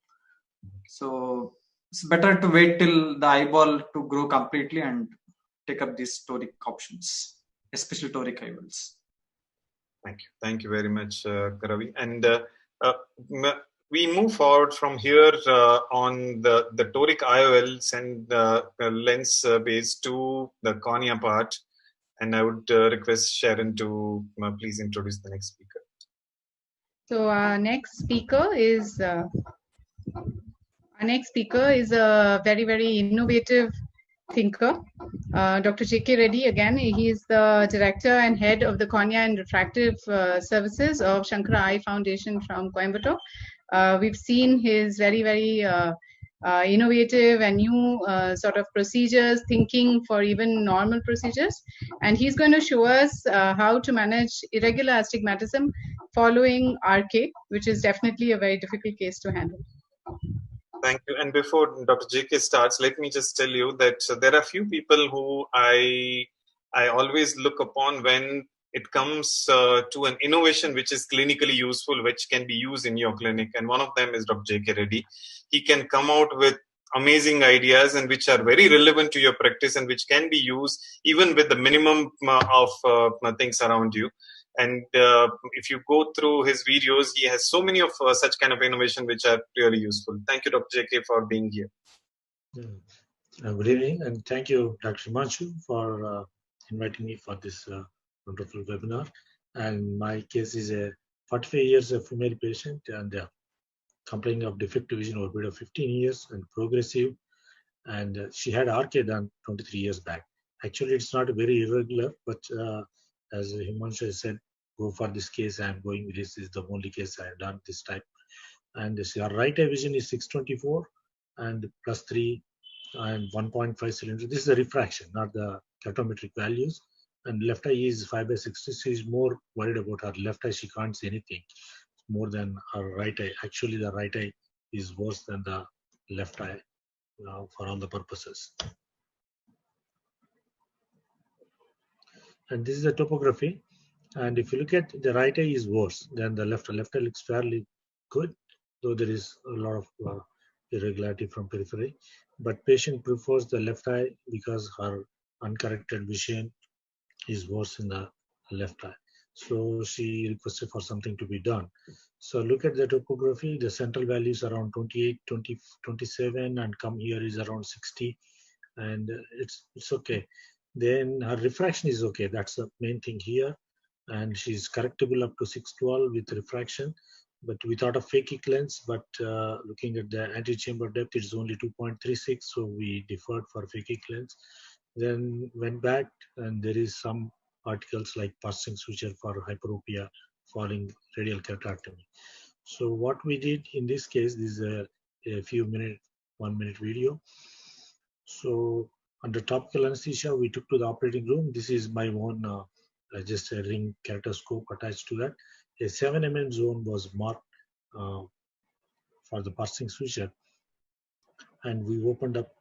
So it's better to wait till the eyeball to grow completely and take up these toric options, especially toric IOLs. Thank you very much, Ravi. And we move forward from here on the toric IOLs and lens base to the cornea part. And I would request Sharon to please introduce the next speaker. So our next speaker is a very, very innovative thinker, Dr. J.K. Reddy. Again, he is the director and head of the Cornea and Refractive Services of Shankara Eye Foundation from Coimbatore. We've seen his very, very innovative and new sort of procedures, thinking for even normal procedures. And he's going to show us how to manage irregular astigmatism following RK, which is definitely a very difficult case to handle. Thank you. And before Dr. JK starts, let me just tell you that there are few people who I always look upon when it comes to an innovation which is clinically useful, which can be used in your clinic. And one of them is Dr. JK Reddy. He can come out with amazing ideas and which are very relevant to your practice and which can be used even with the minimum of things around you. And if you go through his videos, he has so many of such kind of innovation which are really useful. Thank you, Dr. JK, for being here. Good evening, and thank you, Dr. Himanshu, for inviting me for this wonderful webinar. And my case is a 45 years of female patient and complaining of defective vision over a period of 15 years and progressive. And she had RK done 23 years back. Actually, it's not very irregular, but as Himanshu said, go for this case. I'm going. This is the only case I have done this type. And her right eye vision is 624 and +3 and 1.5 cylinder. This is the refraction, not the keratometric values. And left eye is 5/60. She is more worried about her left eye. She can't see anything more than her right eye. Actually, the right eye is worse than the left eye for all the purposes. And this is the topography. And if you look at the right eye is worse than the left eye. Left eye looks fairly good, though there is a lot of irregularity from periphery. But patient prefers the left eye because her uncorrected vision is worse in the left eye. So she requested for something to be done. So look at the topography. The central value is around 28, 20, 27, and come here is around 60, and it's okay. Then her refraction is okay. That's the main thing here. And she's correctable up to 612 with refraction, but without a phakic lens. But looking at the antechamber depth, it's only 2.36, so we deferred for phakic lens. Then went back, and there is some articles like passing suture for hyperopia following radial keratectomy. So what we did in this case, this is a few minute, 1 minute video. So under topical anesthesia, we took to the operating room. This is my own just a ring keratoscope attached to that. A 7 mm zone was marked for the passing suture, and we opened up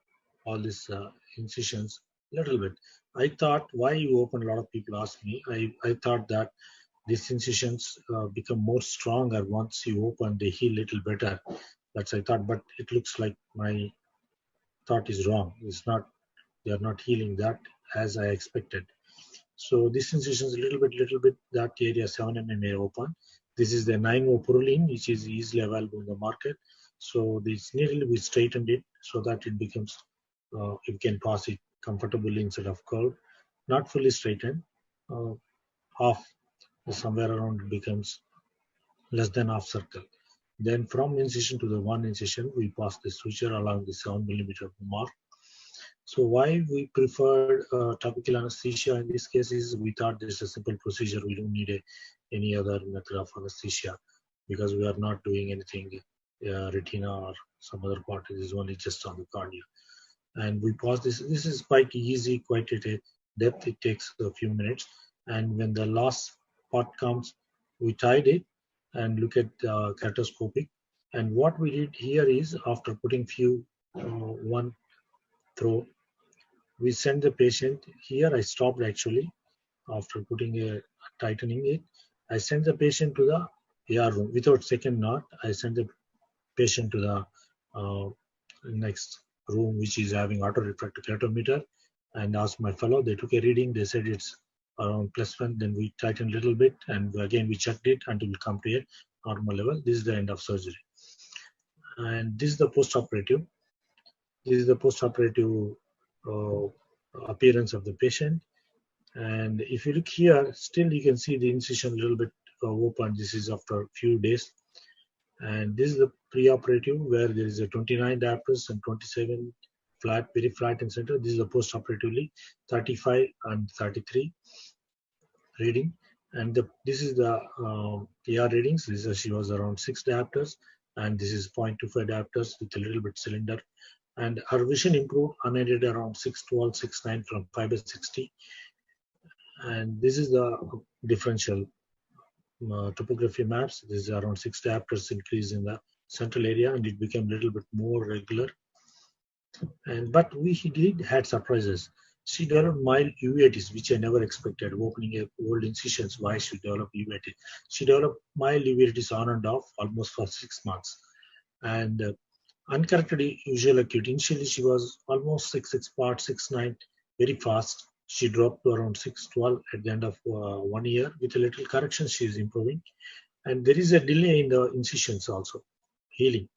all these incisions a little bit. I thought, why you open? A lot of people ask me. I thought that these incisions become more stronger once you open, they heal a little better. That's I thought, but it looks like my thought is wrong. It's not. They are not healing that as I expected. So this incision is a little bit, that area 7 mm may open. This is the 9O purulin, which is easily available in the market. So this needle, we straightened it so that it becomes, you can pass it comfortably instead of curved. Not fully straightened, half, somewhere around it becomes less than half circle. Then from incision to the one incision, we pass the suture along the 7 mm mark. So why we preferred topical anesthesia in this case is we thought this is a simple procedure. We don't need any other method of anesthesia because we are not doing anything retina or some other part. It is only just on the cornea. And we pause this. This is quite easy, quite at a depth. It takes a few minutes. And when the last part comes, we tied it and look at keratoscopic. And what we did here is after putting one throw, we send the patient here. I stopped actually after putting tightening it. I send the patient to the AR room without second knot. I send the patient to the next room, which is having auto-refractive keratometer, and asked my fellow. They took a reading. They said it's around +1. Then we tightened a little bit, and again we checked it until we come to a normal level. This is the end of surgery, and this is the post-operative. This is the post-operative appearance of the patient. And if you look here, still you can see the incision a little bit open. This is after a few days. And this is the pre-operative where there is a 29 diopters and 27 flat, very flat in center. This is the post-operatively 35 and 33 reading. And this is the AR readings. She was around 6 diopters, and this is 0.25 diopters with a little bit cylinder. And her vision improved unaided around 612, 6.9 from 5/60. And this is the differential topography maps. This is around 6 diopters increase in the central area, and it became a little bit more regular. But we had surprises. She developed mild uveitis, which I never expected. Opening a old incisions, why she developed uveitis? She developed mild uveitis on and off almost for 6 months. And uncorrected usual acuity. Initially, she was almost 6 parts, 6.9, very fast. She dropped to around 6.12 at the end of 1 year. With a little correction, she is improving. And there is a delay in the incisions also, healing.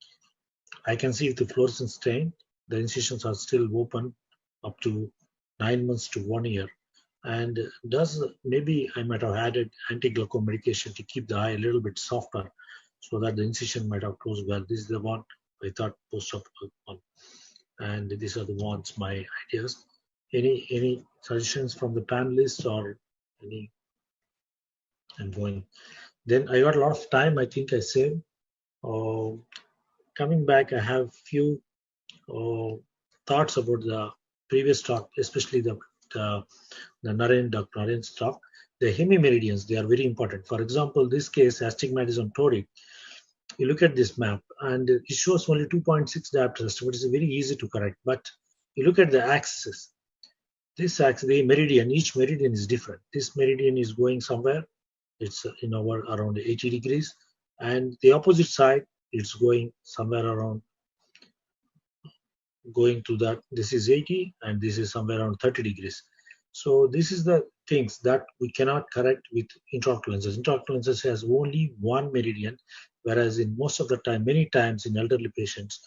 I can see with the fluorescent stain, the incisions are still open up to 9 months to 1 year. And maybe I might have added anti-glaucoma medication to keep the eye a little bit softer so that the incision might have closed well. This is the one I thought post-operative one. And these are the ones, my ideas. Any suggestions from the panelists or any? I'm going. Then I got a lot of time. I think I saved. Coming back, I have few thoughts about the previous talk, especially the Dr. Narayan's talk. The hemimeridians, they are very important. For example, this case, astigmatism toric. You look at this map, and it shows only 2.6 diopters, which is very easy to correct. But you look at the axis. This axis, the meridian, each meridian is different. This meridian is going somewhere. It's around 80 degrees, and the opposite side, it's going somewhere around. Going to that, this is 80, and this is somewhere around 30 degrees. So this is the things that we cannot correct with intraocular lenses. Intraocular lenses has only one meridian, whereas in most of the time, many times in elderly patients,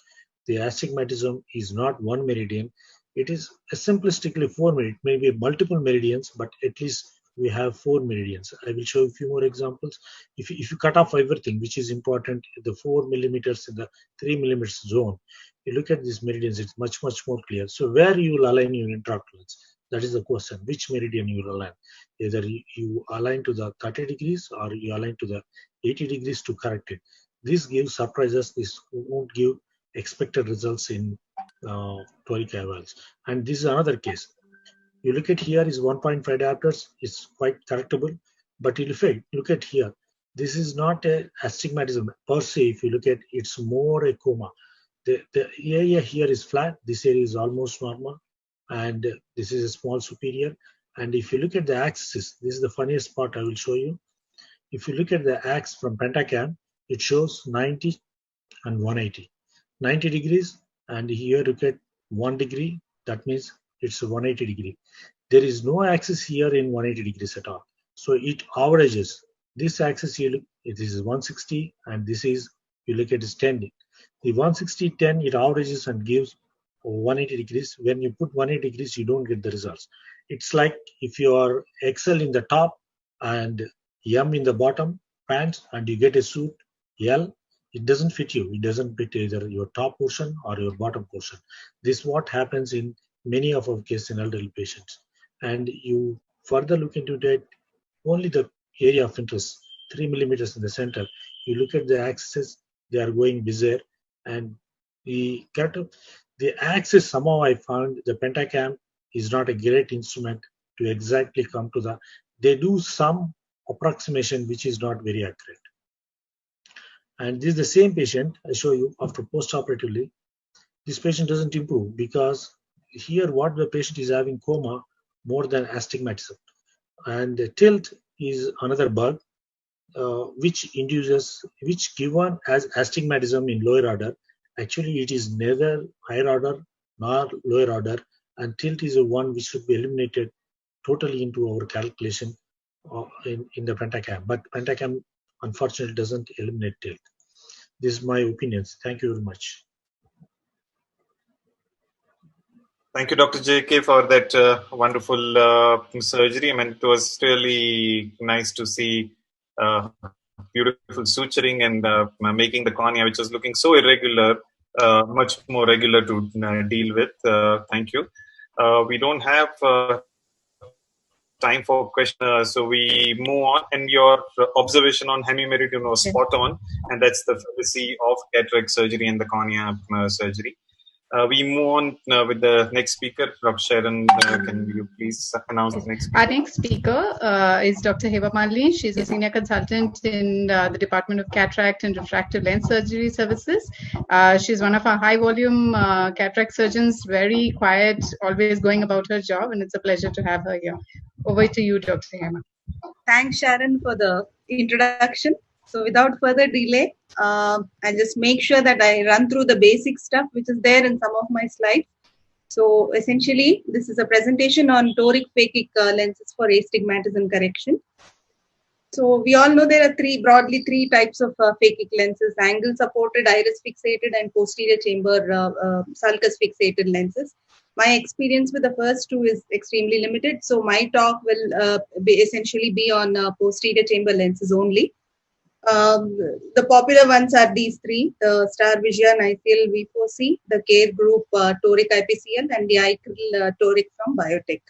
the astigmatism is not one meridian. It is simplistically 4 meridians, maybe multiple meridians, but at least we have 4 meridians. I will show you a few more examples. If you cut off everything, which is important, the 4 millimeters in the 3 millimeters zone, you look at these meridians, it's much, much more clear. So where you will align your intraocular lens? That is the question. Which meridian you will align? Either you align to the 30 degrees or you align to the 80 degrees to correct it. This gives surprises. This won't give expected results in toric IOLs. And this is another case. You look at here is 1.5 diopters. It's quite correctable. But if you look at here, this is not a astigmatism per se. If you look at, it's more a coma. The area here is flat. This area is almost normal. And this is a small superior. And if you look at the axis, this is the funniest part I will show you. If you look at the axis from Pentacam, it shows 90 and 180. 90 degrees, and here look at 1 degree. That means it's 180 degree. There is no axis here in 180 degrees at all. So it averages. This axis here, it is 160, and this is, you look at is 10. The 160, 10, it averages and gives 180 degrees. When you put 180 degrees, you don't get the results. It's like if you are XL in the top and M in the bottom pants, and you get a suit L, it doesn't fit you. It doesn't fit either your top portion or your bottom portion. This is what happens in many of our cases in elderly patients. And you further look into that, only the area of interest, 3 millimeters in the center. You look at the axis, they are going bizarre. And the axis, somehow I found the pentacam is not a great instrument to exactly come to the, they do some approximation which is not very accurate. And this is the same patient I show you after post-operatively. This patient doesn't improve because here what the patient is having coma more than astigmatism. And the tilt is another bug which given as astigmatism in lower order. Actually, it is neither higher order nor lower order, and tilt is the one which should be eliminated totally into our calculation in the pentacam. But pentacam unfortunately doesn't eliminate tilt. This is my opinions. Thank you very much. Thank you, Dr. JK, for that wonderful surgery. I mean, it was really nice to see beautiful suturing and making the cornea, which was looking so irregular, much more regular to deal with. Thank you. We don't have time for questions, so we move on. And your observation on hemimeridian was spot on, and that's the fallacy of cataract surgery and the cornea surgery. We move on with the next speaker, Dr. Sharon. Can you please announce the next speaker? Our next speaker is Dr. Heba Malini. She's a senior consultant in the Department of Cataract and Refractive Lens Surgery Services. She's one of our high-volume cataract surgeons, very quiet, always going about her job, and it's a pleasure to have her here. Over to you, Dr. Heba. Thanks, Sharon, for the introduction. So without further delay, I'll just make sure that I run through the basic stuff which is there in some of my slides. So essentially, this is a presentation on toric phakic lenses for astigmatism correction. So we all know there are broadly three types of phakic lenses: angle supported, iris fixated, and posterior chamber sulcus fixated lenses. My experience with the first two is extremely limited, so my talk will essentially be on posterior chamber lenses only. The popular ones are these three: the Star Vision ICL V4C, the Care Group Toric IPCL, and the ICL Toric from Biotech.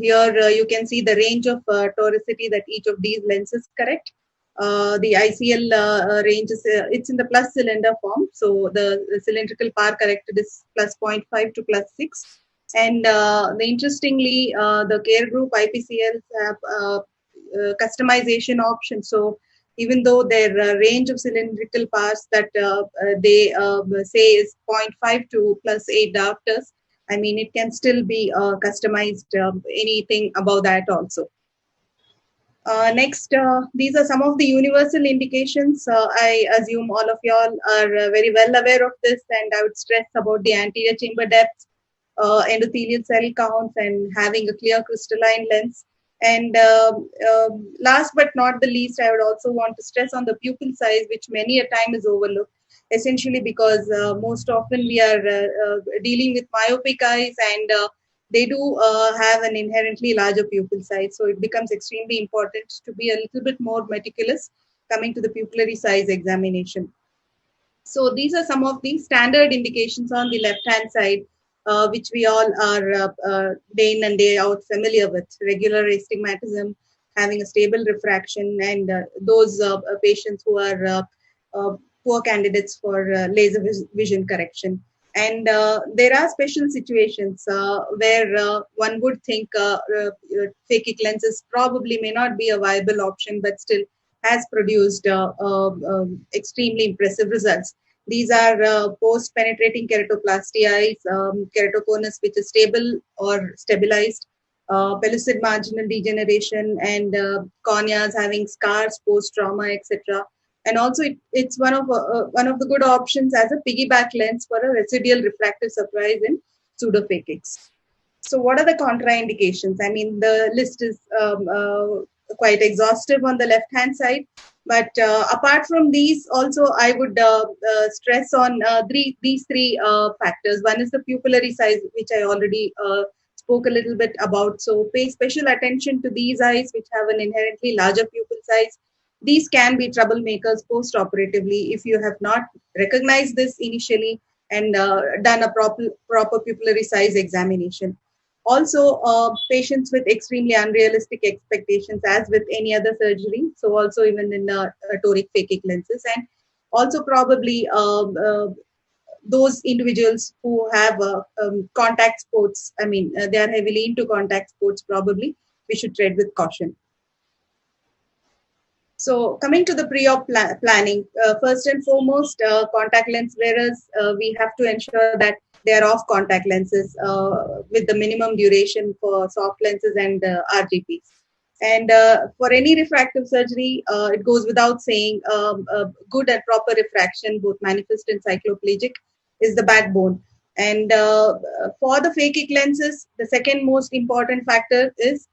Here you can see the range of toricity that each of these lenses correct. The ICL range is it's in the plus cylinder form, so the cylindrical power corrected is plus 0.5 to plus 6. And interestingly, the Care Group IPCLs have customization option. So even though their range of cylindrical powers that they say is 0.5 to plus 8 diopters, I mean, it can still be customized anything above that also. Next, these are some of the universal indications. I assume all of y'all are very well aware of this, and I would stress about the anterior chamber depth, endothelial cell counts, and having a clear crystalline lens. And last but not the least, I would also want to stress on the pupil size, which many a time is overlooked, essentially because most often we are dealing with myopic eyes, and they do have an inherently larger pupil size. So it becomes extremely important to be a little bit more meticulous coming to the pupillary size examination. So these are some of the standard indications on the left-hand side, which we all are day in and day out familiar with: regular astigmatism, having a stable refraction, and those patients who are poor candidates for laser vision correction. And there are special situations where one would think phakic lenses probably may not be a viable option, but still has produced extremely impressive results. These are post-penetrating keratoplasty eyes, keratoconus which is stable or stabilized, pellucid marginal degeneration, and corneas having scars post-trauma, etc. And also, it's one of the good options as a piggyback lens for a residual refractive surprise in pseudophakics. So, what are the contraindications? I mean, the list is quite exhaustive on the left-hand side. But apart from these, also I would stress on these three factors. One is the pupillary size, which I already spoke a little bit about. So pay special attention to these eyes, which have an inherently larger pupil size. These can be troublemakers post-operatively. If you have not recognized this initially, and done a proper pupillary size examination. Also, patients with extremely unrealistic expectations, as with any other surgery, so also even in toric phakic lenses, and also probably those individuals who have contact sports, they are heavily into contact sports, probably we should tread with caution. So coming to the pre-op planning, first and foremost, contact lens wearers, we have to ensure that they are off contact lenses with the minimum duration for soft lenses and RGPs. And for any refractive surgery, it goes without saying, good and proper refraction, both manifest and cycloplegic, is the backbone. And for the phakic lenses, the second most important factor is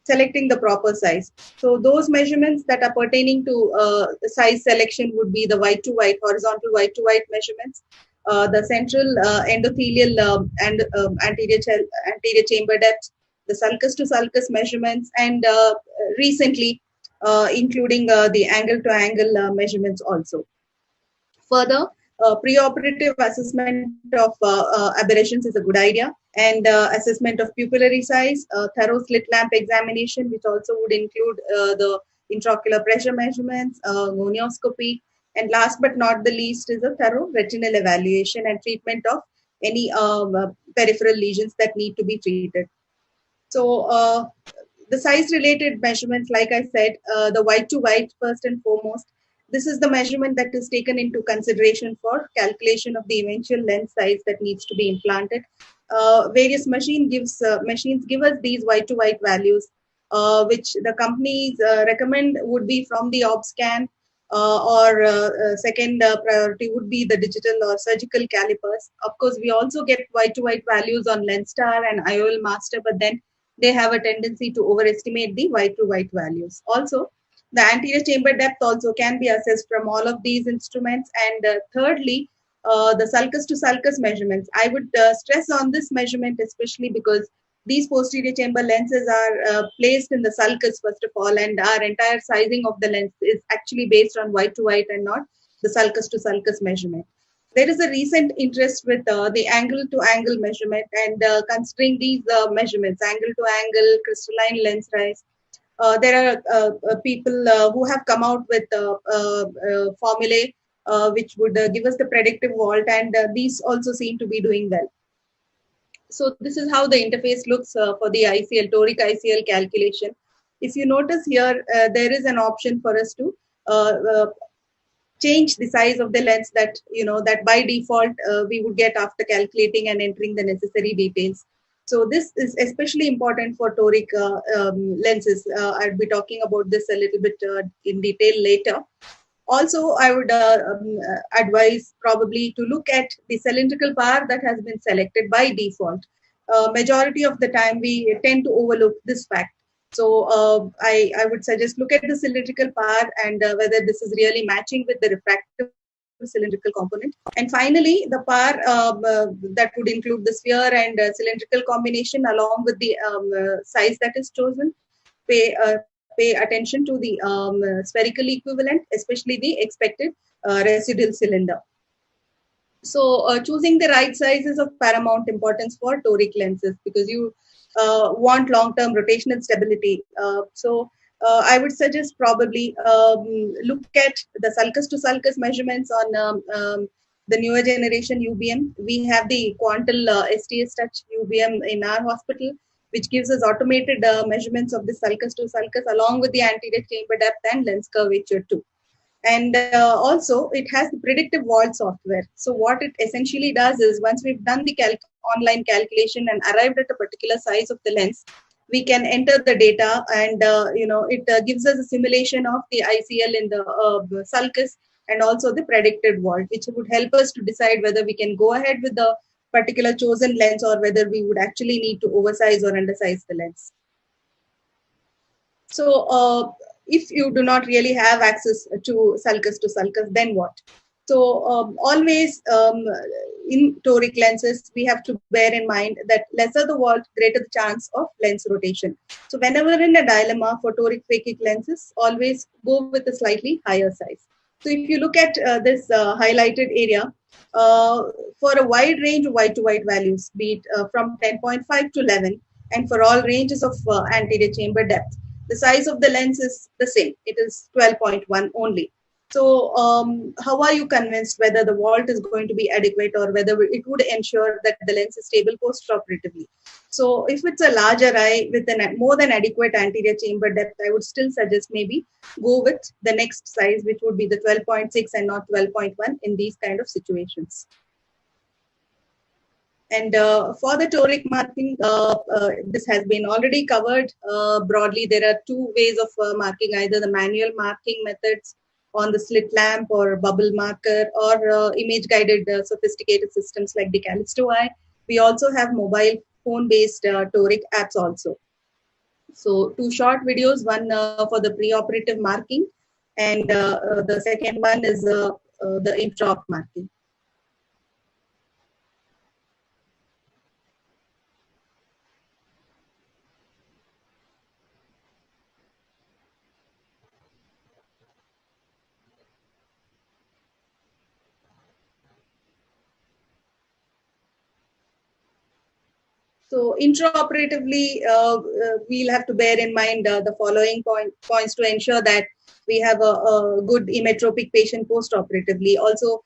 selecting the proper size. So those measurements that are pertaining to size selection would be the white to white, horizontal white to white measurements, the central endothelial and anterior chamber depth, the sulcus to sulcus measurements, and recently including the angle to angle measurements also. Further, preoperative assessment of aberrations is a good idea, and assessment of pupillary size, thorough slit lamp examination, which also would include the intraocular pressure measurements, gonioscopy, and last but not the least is a thorough retinal evaluation and treatment of any peripheral lesions that need to be treated. So the size related measurements, like I said, the white to white first and foremost, this is the measurement that is taken into consideration for calculation of the eventual lens size that needs to be implanted. Various machines give us these white to white values, which the companies recommend would be from the OB scan, or second priority would be the digital or surgical calipers. Of course, we also get white to white values on LensStar and IOL Master, but then they have a tendency to overestimate the white to white values. Also, the anterior chamber depth also can be assessed from all of these instruments. And thirdly, the sulcus to sulcus measurements. I would stress on this measurement especially because these posterior chamber lenses are placed in the sulcus first of all, and our entire sizing of the lens is actually based on white to white and not the sulcus to sulcus measurement. There is a recent interest with the angle to angle measurement, and considering these measurements, angle to angle, crystalline lens rise, there are people who have come out with formulae which would give us the predictive vault, and these also seem to be doing well. So this is how the interface looks for the ICL, toric ICL calculation. If you notice here, there is an option for us to change the size of the lens that, that by default we would get after calculating and entering the necessary details. So this is especially important for toric lenses. I'll be talking about this a little bit in detail later. Also, I would advise probably to look at the cylindrical power that has been selected by default. Majority of the time, we tend to overlook this fact. So I would suggest look at the cylindrical power and whether this is really matching with the refractive cylindrical component. And finally, the power that would include the sphere and cylindrical combination along with the size that is chosen. Pay attention to the spherical equivalent, especially the expected residual cylinder. So choosing the right size is of paramount importance for toric lenses because you want long-term rotational stability. So I would suggest probably look at the sulcus to sulcus measurements on the newer generation UBM. We have the Quantal STS Touch UBM in our hospital, which gives us automated measurements of the sulcus to sulcus along with the anterior chamber depth and lens curvature too. And also it has the predictive vault software. So what it essentially does is once we've done the online calculation and arrived at a particular size of the lens, we can enter the data and it gives us a simulation of the ICL in the sulcus and also the predicted vault, which would help us to decide whether we can go ahead with the particular chosen lens or whether we would actually need to oversize or undersize the lens. So if you do not really have access to sulcus, then what? So always in toric lenses, we have to bear in mind that lesser the vault, greater the chance of lens rotation. So whenever in a dilemma for toric phakic lenses, always go with a slightly higher size. So if you look at this highlighted area, for a wide range of white to white values, be it from 10.5 to 11, and for all ranges of anterior chamber depth, the size of the lens is the same. It is 12.1 only. So how are you convinced whether the vault is going to be adequate or whether it would ensure that the lens is stable post-operatively? So if it's a larger eye with a more than adequate anterior chamber depth, I would still suggest maybe go with the next size, which would be the 12.6 and not 12.1 in these kind of situations. And for the toric marking, this has been already covered broadly. There are two ways of marking, either the manual marking methods on the slit lamp or bubble marker, or image-guided sophisticated systems like the Callisto Eye. We also have mobile phone-based toric apps also. So two short videos, one for the preoperative marking, and the second one is the intra-op marking. So intraoperatively, we'll have to bear in mind the following points to ensure that we have a good emmetropic patient post-operatively. Also,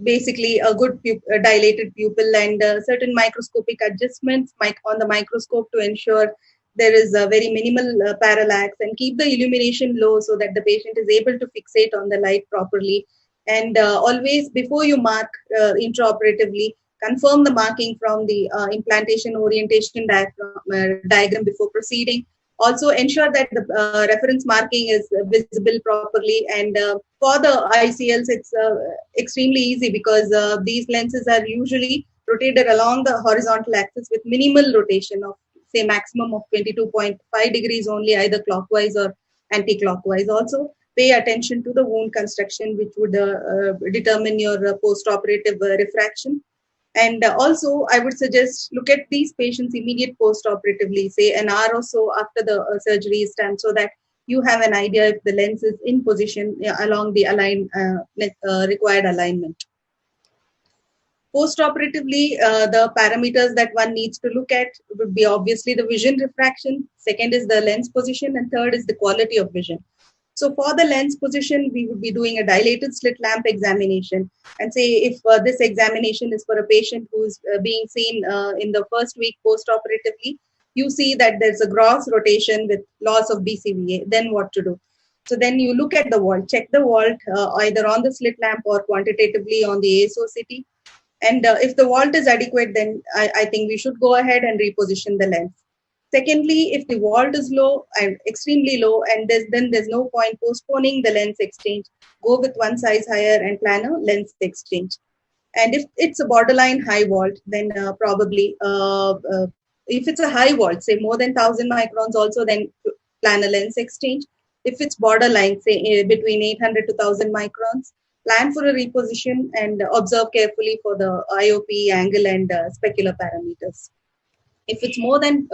basically a good dilated pupil and certain microscopic adjustments on the microscope to ensure there is a very minimal parallax, and keep the illumination low so that the patient is able to fixate on the light properly. And always before you mark intraoperatively, confirm the marking from the implantation orientation diagram before proceeding. Also ensure that the reference marking is visible properly. And for the ICLs, it's extremely easy because these lenses are usually rotated along the horizontal axis with minimal rotation of, say, maximum of 22.5 degrees only, either clockwise or anti-clockwise. Also, pay attention to the wound construction, which would determine your post-operative refraction. And also, I would suggest look at these patients immediate post-operatively, say an hour or so after the surgery is done, so that you have an idea if the lens is in position along the required alignment. Post-operatively, the parameters that one needs to look at would be obviously the vision refraction, second is the lens position, and third is the quality of vision. So for the lens position, we would be doing a dilated slit lamp examination. And say if this examination is for a patient who is being seen in the first week post-operatively, you see that there's a gross rotation with loss of BCVA, then what to do? So then you look at the vault, check the vault either on the slit lamp or quantitatively on the ASOCT. And if the vault is adequate, then I think we should go ahead and reposition the lens. Secondly, if the vault is low and extremely low, and then there's no point postponing the lens exchange, go with one size higher and plan a lens exchange. And if it's a borderline high vault, then probably if it's a high vault, say more than 1000 microns, also then plan a lens exchange. If it's borderline, say between 800 to 1000 microns, plan for a reposition and observe carefully for the IOP, angle, and specular parameters. If it's more than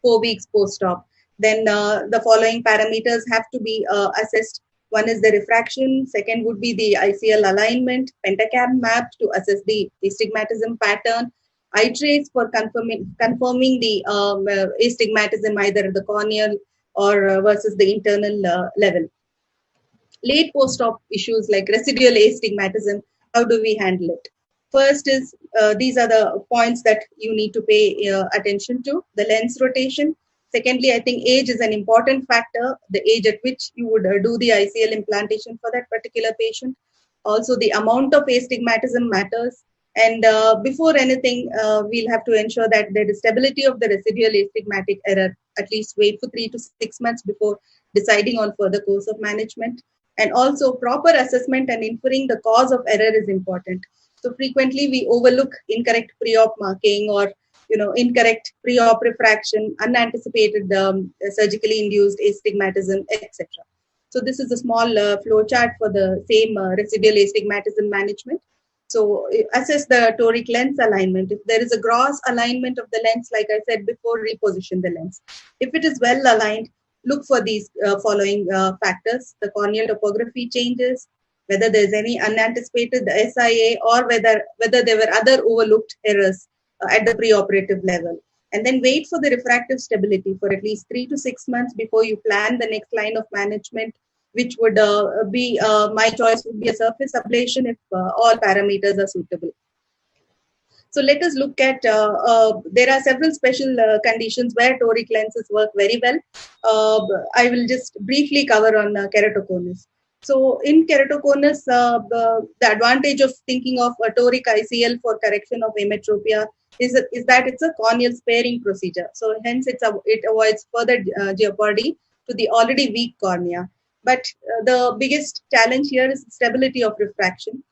4 weeks post-op, then the following parameters have to be assessed. One is the refraction, second would be the ICL alignment, pentacam map to assess the astigmatism pattern, eye trace for confirming the astigmatism either at the corneal or versus the internal level. Late post-op issues like residual astigmatism, how do we handle it? First is, these are the points that you need to pay attention to, the lens rotation. Secondly, I think age is an important factor, the age at which you would do the ICL implantation for that particular patient. Also, the amount of astigmatism matters. And before anything, we'll have to ensure that there is stability of the residual astigmatic error. At least wait for 3 to 6 months before deciding on further course of management. And also, proper assessment and inferring the cause of error is important. So frequently we overlook incorrect pre-op marking or incorrect pre-op refraction, unanticipated surgically induced astigmatism, etc. So this is a small flow chart for the same residual astigmatism management. So assess the toric lens alignment. If there is a gross alignment of the lens, like I said before, reposition the lens. If it is well aligned, look for these following factors: the corneal topography changes, whether there's any unanticipated SIA or whether there were other overlooked errors at the preoperative level. And then wait for the refractive stability for at least 3 to 6 months before you plan the next line of management, which would be, my choice would be a surface ablation if all parameters are suitable. So let us look at, there are several special conditions where toric lenses work very well. I will just briefly cover on keratoconus. So in keratoconus, the advantage of thinking of a toric ICL for correction of emmetropia is that it's a corneal sparing procedure. So hence it avoids further jeopardy to the already weak cornea. But the biggest challenge here is stability of refraction.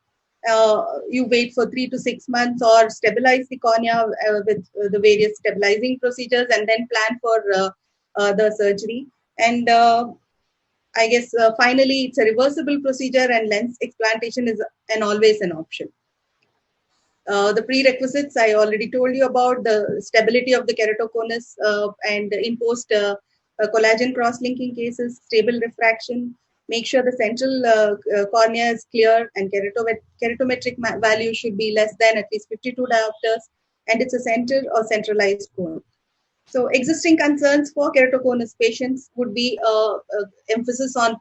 You wait for 3 to 6 months or stabilize the cornea with the various stabilizing procedures and then plan for the surgery. And I guess finally it's a reversible procedure and lens explantation is always an option. The prerequisites I already told you about, the stability of the keratoconus and in post collagen cross-linking cases, stable refraction. Make sure the central cornea is clear and keratometric value should be less than at least 52 diopters, and it's a center or centralized cone. So existing concerns for keratoconus patients would be emphasis on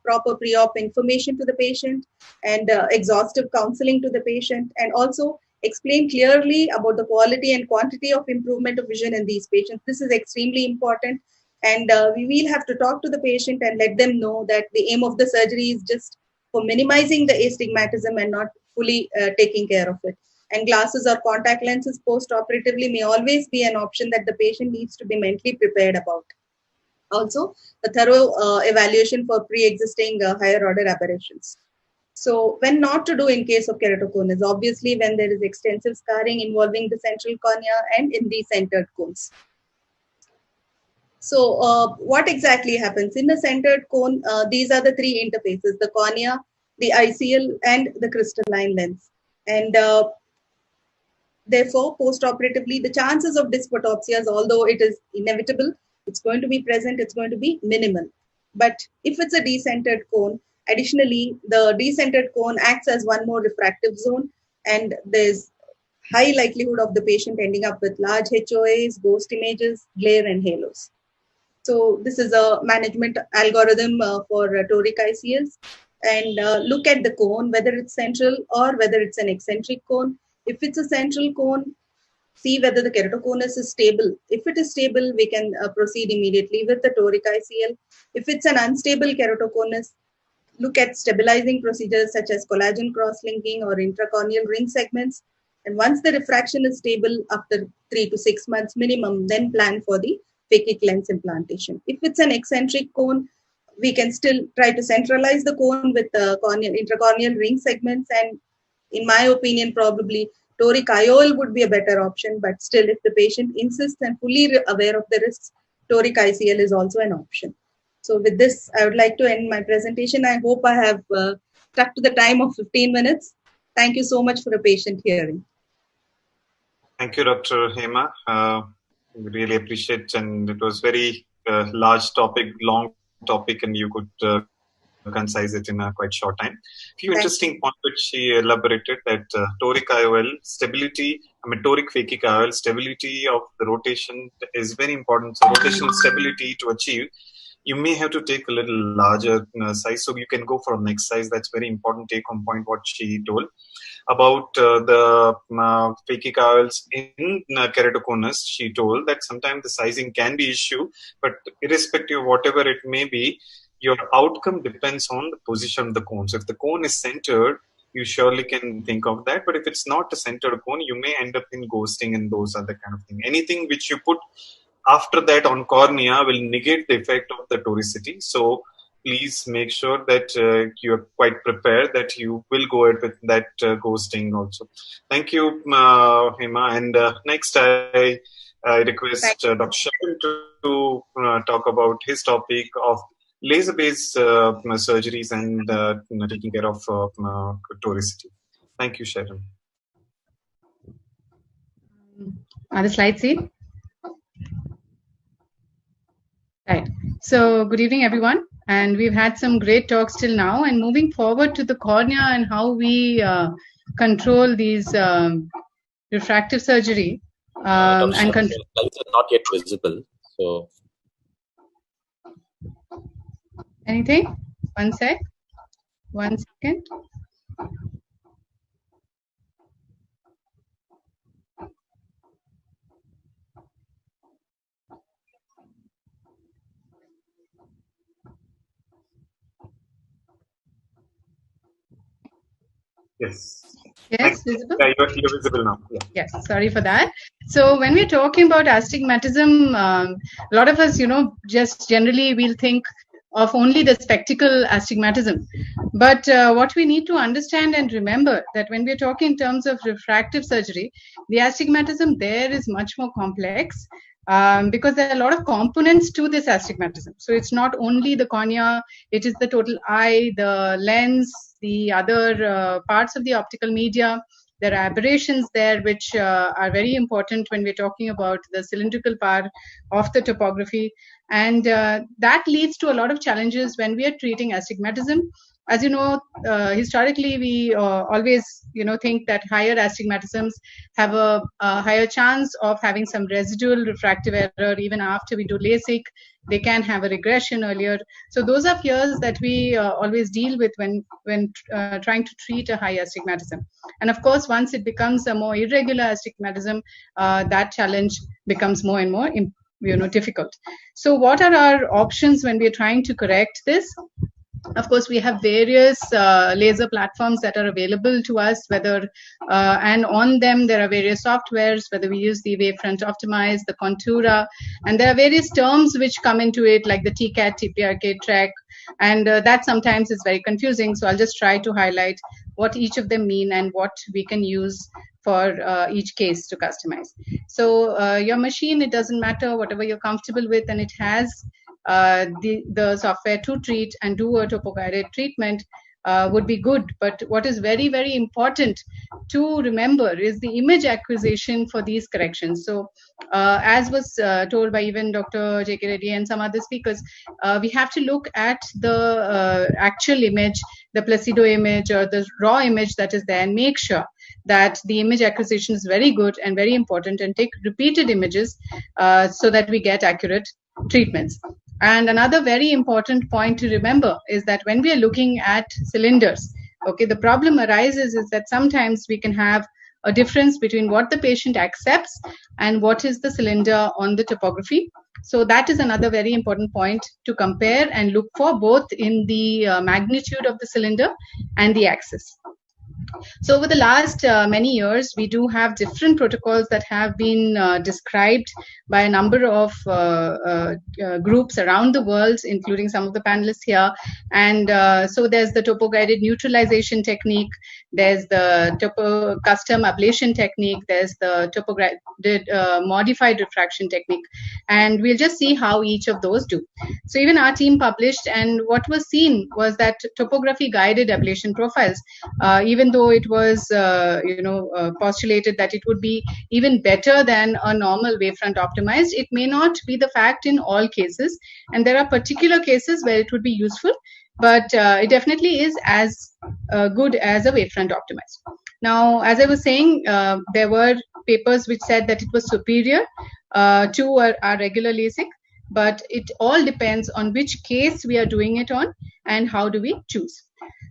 proper pre-op information to the patient and exhaustive counseling to the patient, and also explain clearly about the quality and quantity of improvement of vision in these patients. This is extremely important. And we will have to talk to the patient and let them know that the aim of the surgery is just for minimizing the astigmatism and not fully taking care of it. And glasses or contact lenses post-operatively may always be an option that the patient needs to be mentally prepared about. Also, a thorough evaluation for pre-existing higher order aberrations. So when not to do in case of keratoconus, obviously when there is extensive scarring involving the central cornea and in the centered cones. So what exactly happens? In the centered cone, these are the three interfaces, the cornea, the ICL, and the crystalline lens. And therefore, post-operatively, the chances of dysphotopsias, although it is inevitable, it's going to be present, it's going to be minimal. But if it's a decentered cone, additionally, the decentered cone acts as one more refractive zone, and there's high likelihood of the patient ending up with large HOAs, ghost images, glare, and halos. So this is a management algorithm for toric ICLs, and look at the cone, whether it's central or whether it's an eccentric cone. If it's a central cone, see whether the keratoconus is stable. If it is stable, we can proceed immediately with the toric ICL. If it's an unstable keratoconus, look at stabilizing procedures such as collagen cross-linking or intracorneal ring segments. And once the refraction is stable after 3 to 6 months minimum, then plan for the phakic lens implantation. If it's an eccentric cone, we can still try to centralize the cone with intracorneal ring segments. And in my opinion, probably toric IOL would be a better option. But still, if the patient insists and fully aware of the risks, toric ICL is also an option. So with this, I would like to end my presentation. I hope I have stuck to the time of 15 minutes. Thank you so much for a patient hearing. Thank you, Dr. Hema. We really appreciate, and it was very large topic, long topic, and you could concise it in a quite short time. Few interesting points which she elaborated, that toric IOL stability, toric phakic IOL stability of the rotation is very important. So rotational stability to achieve, you may have to take a little larger size, so you can go for a next size. That's very important take home point what she told. About the phakic IOLs in keratoconus, she told that sometimes the sizing can be issue, but irrespective of whatever it may be, your outcome depends on the position of the cone. So if the cone is centered, you surely can think of that. But if it's not a centered cone, you may end up in ghosting and those other kind of things. Anything which you put after that on cornea will negate the effect of the toricity. So please make sure that you're quite prepared that you will go ahead with that ghosting also. Thank you, Hema. And next, I request Dr. Sharon to talk about his topic of laser-based surgeries and taking care of toricity. Thank you, Sharon. Are the slides seen? Right. So good evening, everyone. And we've had some great talks till now. And moving forward to the cornea and how we control these refractive surgery. Dr. Slides are not yet visible. So, anything? One second. Yes. Yes, visible? Yeah, you're visible now. Yeah. Yes, sorry for that. So when we're talking about astigmatism, a lot of us, just generally we'll think of only the spectacle astigmatism. But what we need to understand and remember that when we're talking in terms of refractive surgery, the astigmatism there is much more complex. Because there are a lot of components to this astigmatism. So it's not only the cornea, it is the total eye, the lens, the other parts of the optical media. There are aberrations there which are very important when we're talking about the cylindrical part of the topography. And that leads to a lot of challenges when we are treating astigmatism. As you know, historically, we always, think that higher astigmatisms have a higher chance of having some residual refractive error. Even after we do LASIK, they can have a regression earlier. So those are fears that we always deal with when trying to treat a high astigmatism. And of course, once it becomes a more irregular astigmatism, that challenge becomes more and more difficult. So what are our options when we're trying to correct this? Of course, we have various laser platforms that are available to us, and on them there are various softwares, whether we use the Wavefront Optimize, the Contura, and there are various terms which come into it, like the TCAT, TPRK, TREC, and that sometimes is very confusing. So I'll just try to highlight what each of them mean and what we can use for each case to customize. So your machine, it doesn't matter, whatever you're comfortable with, and it has the software to treat and do a topo-guided treatment would be good. But what is very, very important to remember is the image acquisition for these corrections. So as was told by even Dr. J.K. Reddy and some other speakers, we have to look at the actual image, the placido image or the raw image that is there, and make sure that the image acquisition is very good and very important, and take repeated images so that we get accurate treatments. And another very important point to remember is that when we are looking at cylinders, okay, the problem arises is that sometimes we can have a difference between what the patient accepts and what is the cylinder on the topography. So that is another very important point to compare and look for, both in the magnitude of the cylinder and the axis. So over the last many years, we do have different protocols that have been described by a number of groups around the world, including some of the panelists here. And so there's the topo-guided neutralization technique, there's the custom ablation technique, there's the topo-guided modified refraction technique. And we'll just see how each of those do. So even our team published, and what was seen was that topography-guided ablation profiles, even though it was postulated that it would be even better than a normal wavefront optimized, it may not be the fact in all cases, and there are particular cases where it would be useful, but it definitely is as good as a wavefront optimized. Now, as I was saying, there were papers which said that it was superior to our regular LASIK, but it all depends on which case we are doing it on and how do we choose.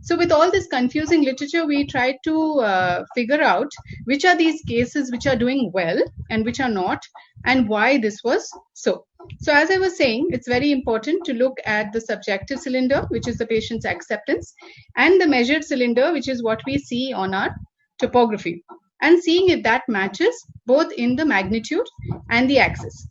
So with all this confusing literature, we tried to figure out which are these cases which are doing well and which are not, and why this was so. So as I was saying, it's very important to look at the subjective cylinder, which is the patient's acceptance, and the measured cylinder, which is what we see on our topography, and seeing if that matches both in the magnitude and the axis.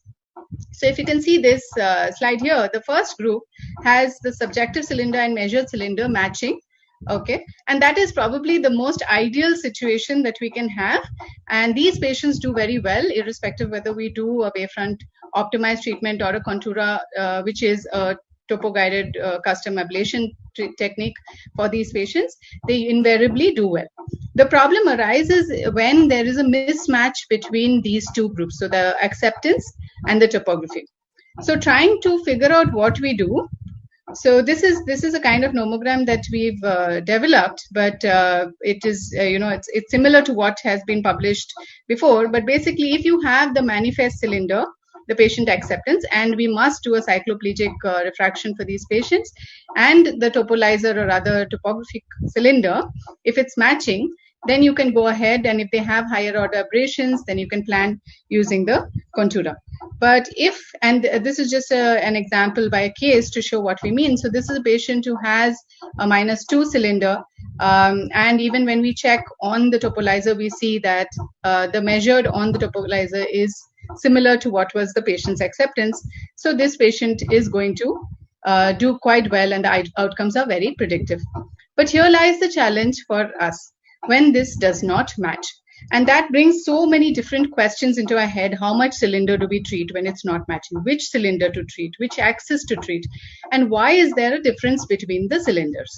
So if you can see this slide here, the first group has the subjective cylinder and measured cylinder matching. Okay, and that is probably the most ideal situation that we can have, and these patients do very well irrespective whether we do a wavefront optimized treatment or a Contura, which is a topo-guided custom ablation technique for these patients. They invariably do well. The problem arises when there is a mismatch between these two groups, so the acceptance and the topography. So trying to figure out what we do. So this is a kind of nomogram that we've developed, but it is it's similar to what has been published before. But basically, if you have the manifest cylinder, the patient acceptance, and we must do a cycloplegic refraction for these patients, and the topolizer or other topographic cylinder, if it's matching, then you can go ahead, and if they have higher order aberrations, then you can plan using the contoura. But if, and this is just an example by a case to show what we mean. So this is a patient who has a -2 cylinder, and even when we check on the topolizer, we see that the measured on the topolizer is similar to what was the patient's acceptance. So this patient is going to do quite well, and the outcomes are very predictive. But here lies the challenge for us when this does not match. And that brings so many different questions into our head. How much cylinder do we treat when it's not matching? Which cylinder to treat? Which axis to treat? And why is there a difference between the cylinders?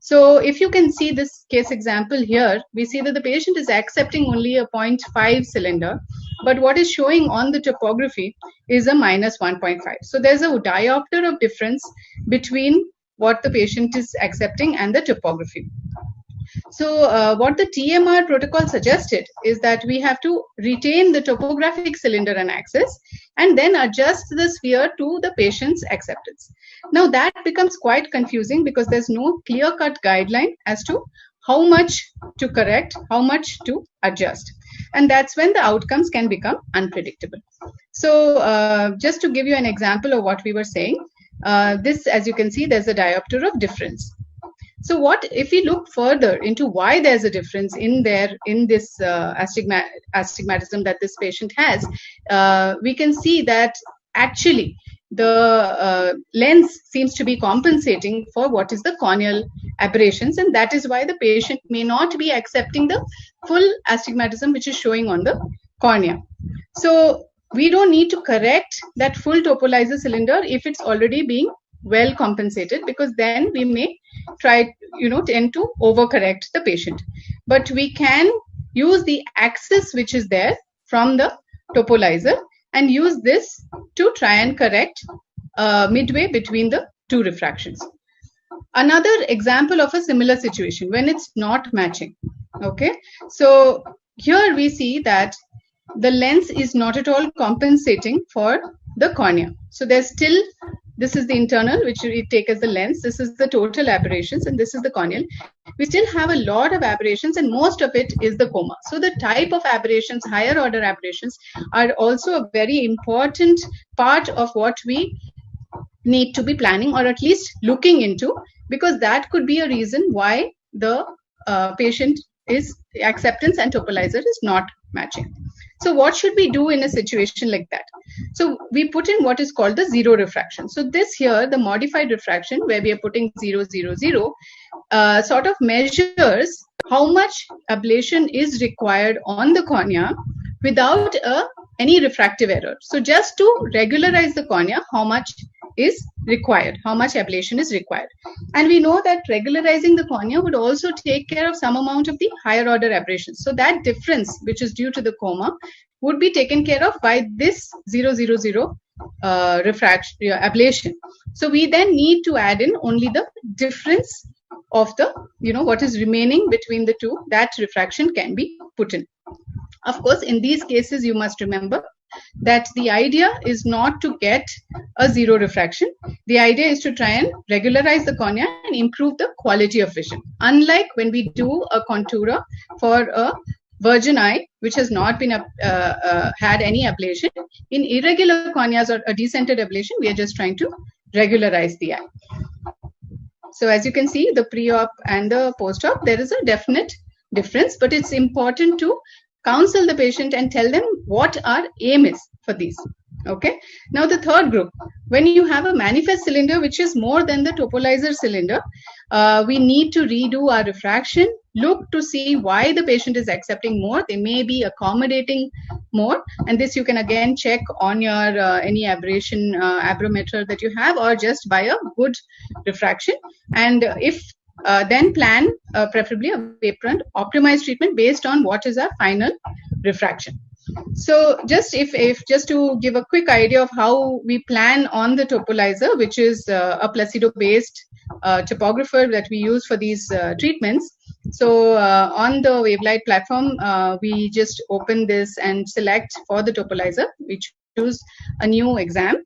So if you can see this case example here, we see that the patient is accepting only a 0.5 cylinder, but what is showing on the topography is a -1.5. So there's a diopter of difference between what the patient is accepting and the topography. So what the TMR protocol suggested is that we have to retain the topographic cylinder and axis and then adjust the sphere to the patient's acceptance. Now that becomes quite confusing because there's no clear-cut guideline as to how much to correct, how much to adjust. And that's when the outcomes can become unpredictable. So just to give you an example of what we were saying, this, as you can see, there's a diopter of difference. So what if we look further into why there's a difference in this astigmatism that this patient has, we can see that actually the lens seems to be compensating for what is the corneal aberrations, and that is why the patient may not be accepting the full astigmatism which is showing on the cornea. So we don't need to correct that full topolizer cylinder if it's already being well compensated, because then we may tend to overcorrect the patient. But we can use the axis which is there from the topolizer and use this to try and correct midway between the two refractions. Another example of a similar situation when it's not matching. Okay, so here we see that the lens is not at all compensating for the cornea. So there's still, this is the internal, which we take as the lens. This is the total aberrations, and this is the corneal. We still have a lot of aberrations, and most of it is the coma. So the type of aberrations, higher order aberrations, are also a very important part of what we need to be planning, or at least looking into, because that could be a reason why the patient is acceptance and topolizer is not matching. So what should we do in a situation like that? So we put in what is called the zero refraction. So this here, the modified refraction, where we are putting 0, 0, 0, sort of measures how much ablation is required on the cornea without any refractive error. So just to regularize the cornea, how much is required, how much ablation is required. And we know that regularizing the cornea would also take care of some amount of the higher order aberrations. So that difference, which is due to the coma, would be taken care of by this 0, 0, 0 refraction ablation. So we then need to add in only the difference of the, what is remaining between the two. That refraction can be put in. Of course, in these cases, you must remember that the idea is not to get a zero refraction. The idea is to try and regularize the cornea and improve the quality of vision. Unlike when we do a contour for a virgin eye, which has not been had any ablation, in irregular corneas or a decentered ablation, we are just trying to regularize the eye. So as you can see, the pre-op and the post-op, there is a definite difference, but it's important to counsel the patient and tell them what our aim is for these. Okay. Now the third group, when you have a manifest cylinder which is more than the topolizer cylinder, we need to redo our refraction, look to see why the patient is accepting more. They may be accommodating more, and this you can again check on your any aberration aberrometer that you have, or just by a good refraction. And if then plan preferably a wavefront optimized treatment based on what is our final refraction. So just just to give a quick idea of how we plan on the topolizer, which is a Placido-based topographer that we use for these treatments. So on the Wavelight platform, we just open this and select for the topolizer. We choose a new exam.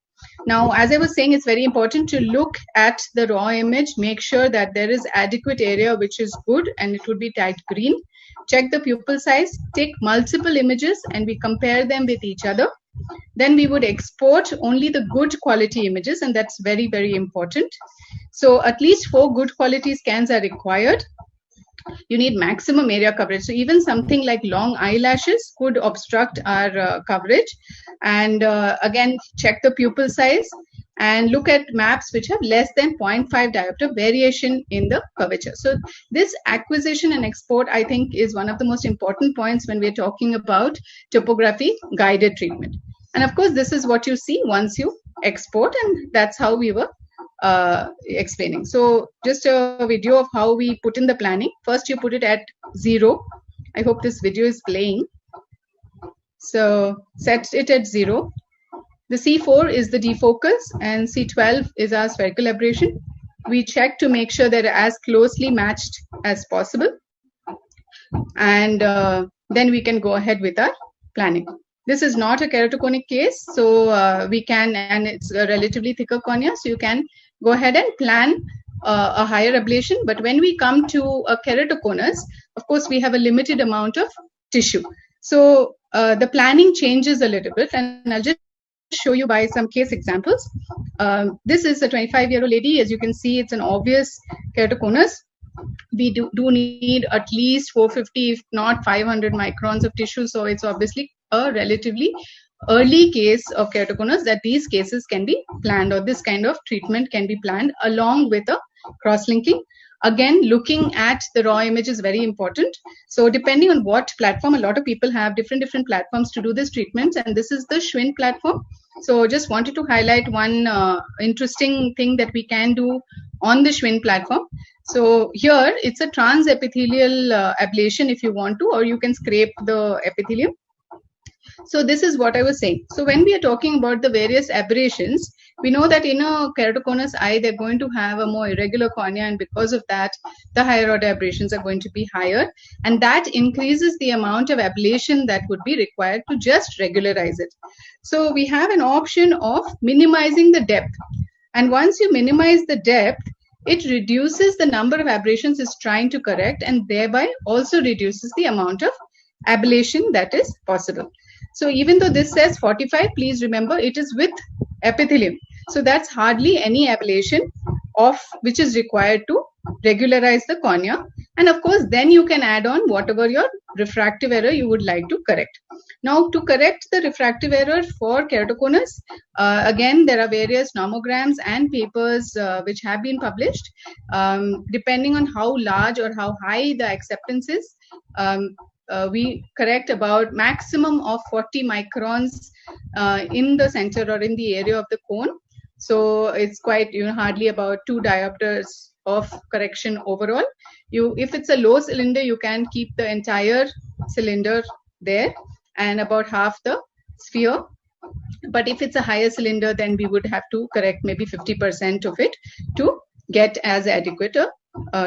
Now, as I was saying, it's very important to look at the raw image, make sure that there is adequate area which is good, and it would be tight green. Check the pupil size, take multiple images, and we compare them with each other. Then we would export only the good quality images, and that's very, very important. So at least 4 good quality scans are required. You need maximum area coverage. So even something like long eyelashes could obstruct our coverage. And again, check the pupil size and look at maps which have less than 0.5 diopter variation in the curvature. So this acquisition and export, I think, is one of the most important points when we're talking about topography-guided treatment. And of course, this is what you see once you export, and that's how we were explaining. So just a video of how we put in the planning. First, you put it at 0. I hope this video is playing. So set it at 0. The C4 is the defocus, and C12 is our spherical aberration. We check to make sure they're as closely matched as possible. And then we can go ahead with our planning. This is not a keratoconic case, so we can, and it's a relatively thicker cornea, so you can go ahead and plan a higher ablation. But when we come to a keratoconus, of course, we have a limited amount of tissue. So the planning changes a little bit, and I'll just show you by some case examples. This is a 25-year-old lady. As you can see, it's an obvious keratoconus. We do need at least 450, if not 500 microns of tissue. So it's obviously a relatively early case of keratoconus that these cases can be planned, or this kind of treatment can be planned along with a cross-linking. Again, looking at the raw image is very important. So depending on what platform, a lot of people have different platforms to do this treatment, and this is the Schwinn platform. So just wanted to highlight one interesting thing that we can do on the Schwinn platform. So here it's a transepithelial ablation if you want to, or you can scrape the epithelium. So this is what I was saying. So when we are talking about the various aberrations, we know that in a keratoconus eye, they're going to have a more irregular cornea, and because of that, the higher order aberrations are going to be higher. And that increases the amount of ablation that would be required to just regularize it. So we have an option of minimizing the depth. And once you minimize the depth, it reduces the number of aberrations it's trying to correct, and thereby also reduces the amount of ablation that is possible. So even though this says 45, please remember it is with epithelium. So that's hardly any ablation of which is required to regularize the cornea. And of course, then you can add on whatever your refractive error you would like to correct. Now, to correct the refractive error for keratoconus, again, there are various nomograms and papers which have been published. Depending on how large or how high the acceptance is, we correct about maximum of 40 microns in the center or in the area of the cone. So it's quite, hardly about 2 diopters of correction overall. If it's a low cylinder, you can keep the entire cylinder there and about half the sphere. But if it's a higher cylinder, then we would have to correct maybe 50% of it to get as adequate a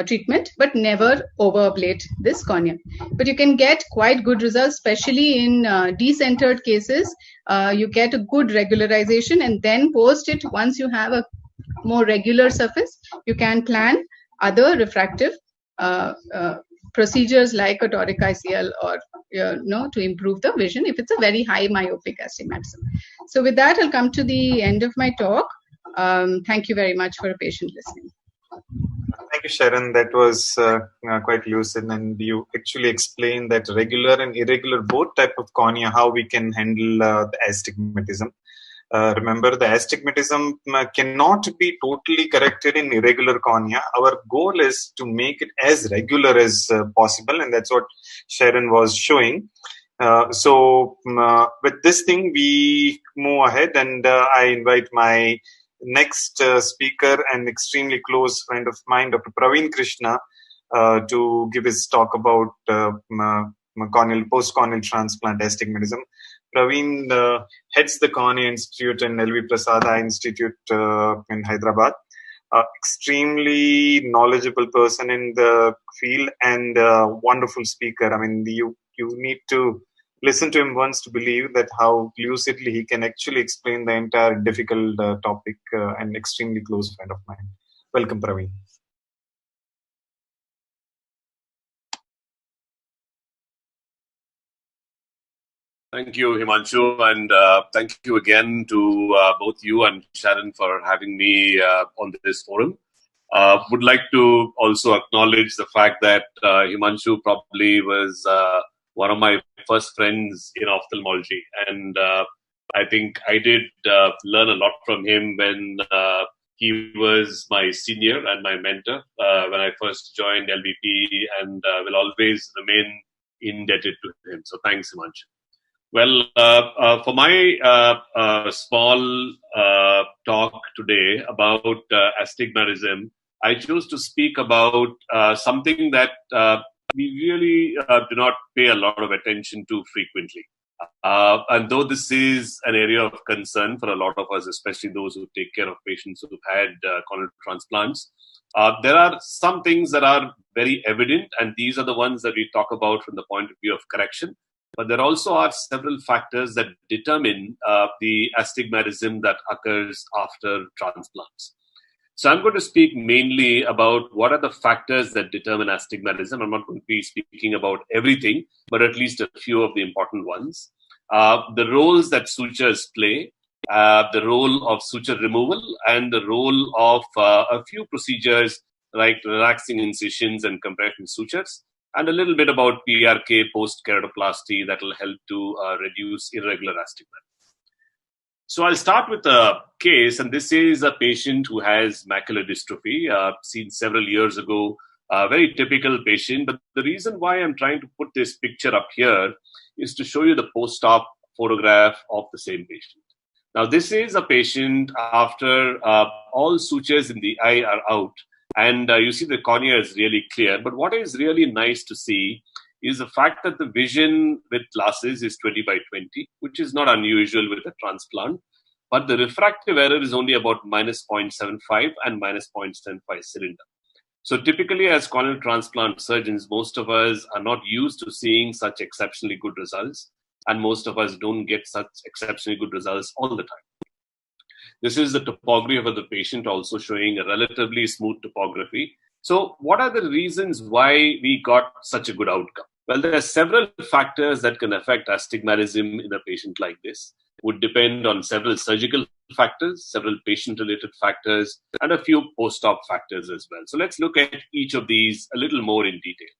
treatment, but never overablate this cornea. But you can get quite good results, especially in decentered cases. You get a good regularization, and then post it, once you have a more regular surface, you can plan other refractive procedures like a toric ICL or to improve the vision if it's a very high myopic astigmatism. So with that, I'll come to the end of my talk. Thank you very much for your patient listening. Thank you, Sharon. That was quite lucid, and you actually explained that regular and irregular both type of cornea, how we can handle the astigmatism. Remember, the astigmatism cannot be totally corrected in irregular cornea. Our goal is to make it as regular as possible, and that's what Sharon was showing. So with this thing, we move ahead, and I invite my next speaker and extremely close friend of mine, Dr. Praveen Krishna, to give his talk about post-corneal transplant astigmatism. Praveen heads the Cornea Institute and LV Prasad Eye Institute in Hyderabad. Extremely knowledgeable person in the field and wonderful speaker. I mean, you need to listen to him once to believe that how lucidly he can actually explain the entire difficult topic, and extremely close friend of mine. Welcome, Praveen. Thank you, Himanshu, and thank you again to both you and Sharon for having me on this forum. Would like to also acknowledge the fact that Himanshu probably was one of my first friends in ophthalmology, and I think I did learn a lot from him when he was my senior and my mentor when I first joined LBP, and will always remain indebted to him. So thanks, Himanshu. Well, for my small talk today about astigmatism, I chose to speak about something that we really do not pay a lot of attention to frequently. And though this is an area of concern for a lot of us, especially those who take care of patients who've had corneal transplants, there are some things that are very evident, and these are the ones that we talk about from the point of view of correction. But there also are several factors that determine the astigmatism that occurs after transplants. So I'm going to speak mainly about what are the factors that determine astigmatism. I'm not going to be speaking about everything, but at least a few of the important ones. The roles that sutures play, the role of suture removal, and the role of a few procedures like relaxing incisions and compression sutures, and a little bit about PRK, post-keratoplasty, that will help to reduce irregular astigmatism. So I'll start with a case, and this is a patient who has macular dystrophy, seen several years ago, a very typical patient. But the reason why I'm trying to put this picture up here is to show you the post-op photograph of the same patient. Now, this is a patient after all sutures in the eye are out, and you see the cornea is really clear. But what is really nice to see is the fact that the vision with glasses is 20/20, which is not unusual with a transplant. But the refractive error is only about -0.75 and -0.75 cylinder. So typically, as corneal transplant surgeons, most of us are not used to seeing such exceptionally good results, and most of us don't get such exceptionally good results all the time. This is the topography of the patient, also showing a relatively smooth topography. So what are the reasons why we got such a good outcome? Well, there are several factors that can affect astigmatism in a patient like this. It would depend on several surgical factors, several patient-related factors, and a few post-op factors as well. So let's look at each of these a little more in detail.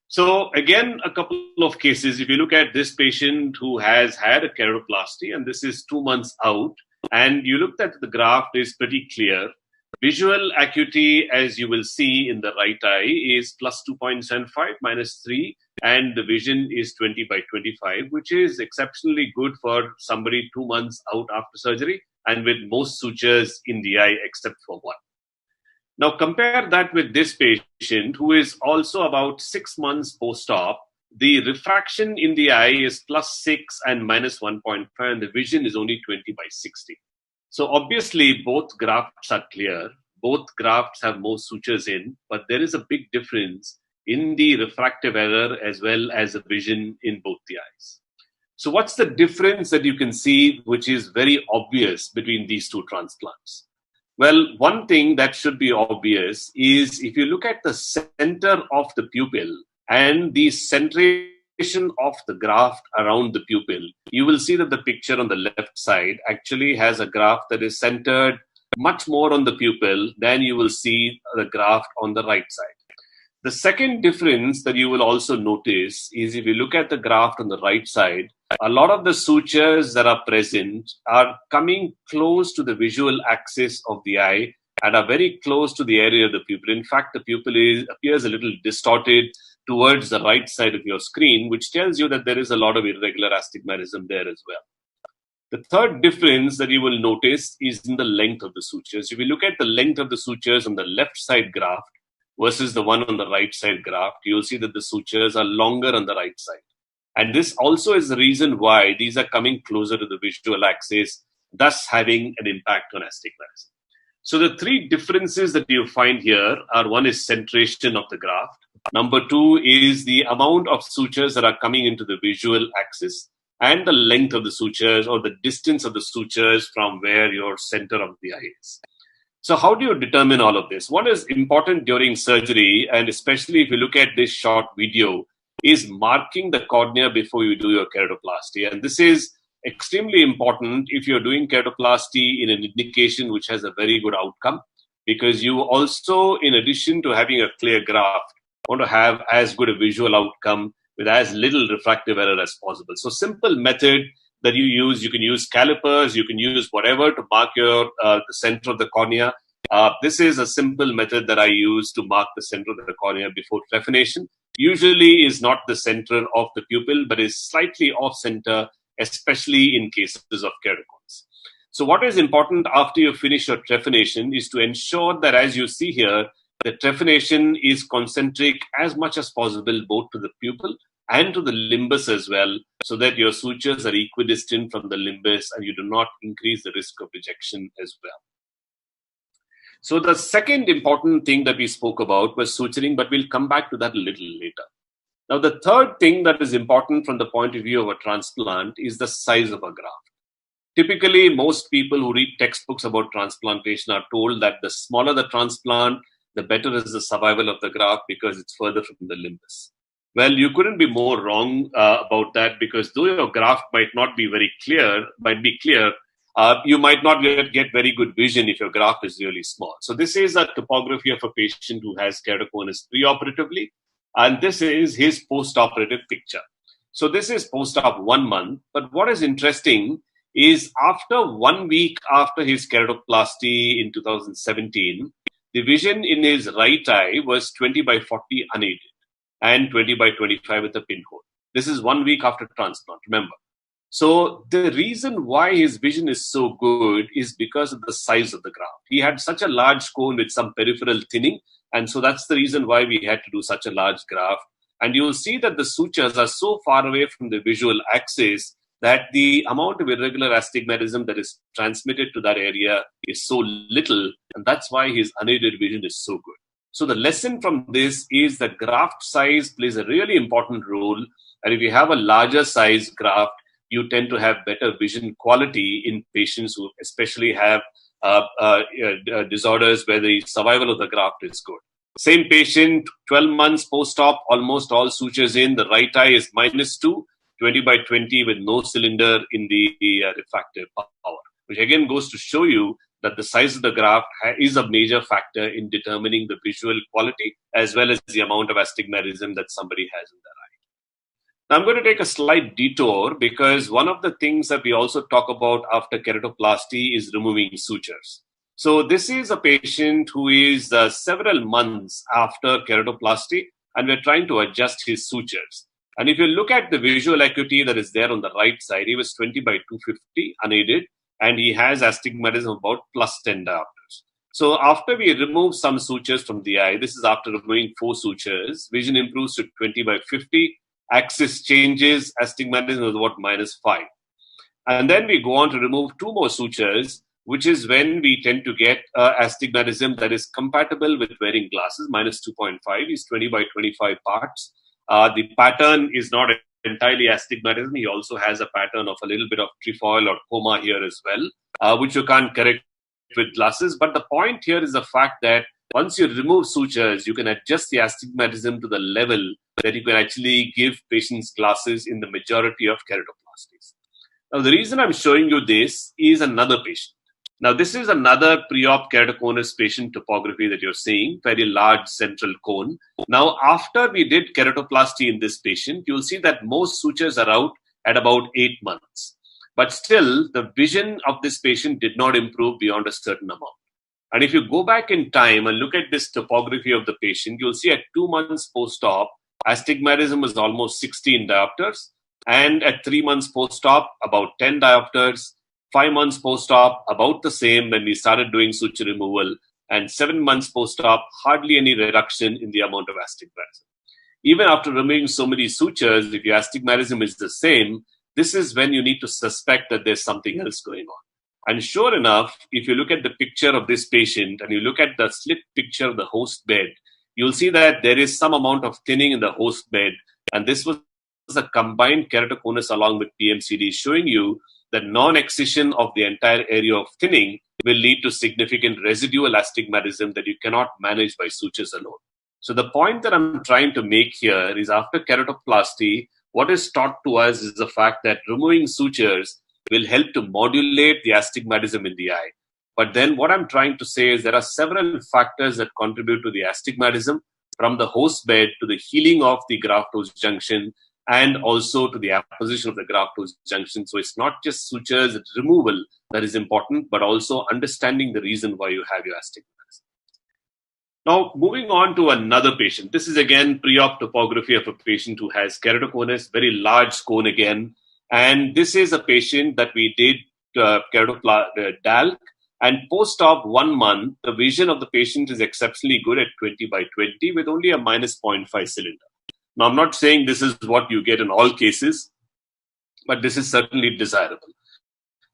So again, a couple of cases. If you look at this patient who has had a keratoplasty, and this is 2 months out, and you looked at the graph, is pretty clear. Visual acuity, as you will see in the right eye, is plus 2.75, -3, and the vision is 20/25, which is exceptionally good for somebody 2 months out after surgery and with most sutures in the eye except for one. Now compare that with this patient who is also about 6 months post-op. The refraction in the eye is +6 and -1.5, and the vision is only 20/60. So obviously both grafts are clear. Both grafts have more sutures in, but there is a big difference in the refractive error as well as the vision in both the eyes. So what's the difference that you can see, which is very obvious between these two transplants? Well, one thing that should be obvious is if you look at the center of the pupil and the centration of the graft around the pupil, you will see that the picture on the left side actually has a graft that is centered much more on the pupil than you will see the graft on the right side. The second difference that you will also notice is if you look at the graft on the right side, a lot of the sutures that are present are coming close to the visual axis of the eye and are very close to the area of the pupil. In fact, the pupil appears a little distorted towards the right side of your screen, which tells you that there is a lot of irregular astigmatism there as well. The third difference that you will notice is in the length of the sutures. If you look at the length of the sutures on the left side graft versus the one on the right side graft, you'll see that the sutures are longer on the right side. And this also is the reason why these are coming closer to the visual axis, thus having an impact on astigmatism. So the three differences that you find here are: one is centration of the graft. Number two is the amount of sutures that are coming into the visual axis, and the length of the sutures or the distance of the sutures from where your center of the eye is. So how do you determine all of this? What is important during surgery, and especially if you look at this short video, is marking the cornea before you do your keratoplasty. And this is extremely important if you're doing keratoplasty in an indication which has a very good outcome, because you also, in addition to having a clear graft, want to have as good a visual outcome with as little refractive error as possible. So simple method that you can use calipers, you can use whatever to mark your the center of the cornea. This is a simple method that I use to mark the center of the cornea before trephination. Usually is not the center of the pupil, but is slightly off center, especially in cases of keratoconus. So what is important after you finish your trephination is to ensure that, as you see here, the trephination is concentric as much as possible, both to the pupil and to the limbus as well, so that your sutures are equidistant from the limbus and you do not increase the risk of rejection as well. So the second important thing that we spoke about was suturing, but we'll come back to that a little later. Now, the third thing that is important from the point of view of a transplant is the size of a graft. Typically, most people who read textbooks about transplantation are told that the smaller the transplant, the better is the survival of the graft because it's further from the limbus. Well, you couldn't be more wrong about that, because though your graft might not be very clear, you might not get very good vision if your graft is really small. So this is a topography of a patient who has keratoconus preoperatively, and this is his post-operative picture. So this is post-op 1 month, but what is interesting is after 1 week after his keratoplasty in 2017, the vision in his right eye was 20/40 unaided and 20/25 with a pinhole. This is 1 week after transplant, remember. So the reason why his vision is so good is because of the size of the graft. He had such a large cone with some peripheral thinning, and so that's the reason why we had to do such a large graft. And you'll see that the sutures are so far away from the visual axis that the amount of irregular astigmatism that is transmitted to that area is so little, and that's why his unaided vision is so good. So the lesson from this is that graft size plays a really important role, and if you have a larger size graft, you tend to have better vision quality in patients who especially have disorders where the survival of the graft is good. Same patient, 12 months post-op, almost all sutures in. The right eye is -2, 20/20 with no cylinder in the refractive power, which again goes to show you that the size of the graft is a major factor in determining the visual quality as well as the amount of astigmatism that somebody has in their eye. Now, I'm going to take a slight detour because one of the things that we also talk about after keratoplasty is removing sutures. So this is a patient who is several months after keratoplasty, and we're trying to adjust his sutures. And if you look at the visual acuity that is there on the right side, he was 20/250 unaided, and he has astigmatism about +10 diopters. So after we remove some sutures from the eye, this is after removing 4 sutures, vision improves to 20/50, axis changes, astigmatism is about -5. And then we go on to remove 2 more sutures, which is when we tend to get astigmatism that is compatible with wearing glasses, -2.5 is 20/25 parts. The pattern is not entirely astigmatism. He also has a pattern of a little bit of trefoil or coma here as well, which you can't correct with glasses. But the point here is the fact that once you remove sutures, you can adjust the astigmatism to the level that you can actually give patients glasses in the majority of keratoplasties. Now, the reason I'm showing you this is another patient. Now, this is another pre-op keratoconus patient topography that you're seeing, very large central cone. Now, after we did keratoplasty in this patient, you'll see that most sutures are out at about 8 months. But still, the vision of this patient did not improve beyond a certain amount. And if you go back in time and look at this topography of the patient, you'll see at 2 months post-op, astigmatism was almost 16 diopters. And at 3 months post-op, about 10 diopters. 5 months post-op, about the same when we started doing suture removal. And 7 months post-op, hardly any reduction in the amount of astigmatism. even after removing so many sutures, if your astigmatism is the same, this is when you need to suspect that there's something else going on. And sure enough, if you look at the picture of this patient and you look at the slit picture of the host bed, you'll see that there is some amount of thinning in the host bed. And this was a combined keratoconus along with PMCD, showing you that non-excision of the entire area of thinning will lead to significant residual astigmatism that you cannot manage by sutures alone. So the point that I'm trying to make here is, after keratoplasty, what is taught to us is the fact that removing sutures will help to modulate the astigmatism in the eye. But then what I'm trying to say is there are several factors that contribute to the astigmatism, from the host bed to the healing of the graft-host junction, and also to the apposition of the graft-host junction. So it's not just sutures removal that is important, but also understanding the reason why you have your astigmatism. Now, moving on to another patient. This is again pre-op topography of a patient who has keratoconus, very large cone again. And this is a patient that we did DALC. And post-op 1 month, the vision of the patient is exceptionally good at 20/20 with only a -0.5 cylinder. Now, I'm not saying this is what you get in all cases, but this is certainly desirable.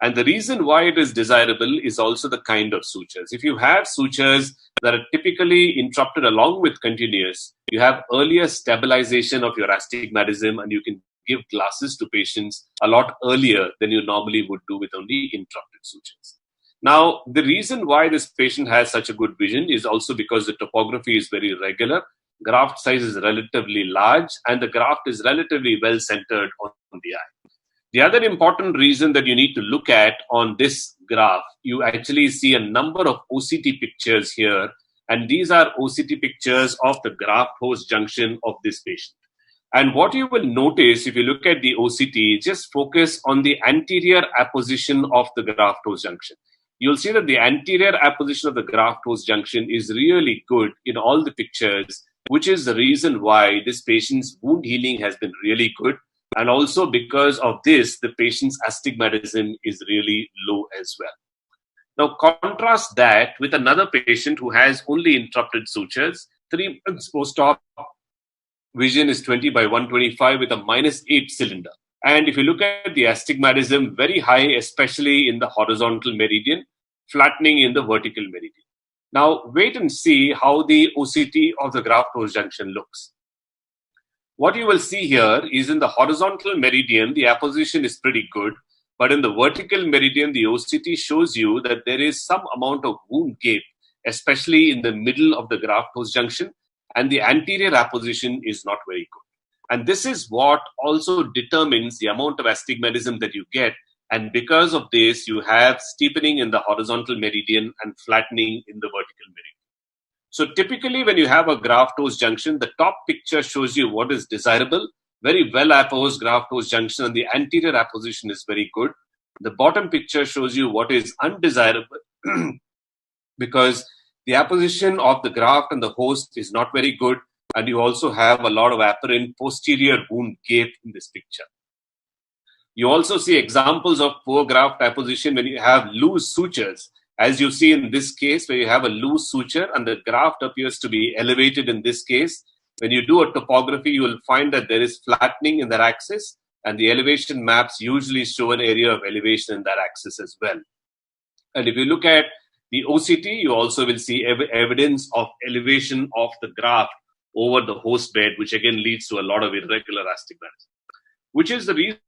And the reason why it is desirable is also the kind of sutures. If you have sutures that are typically interrupted along with continuous, you have earlier stabilization of your astigmatism, and you can give glasses to patients a lot earlier than you normally would do with only interrupted sutures. Now, the reason why this patient has such a good vision is also because the topography is very regular, graft size is relatively large, and the graft is relatively well centered on the eye. The other important reason that you need to look at on this graph, you actually see a number of OCT pictures here, and these are OCT pictures of the graft-host junction of this patient. And what you will notice if you look at the OCT, just focus on the anterior apposition of the graft-host junction. You'll see that the anterior apposition of the graft-host junction is really good in all the pictures, which is the reason why this patient's wound healing has been really good. And also because of this, the patient's astigmatism is really low as well. Now, contrast that with another patient who has only interrupted sutures. 3 months post-op, vision is 20/125 with a -8 cylinder. And if you look at the astigmatism, very high, especially in the horizontal meridian, flattening in the vertical meridian. Now, wait and see how the OCT of the graft-host junction looks. What you will see here is, in the horizontal meridian, the apposition is pretty good. But in the vertical meridian, the OCT shows you that there is some amount of wound gape, especially in the middle of the graft-host junction, and the anterior apposition is not very good. And this is what also determines the amount of astigmatism that you get. And because of this, you have steepening in the horizontal meridian and flattening in the vertical meridian. So typically, when you have a graft-host junction, the top picture shows you what is desirable, very well apposed graft-host junction, and the anterior apposition is very good. The bottom picture shows you what is undesirable because the apposition of the graft and the host is not very good, and you also have a lot of apparent posterior wound gape in this picture. You also see examples of poor graft apposition when you have loose sutures, as you see in this case, where you have a loose suture and the graft appears to be elevated in this case. When you do a topography, you will find that there is flattening in that axis, and the elevation maps usually show an area of elevation in that axis as well. And if you look at the OCT, you also will see evidence of elevation of the graft over the host bed, which again leads to a lot of irregular astigmatism, which is the reason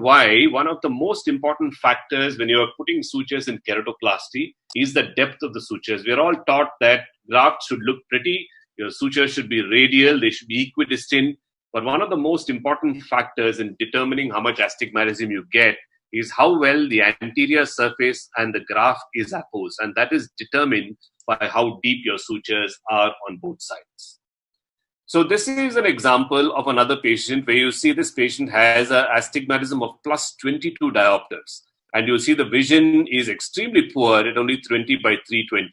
why one of the most important factors when you are putting sutures in keratoplasty is the depth of the sutures. We are all taught that grafts should look pretty, your sutures should be radial, they should be equidistant. But one of the most important factors in determining how much astigmatism you get is how well the anterior surface and the graft is apposed. And that is determined by how deep your sutures are on both sides. So this is an example of another patient where you see this patient has an astigmatism of plus 22 diopters. And you see the vision is extremely poor at only 20/320.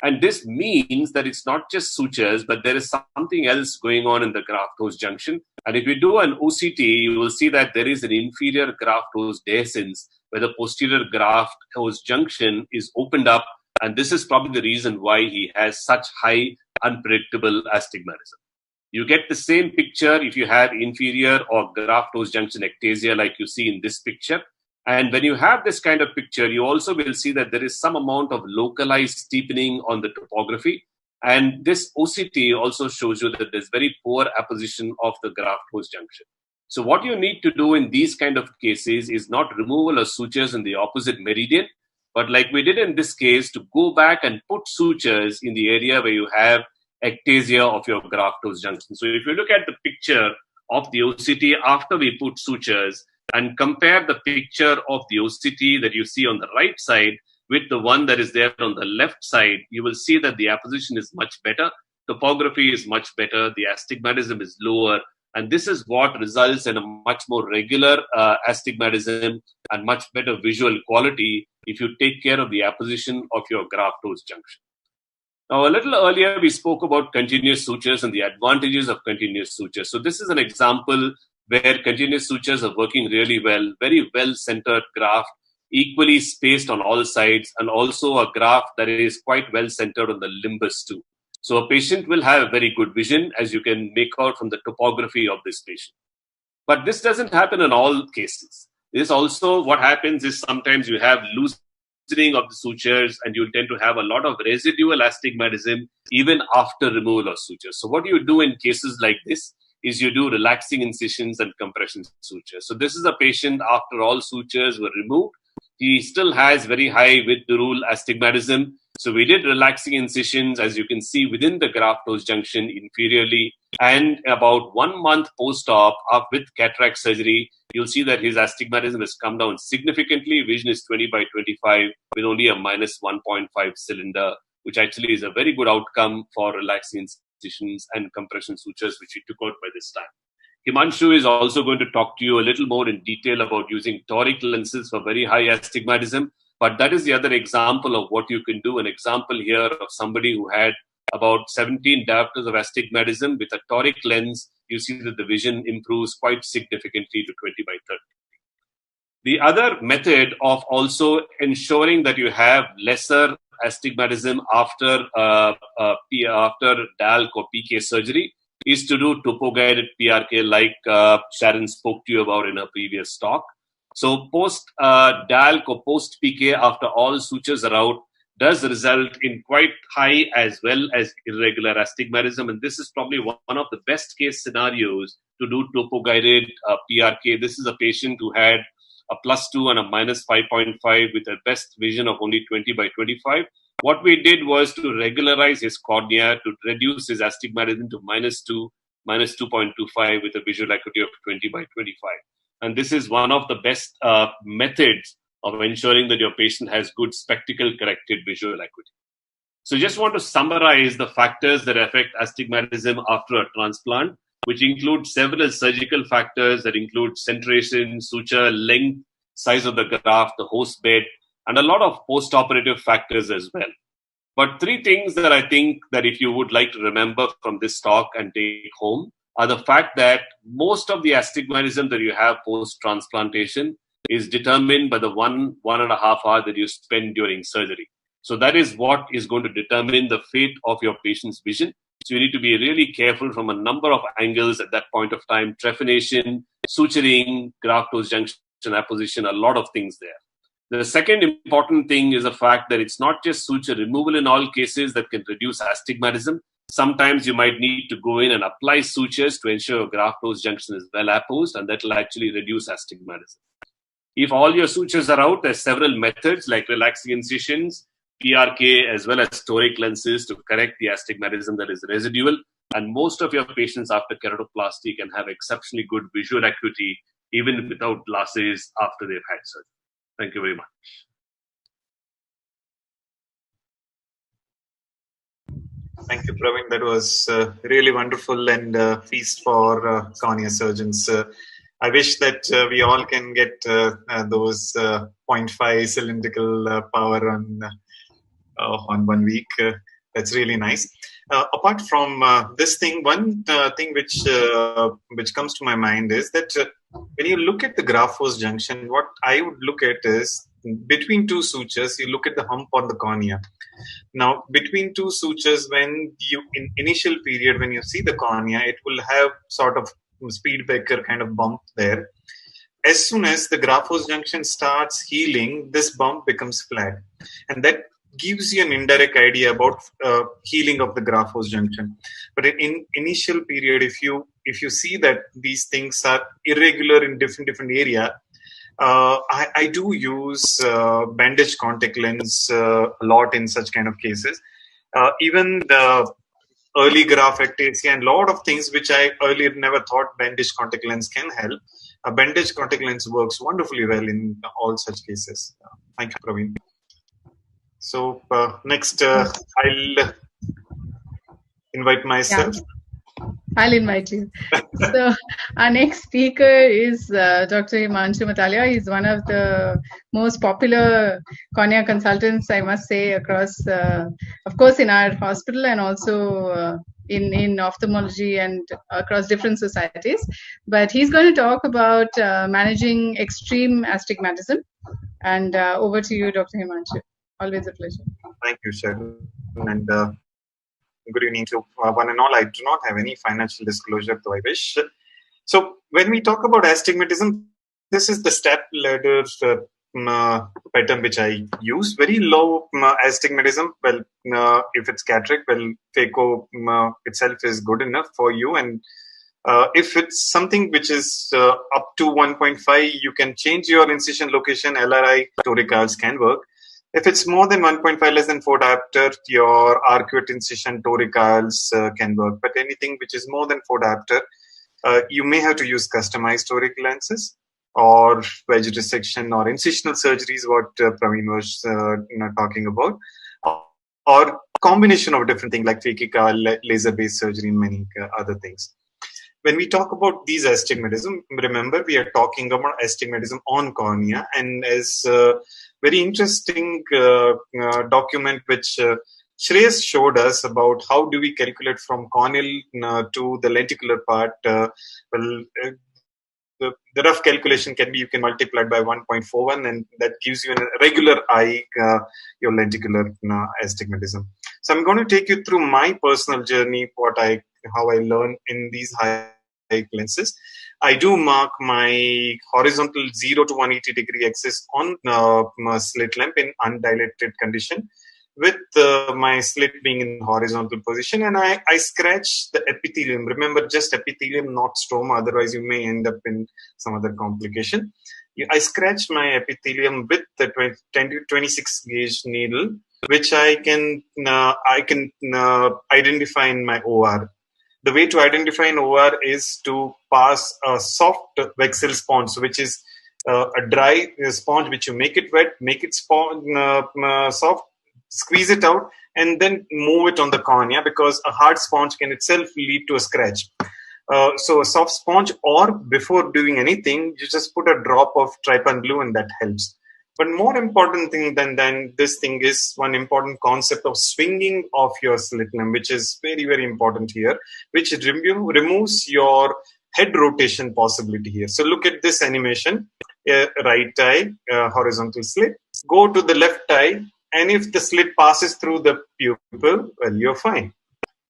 And this means that it's not just sutures, but there is something else going on in the graft-host junction. And if you do an OCT, you will see that there is an inferior graft-host dehiscence where the posterior graft-host junction is opened up. And this is probably the reason why he has such high, unpredictable astigmatism. You get the same picture if you have inferior or graft-host junction ectasia like you see in this picture. And when you have this kind of picture, you also will see that there is some amount of localized steepening on the topography. And this OCT also shows you that there's very poor apposition of the graft-host junction. So what you need to do in these kind of cases is not removal of sutures in the opposite meridian, but like we did in this case, to go back and put sutures in the area where you have ectasia of your graft-host junction. So if you look at the picture of the OCT after we put sutures and compare the picture of the OCT that you see on the right side with the one that is there on the left side, you will see that the apposition is much better, topography is much better, the astigmatism is lower, and this is what results in a much more regular astigmatism and much better visual quality if you take care of the apposition of your graft-host junction. Now, a little earlier, we spoke about continuous sutures and the advantages of continuous sutures. So this is an example where continuous sutures are working really well, very well-centered graft, equally spaced on all sides, and also a graft that is quite well-centered on the limbus too. So a patient will have very good vision, as you can make out from the topography of this patient. But this doesn't happen in all cases. This also, what happens is sometimes you have loosening of the sutures and you'll tend to have a lot of residual astigmatism even after removal of sutures. So what you do in cases like this is you do relaxing incisions and compression sutures. So this is a patient after all sutures were removed. He still has very high with the rule astigmatism. So we did relaxing incisions, as you can see, within the graft-host junction inferiorly. And about 1 month post-op with cataract surgery, you'll see that his astigmatism has come down significantly. Vision is 20 by 25 with only a minus 1.5 cylinder, which actually is a very good outcome for relaxing incisions and compression sutures, which we took out by this time. Himanshu is also going to talk to you a little more in detail about using toric lenses for very high astigmatism. But that is the other example of what you can do. An example here of somebody who had about 17 diopters of astigmatism with a toric lens. You see that the vision improves quite significantly to 20 by 30. The other method of also ensuring that you have lesser astigmatism after DALC or PK surgery is to do topo-guided PRK like Sharon spoke to you about in her previous talk. So post-DALC or post-PK after all sutures are out does result in quite high as well as irregular astigmatism. And this is probably one of the best case scenarios to do topo-guided PRK. This is a patient who had a +2 and a -5.5 with a best vision of only 20 by 25. What we did was to regularize his cornea to reduce his astigmatism to -2, -2.25 with a visual acuity of 20 by 25. And this is one of the best methods of ensuring that your patient has good spectacle-corrected visual acuity. So just want to summarize the factors that affect astigmatism after a transplant, which include several surgical factors that include centration, suture, length, size of the graft, the host bed, and a lot of post-operative factors as well. But three things that I think that if you would like to remember from this talk and take home are the fact that most of the astigmatism that you have post-transplantation is determined by the 1.5 hour that you spend during surgery. So that is what is going to determine the fate of your patient's vision. So you need to be really careful from a number of angles at that point of time: trephination, suturing, graft-host junction apposition, a lot of things there. The second important thing is the fact that it's not just suture removal in all cases that can reduce astigmatism. Sometimes you might need to go in and apply sutures to ensure graft-host junction is well apposed, and that will actually reduce astigmatism. If all your sutures are out, there's several methods like relaxing incisions, PRK, as well as toric lenses to correct the astigmatism that is residual. And most of your patients after keratoplasty can have exceptionally good visual acuity even without glasses after they've had surgery. Thank you very much. Thank you, Praveen. That was really wonderful and feast for cornea surgeons. I wish that we all can get those 0.5 cylindrical power on 1 week. That's really nice. Apart from this thing, one thing which comes to my mind is that when you look at the graft-host junction, what I would look at is between two sutures, you look at the hump on the cornea. Now, between two sutures, when you, in initial period, when you see the cornea, it will have sort of speed breaker kind of bump there. As soon as the graphose junction starts healing, this bump becomes flat. And that gives you an indirect idea about healing of the graphose junction. But in initial period, if you see that these things are irregular in different area, I do use bandage contact lens a lot in such kind of cases. Even the early graph ectasia and a lot of things which I earlier never thought bandage contact lens can help. A bandage contact lens works wonderfully well in all such cases. Thank you, Praveen. So next, I'll invite myself. Yeah. I'll invite you. So our next speaker is Dr. Himanshu Matalia. He's one of the most popular cornea consultants, I must say, across, of course, in our hospital and also in ophthalmology and across different societies. But he's going to talk about managing extreme astigmatism. And over to you, Dr. Himanshu. Always a pleasure. Thank you, Sharon. And good evening to one and all. I do not have any financial disclosure, though I wish. So when we talk about astigmatism, this is the step ladder pattern which I use. Very low astigmatism. Well, if it's cataract, well, phaco itself is good enough for you. And if it's something which is up to 1.5, you can change your incision location. LRI toric IOLs can work. If it's more than 1.5, less than 4 diopter, your arcuate incision toric IOLs can work. But anything which is more than 4 diopter, you may have to use customized toric lenses or wedge resection or incisional surgeries, what Praveen was talking about, or combination of different things like phakic IOL, laser-based surgery, and many other things. When we talk about these astigmatism, remember we are talking about astigmatism on cornea, and as very interesting document which Shreyas showed us about how do we calculate from corneal to the lenticular part. The rough calculation can be you can multiply it by 1.41, and that gives you a regular eye your lenticular astigmatism. So I'm going to take you through my personal journey, how I learned in these high lenses. I do mark my horizontal 0 to 180 degree axis on slit lamp in undilated condition, with my slit being in horizontal position, and I scratch the epithelium. Remember, just epithelium, not stroma, otherwise you may end up in some other complication. I scratch my epithelium with the 10 to 26 gauge needle, which I can identify in my OR. The way to identify an OR is to pass a soft Vexel sponge, which is a dry sponge which you make it wet, make it soft, squeeze it out, and then move it on the cornea, because a hard sponge can itself lead to a scratch. So a soft sponge, or before doing anything, you just put a drop of trypan blue and that helps. But more important thing than this thing is one important concept of swinging of your slit lamp, which is very, very important here, which removes your head rotation possibility here. So look at this animation, right eye, horizontal slit, go to the left eye, and if the slit passes through the pupil, well, you're fine.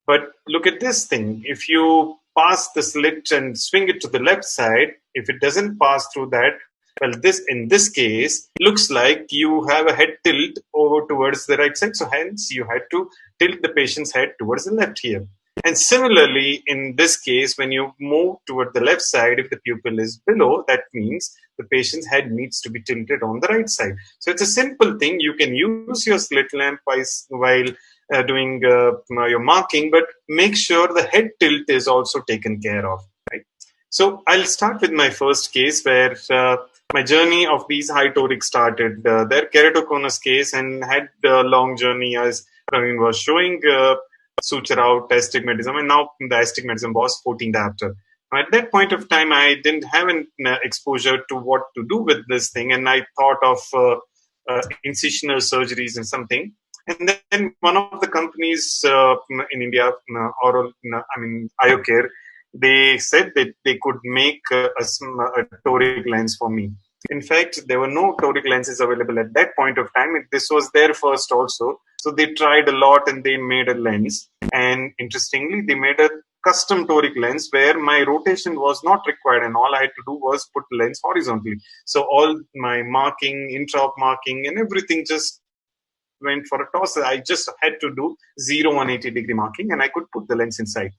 But look at this thing. If you pass the slit and swing it to the left side, if it doesn't pass through that, well, in this case, looks like you have a head tilt over towards the right side. So hence, you had to tilt the patient's head towards the left here. And similarly, in this case, when you move toward the left side, if the pupil is below, that means the patient's head needs to be tilted on the right side. So it's a simple thing. You can use your slit lamp while doing your marking, but make sure the head tilt is also taken care of. Right? So I'll start with my first case where my journey of these high toric started. Their keratoconus case, and had a long journey, as Praveen was showing, suture out, astigmatism, and now the astigmatism was 14 diopter. At that point of time, I didn't have an exposure to what to do with this thing, and I thought of incisional surgeries and something. And then one of the companies in India, IOCare, they said that they could make a toric lens for me. In fact, there were no toric lenses available at that point of time. This was their first also. So they tried a lot and they made a lens. And interestingly, they made a custom toric lens where my rotation was not required, and all I had to do was put the lens horizontally. So all my marking, intra-op marking and everything just went for a toss. I just had to do 0-180 degree marking and I could put the lens inside.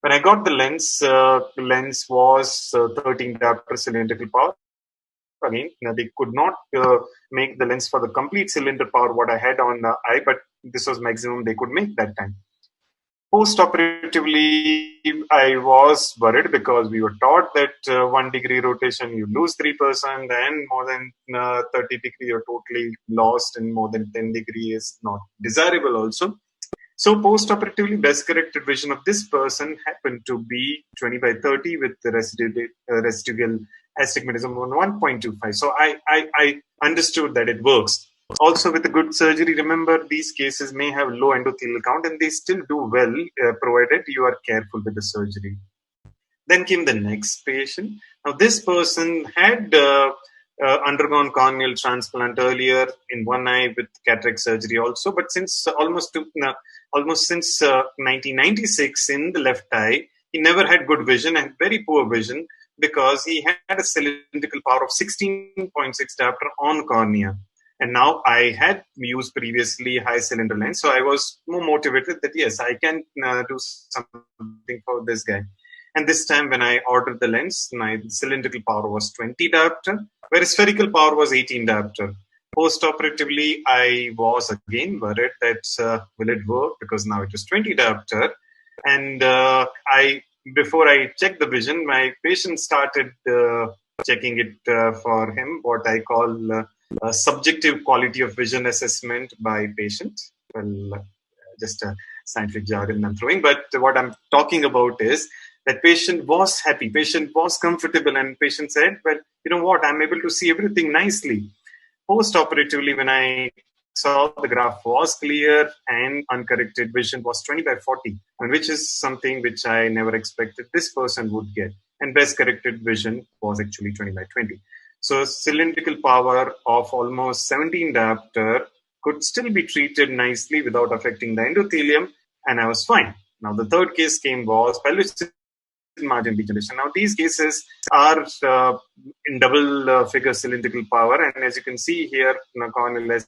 When I got the lens was 13 diopter cylindrical power. Again, they could not make the lens for the complete cylinder power what I had on the eye, but this was maximum they could make that time. Post-operatively, I was worried because we were taught that 1 degree rotation, you lose 3%, and more than 30 degree, you're totally lost, and more than 10 degree is not desirable also. So post-operatively, best corrected vision of this person happened to be 20/30 with the residual astigmatism on 1.25. So I understood that it works. Also, with a good surgery, remember these cases may have low endothelial count and they still do well, provided you are careful with the surgery. Then came the next patient. Now, this person had undergone corneal transplant earlier in one eye with cataract surgery also, but since almost since 1996 in the left eye, he never had good vision and very poor vision because he had a cylindrical power of 16.6 diopter on cornea. And now I had used previously high cylinder lens, so I was more motivated that yes, I can do something for this guy. And this time when I ordered the lens, my cylindrical power was 20 diopter, whereas spherical power was 18 diopter. Post-operatively, I was again worried that will it work, because now it is 20 diopter. And before I checked the vision, my patient started checking it for him, what I call subjective quality of vision assessment by patient. Well, just a scientific jargon I'm throwing, but what I'm talking about is that patient was happy, patient was comfortable, and patient said, well, you know what, I'm able to see everything nicely. Post-operatively, when I saw the graph was clear and uncorrected vision was 20/40, and which is something which I never expected this person would get. And best corrected vision was actually 20/20. So cylindrical power of almost 17 diopter could still be treated nicely without affecting the endothelium, and I was fine. Now the third case was pellucid margin degeneration. Now these cases are in double figure cylindrical power, and as you can see here, corneal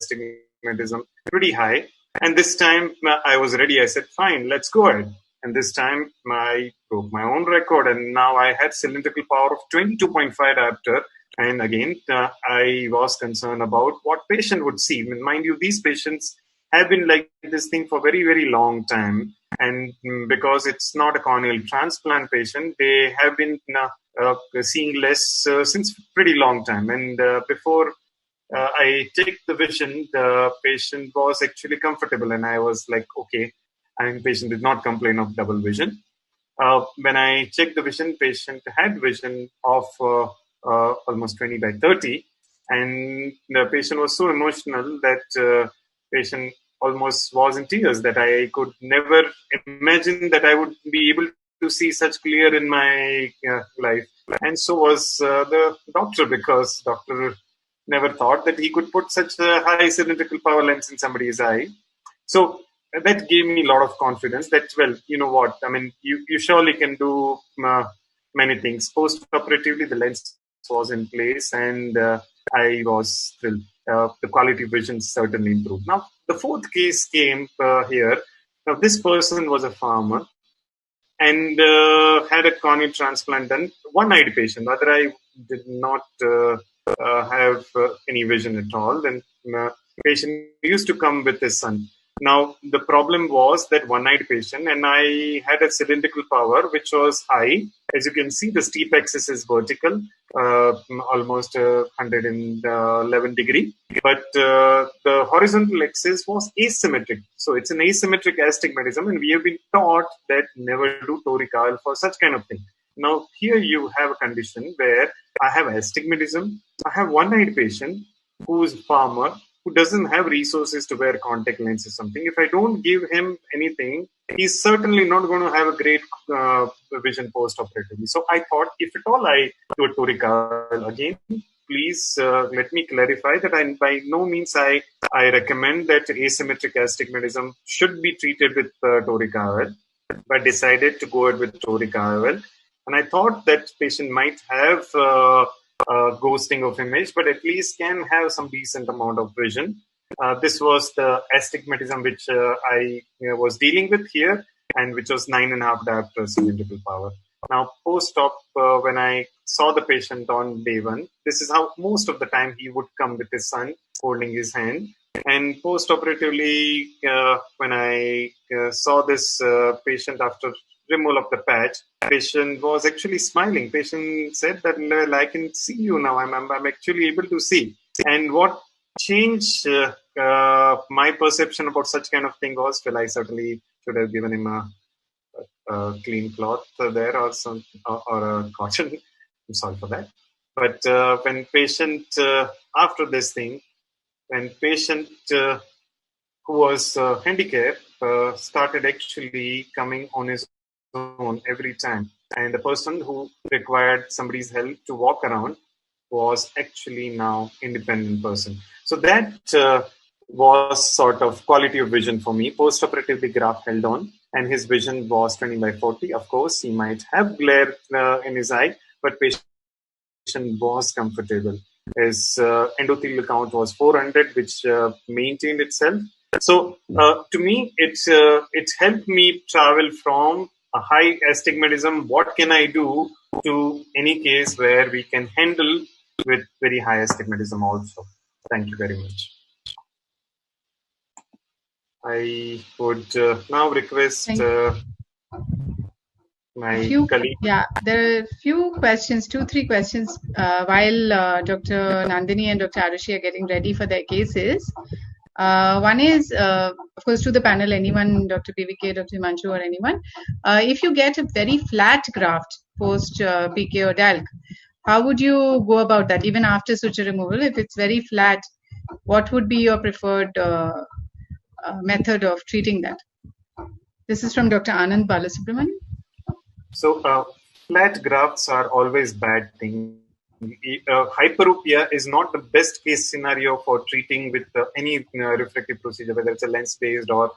astigmatism pretty high. And this time I was ready. I said, fine, let's go ahead. And this time I broke my own record, and now I had cylindrical power of 22.5 diopter. And again, I was concerned about what patient would see. I mean, mind you, these patients have been like this thing for very, very long time. And because it's not a corneal transplant patient, they have been seeing less since pretty long time. And before I checked the vision, the patient was actually comfortable, and I was like, okay. And patient did not complain of double vision. When I checked the vision, patient had vision of almost 20/30, and the patient was so emotional that patient almost was in tears, that I could never imagine that I would be able to see such clear in my life. And so was the doctor, because doctor never thought that he could put such a high cylindrical power lens in somebody's eye. So that gave me a lot of confidence that, well, you know what, I mean, you surely can do many things. Post-operatively, the lens was in place, and I was thrilled. The quality of vision certainly improved. Now, the fourth case came here. Now, this person was a farmer and had a corneal transplant done. One-eyed patient. Other eye did not have any vision at all. And patient used to come with his son. Now, the problem was that one-eyed patient, and I had a cylindrical power which was high. As you can see, the steep axis is vertical, almost 111 degree. But the horizontal axis was asymmetric. So it's an asymmetric astigmatism, and we have been taught that never do toric IOL for such kind of thing. Now, here you have a condition where I have astigmatism. I have one-eyed patient who is farmer, who doesn't have resources to wear contact lenses or something. If I don't give him anything, he's certainly not going to have a great vision post-operatively. So I thought, if at all I do a toric IOL again, please let me clarify that by no means I recommend that asymmetric astigmatism should be treated with Toric IOL, but decided to go ahead with Toric IOL. And I thought that patient might have ghosting of image, but at least can have some decent amount of vision. This was the astigmatism which I was dealing with here, and which was 9.5 diopter cylindrical power. Now, post-op, when I saw the patient on day 1, this is how most of the time he would come with his son holding his hand. And post-operatively, when I saw this patient after removal of the patch, patient was actually smiling. Patient said that, well, I can see you now. I'm actually able to see. And what changed my perception about such kind of thing was, well, I certainly should have given him a clean cloth there or some or a cotton. I'm sorry for that. But when patient after this thing, when patient who was handicapped started actually coming on his own every time, and the person who required somebody's help to walk around was actually now independent person. So that was sort of quality of vision for me. Post-operative, the graph held on, and his vision was 20/40. Of course, he might have glare in his eye, but patient was comfortable. His endothelial count was 400, which maintained itself. So to me, it helped me travel from a high astigmatism. What can I do to any case where we can handle with very high astigmatism also. Thank you very much. I would now request my colleague. Yeah, there are a few questions, 2-3 questions while Dr. Nandini and Dr. Arushi are getting ready for their cases. One is, of course, to the panel, anyone, Dr. PVK, Dr. Himanshu, or anyone, if you get a very flat graft post PK or DALC, how would you go about that, even after suture removal? If it's very flat, what would be your preferred method of treating that? This is from Dr. Anand Balasubramanian. So, flat grafts are always bad thing. Hyperopia is not the best case scenario for treating with any refractive procedure, whether it's a lens-based or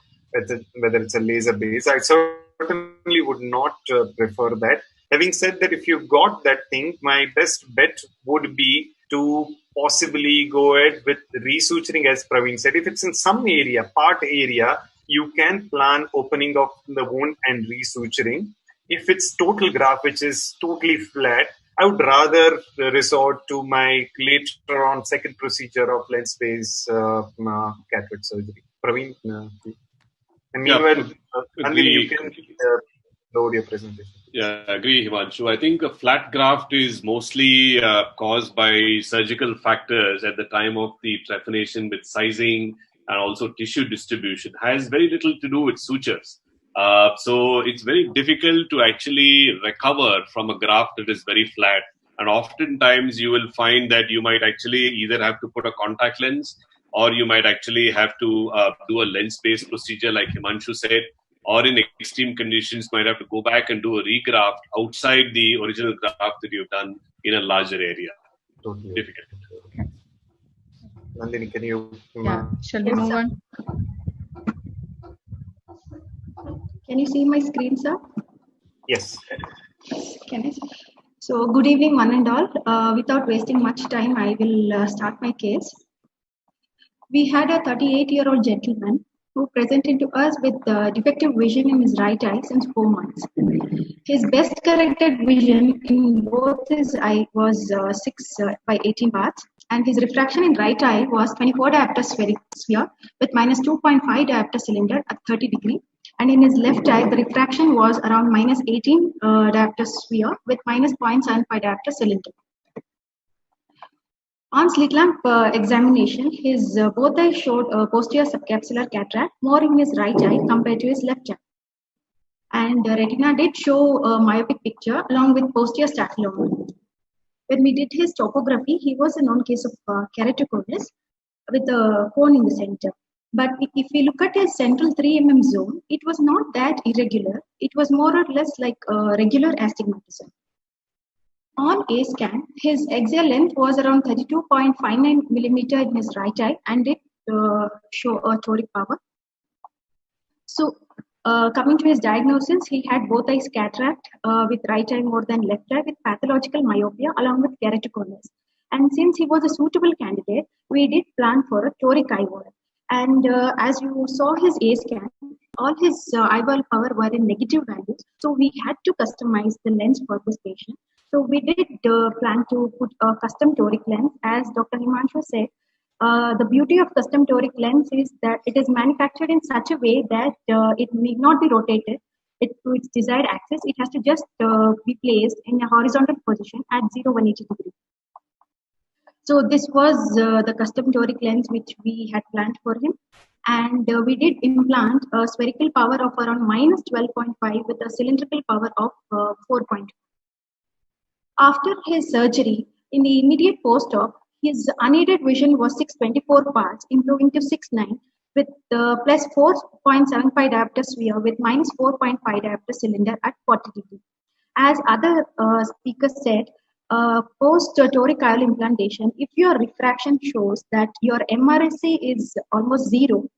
whether it's a laser-based. I certainly would not prefer that. Having said that, if you've got that thing, my best bet would be to possibly go ahead with resuturing, as Praveen said. If it's in some area, part area, you can plan opening of the wound and resuturing. If it's total graft, which is totally flat, I would rather resort to my later on second procedure of lens-based cataract surgery. Praveen, and meanwhile, Nandini, you can load your presentation. Yeah, I agree, Himanshu. I think a flat graft is mostly caused by surgical factors at the time of the trephination, with sizing and also tissue distribution. It has very little to do with sutures. So it's very difficult to actually recover from a graft that is very flat. And oftentimes you will find that you might actually either have to put a contact lens, or you might actually have to do a lens-based procedure like Himanshu said, or in extreme conditions might have to go back and do a regraft outside the original graft that you've done in a larger area. Totally difficult. Okay. Nandini, can you? Shall we move on? Can you see my screen, sir? Yes. Can I? So, good evening, one and all. Without wasting much time, I will start my case. We had a 38-year-old gentleman who presented to us with defective vision in his right eye since 4 months. His best corrected vision in both his eye was 6/18 parts, and his refraction in right eye was 24 diopter spheric sphere with minus 2.5 diopter cylinder at 30 degree. And in his left eye, the refraction was around minus 18 diopter sphere with minus 0.75 diopter cylinder. On slit lamp examination, his both eyes showed posterior subcapsular cataract more in his right eye compared to his left eye. And retina did show a myopic picture along with posterior staphyloma. When we did his topography, he was a known case of keratoconus with a cone in the center. But if we look at his central 3 mm zone, it was not that irregular. It was more or less like a regular astigmatism. On A scan, his axial length was around 32.59 millimeter in his right eye and did show a toric power. So, coming to his diagnosis, he had both eyes cataract with right eye more than left eye with pathological myopia along with keratoconus. And since he was a suitable candidate, we did plan for a toric IOL. And as you saw his A scan, all his eyeball power were in negative values. So we had to customize the lens for this patient. So we did plan to put a custom toric lens. As Dr. Himanshu said, the beauty of custom toric lens is that it is manufactured in such a way that it need not be rotated to its desired axis. It has to just be placed in a horizontal position at 180 degrees. So this was the custom toric lens which we had planned for him. And we did implant a spherical power of around minus 12.5 with a cylindrical power of 4.2. After his surgery, in the immediate post-op, his unaided vision was 624 parts, improving to 6.9 with plus 4.75 diopter sphere with minus 4.5 diopter cylinder at 40 degrees. As other speakers said, post-toric IOL implantation, if your refraction shows that your MRSA is almost zero,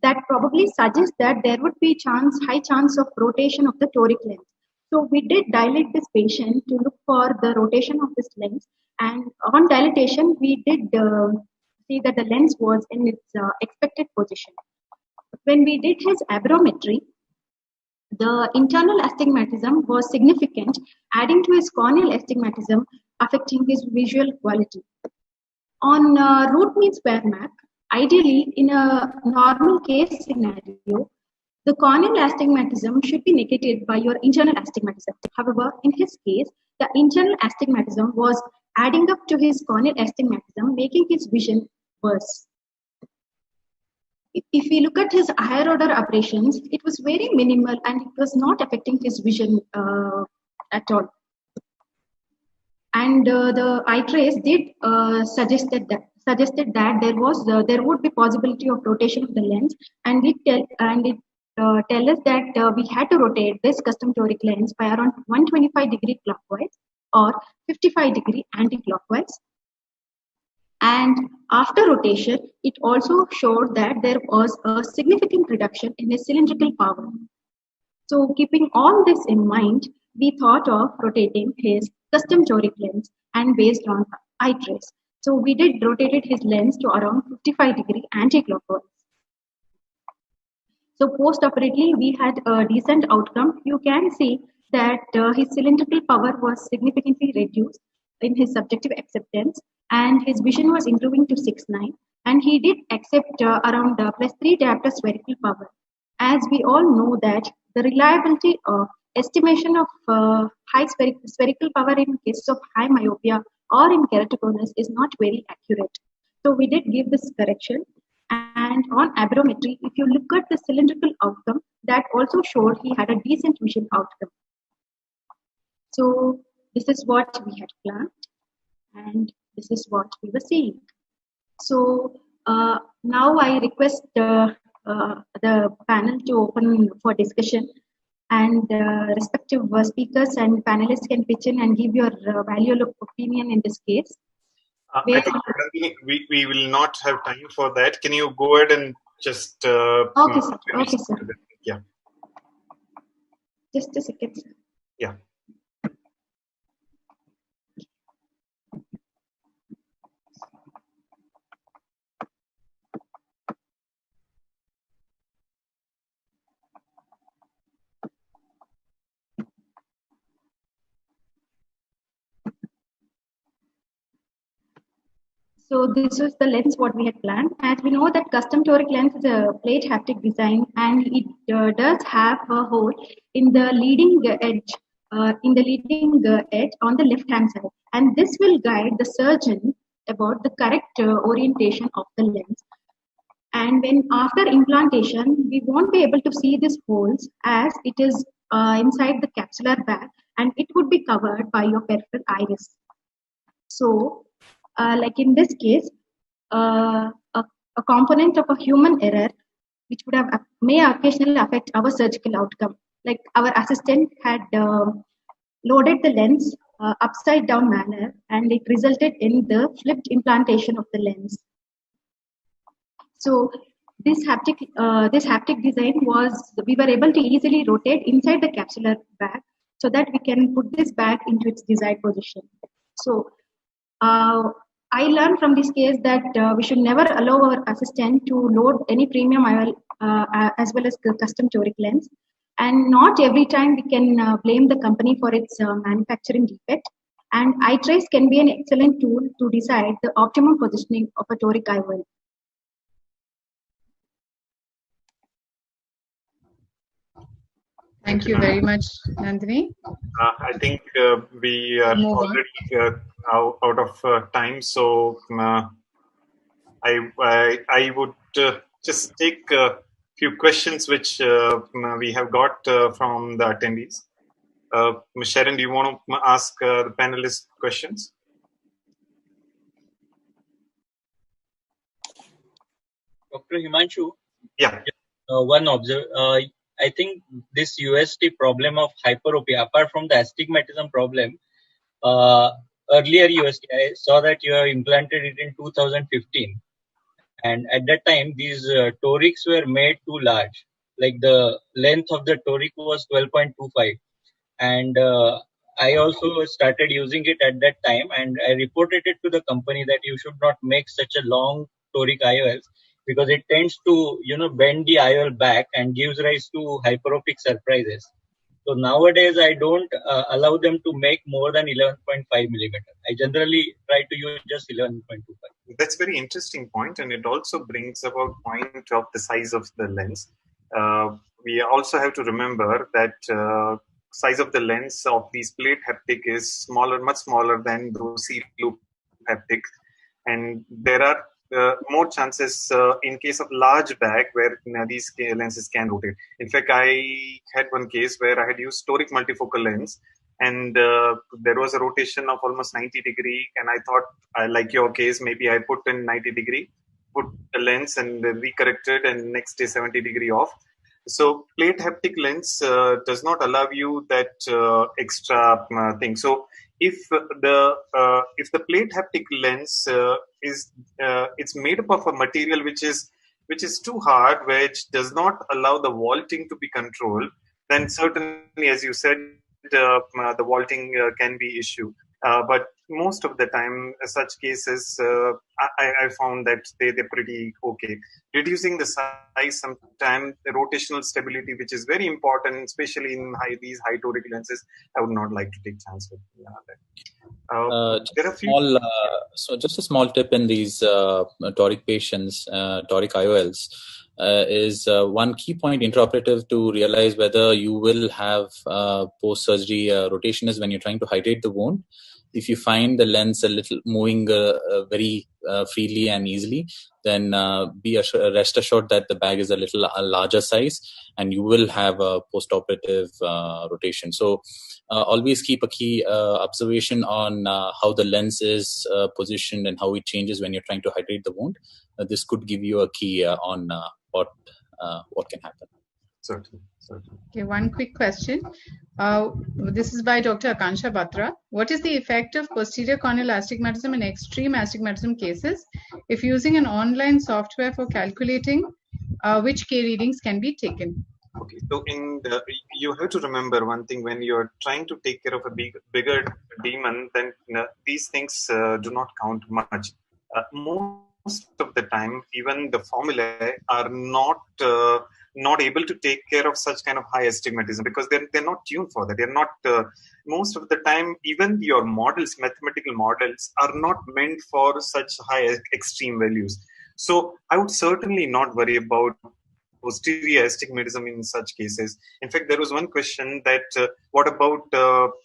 that probably suggests that there would be high chance of rotation of the toric lens. So we did dilate this patient to look for the rotation of this lens, and on dilatation, we did see that the lens was in its expected position. When we did his aberrometry, the internal astigmatism was significant, adding to his corneal astigmatism, affecting his visual quality. On root mean square map, ideally in a normal case scenario, the corneal astigmatism should be negated by your internal astigmatism. However, in his case, the internal astigmatism was adding up to his corneal astigmatism, making his vision worse. If we look at his higher order aberrations, it was very minimal and it was not affecting his vision at all. And the eye trace did suggested that there would be possibility of rotation of the lens, and it tell us that we had to rotate this custom toric lens by around 125 degree clockwise or 55 degree anti-clockwise. And after rotation, it also showed that there was a significant reduction in his cylindrical power. So keeping all this in mind, we thought of rotating his custom toric lens and based on eye trace. So we did rotated his lens to around 55 degree anti-clockwise. So post-operatively, we had a decent outcome. You can see that his cylindrical power was significantly reduced in his subjective acceptance, and his vision was improving to 6.9, and he did accept around plus 3 diopter spherical power. As we all know that the reliability of estimation of high spherical power in cases of high myopia or in keratoconus is not very accurate. So we did give this correction. And on aberrometry, if you look at the cylindrical outcome, that also showed he had a decent vision outcome. So this is what we had planned, and this is what we were seeing. So now I request the panel to open for discussion, and respective speakers and panelists can pitch in and give your valuable opinion in this case. I think we will not have time for that. Can you go ahead and just... okay, sir. Okay, sir. Yeah. Just a second, sir. Yeah. So this was the lens what we had planned. As we know that custom toric lens is a plate haptic design, and it does have a hole in the leading edge, on the left hand side, and this will guide the surgeon about the correct orientation of the lens. And when after implantation, we won't be able to see these holes as it is inside the capsular bag, and it would be covered by your peripheral iris. So like in this case, a component of a human error, which would have may occasionally affect our surgical outcome. Like our assistant had loaded the lens upside down manner, and it resulted in the flipped implantation of the lens. So this haptic design was, we were able to easily rotate inside the capsular bag so that we can put this bag into its desired position. So I learned from this case that we should never allow our assistant to load any premium IOL as well as the custom toric lens. And not every time we can blame the company for its manufacturing defect. And eye trace can be an excellent tool to decide the optimum positioning of a toric IOL. Thank you very much, Nandini. I think we are already out of time, so I would just take a few questions which we have got from the attendees. Ms. Sharon, do you want to ask the panelists questions? Dr. Himanshu? Yeah. One I think this UST problem of hyperopia, apart from the astigmatism problem, earlier UST, I saw that you have implanted it in 2015. And at that time, these torics were made too large. Like the length of the toric was 12.25. And I also started using it at that time. And I reported it to the company that you should not make such a long toric IOLs, because it tends to, bend the IOL back and gives rise to hyperopic surprises. So nowadays, I don't allow them to make more than 11.5 millimeter. I generally try to use just 11.25. That's a very interesting point, and it also brings about point of the size of the lens. We also have to remember that size of the lens of these plate haptic is smaller, much smaller than those C-loop haptic, and there are more chances in case of large bag where these lenses can rotate. In fact, I had one case where I had used toric multifocal lens, and there was a rotation of almost 90 degree, and I thought, like your case, maybe I put in 90 degree, put the lens and recorrected, and next day 70 degree off. So plate haptic lens does not allow you that extra thing. So if the plate haptic lens it's made up of a material which is too hard, which does not allow the vaulting to be controlled, then certainly, as you said, the vaulting can be issue. But most of the time, such cases, I found that they're pretty okay. Reducing the size, sometimes the rotational stability, which is very important, especially in these high toric lenses, I would not like to take chance with that. There are few. So just a small tip in these toric patients, toric IOLs, is one key point intraoperative to realize whether you will have post-surgery rotation is when you're trying to hydrate the wound. If you find the lens a little moving very freely and easily, then rest assured that the bag is a little larger size, and you will have a post-operative rotation. So always keep a key observation on how the lens is positioned and how it changes when you're trying to hydrate the wound. This could give you a key on what can happen. Certainly. Okay, one quick question. This is by Dr. Akansha Batra. What is the effect of posterior corneal astigmatism in extreme astigmatism cases if using an online software for calculating which K readings can be taken? Okay, so you have to remember one thing: when you're trying to take care of a bigger demon, then these things do not count much. Most of the time, even the formulae are not able to take care of such kind of high astigmatism because they're not tuned for that. They're not. Most of the time, even your models, mathematical models, are not meant for such high extreme values. So I would certainly not worry about posterior astigmatism in such cases. In fact, there was one question that what about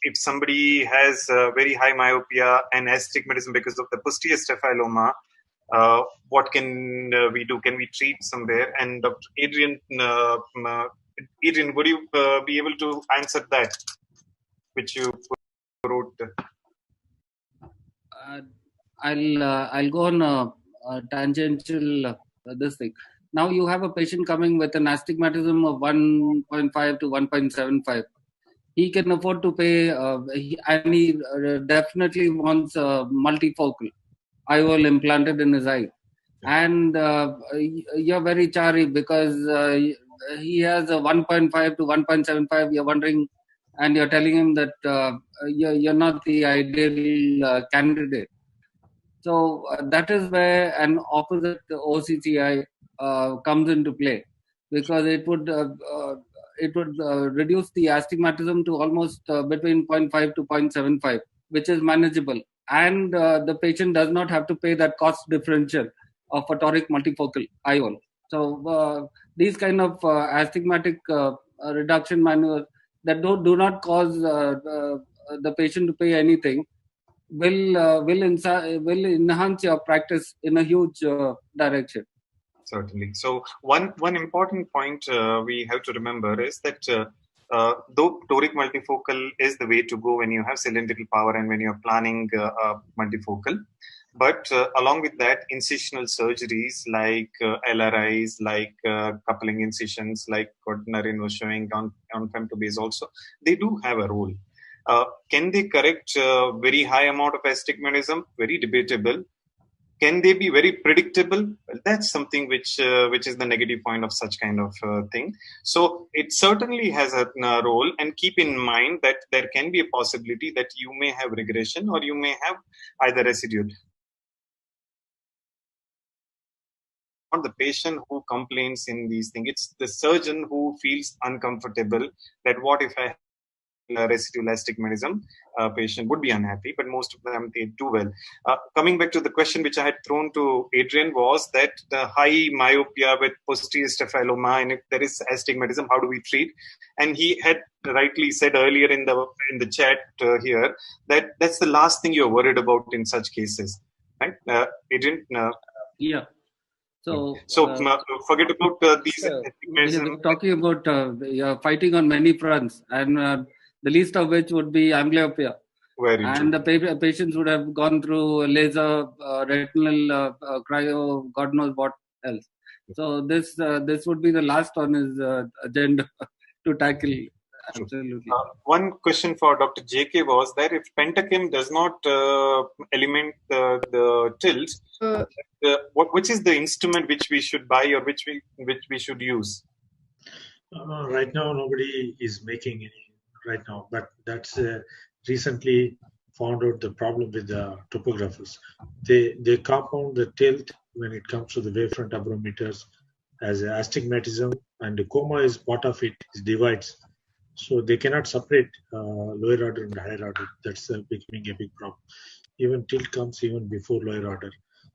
if somebody has very high myopia and astigmatism because of the posterior staphyloma? What can we do? Can we treat somewhere? And Dr. Adrian, would you be able to answer that, which you wrote? I'll go on tangential this thing. Now you have a patient coming with an astigmatism of 1.5 to 1.75. he can afford to pay, and he definitely wants multifocal IOL implanted in his eye. And you're very chary because he has a 1.5 to 1.75. You're wondering, and you're telling him that you're not the ideal candidate. So that is where an opposite OCCI comes into play, because it would reduce the astigmatism to almost between 0.5 to 0.75, which is manageable, and the patient does not have to pay that cost differential of a toric multifocal IOL. So these kind of astigmatic reduction manuals that do not cause the patient to pay anything will enhance your practice in a huge direction. Certainly. So one important point we have to remember is that though toric multifocal is the way to go when you have cylindrical power and when you're planning multifocal, but along with that, incisional surgeries like LRIs, like coupling incisions, like coronary showing on femtobase also, they do have a role. Can they correct very high amount of astigmatism? Very debatable. Can they be very predictable? Well, that's something which is the negative point of such kind of thing. So it certainly has a role, and keep in mind that there can be a possibility that you may have regression or you may have either residual. Not the patient who complains in these things. It's the surgeon who feels uncomfortable that what if I residual astigmatism, patient would be unhappy, but most of them, they do well. Coming back to the question which I had thrown to Adrian was that the high myopia with posterior staphyloma, and if there is astigmatism, how do we treat? And he had rightly said earlier in the chat here that that's the last thing you're worried about in such cases, right? Adrian? Yeah. So forget about these. We're talking about you're fighting on many fronts, and the least of which would be amblyopia. And the patients would have gone through laser, retinal, cryo, God knows what else. So this would be the last on his agenda to tackle. Absolutely. One question for Dr. JK was that if Pentachem does not eliminate the tilt, which is the instrument which we should buy or which we should use? Right now, nobody is making any right now, but that's recently found out the problem with the topographers. They compound the tilt when it comes to the wavefront aberrometers as astigmatism, and the coma is part of it, it divides. So they cannot separate lower order and higher order. That's becoming a big problem. Even tilt comes even before lower order.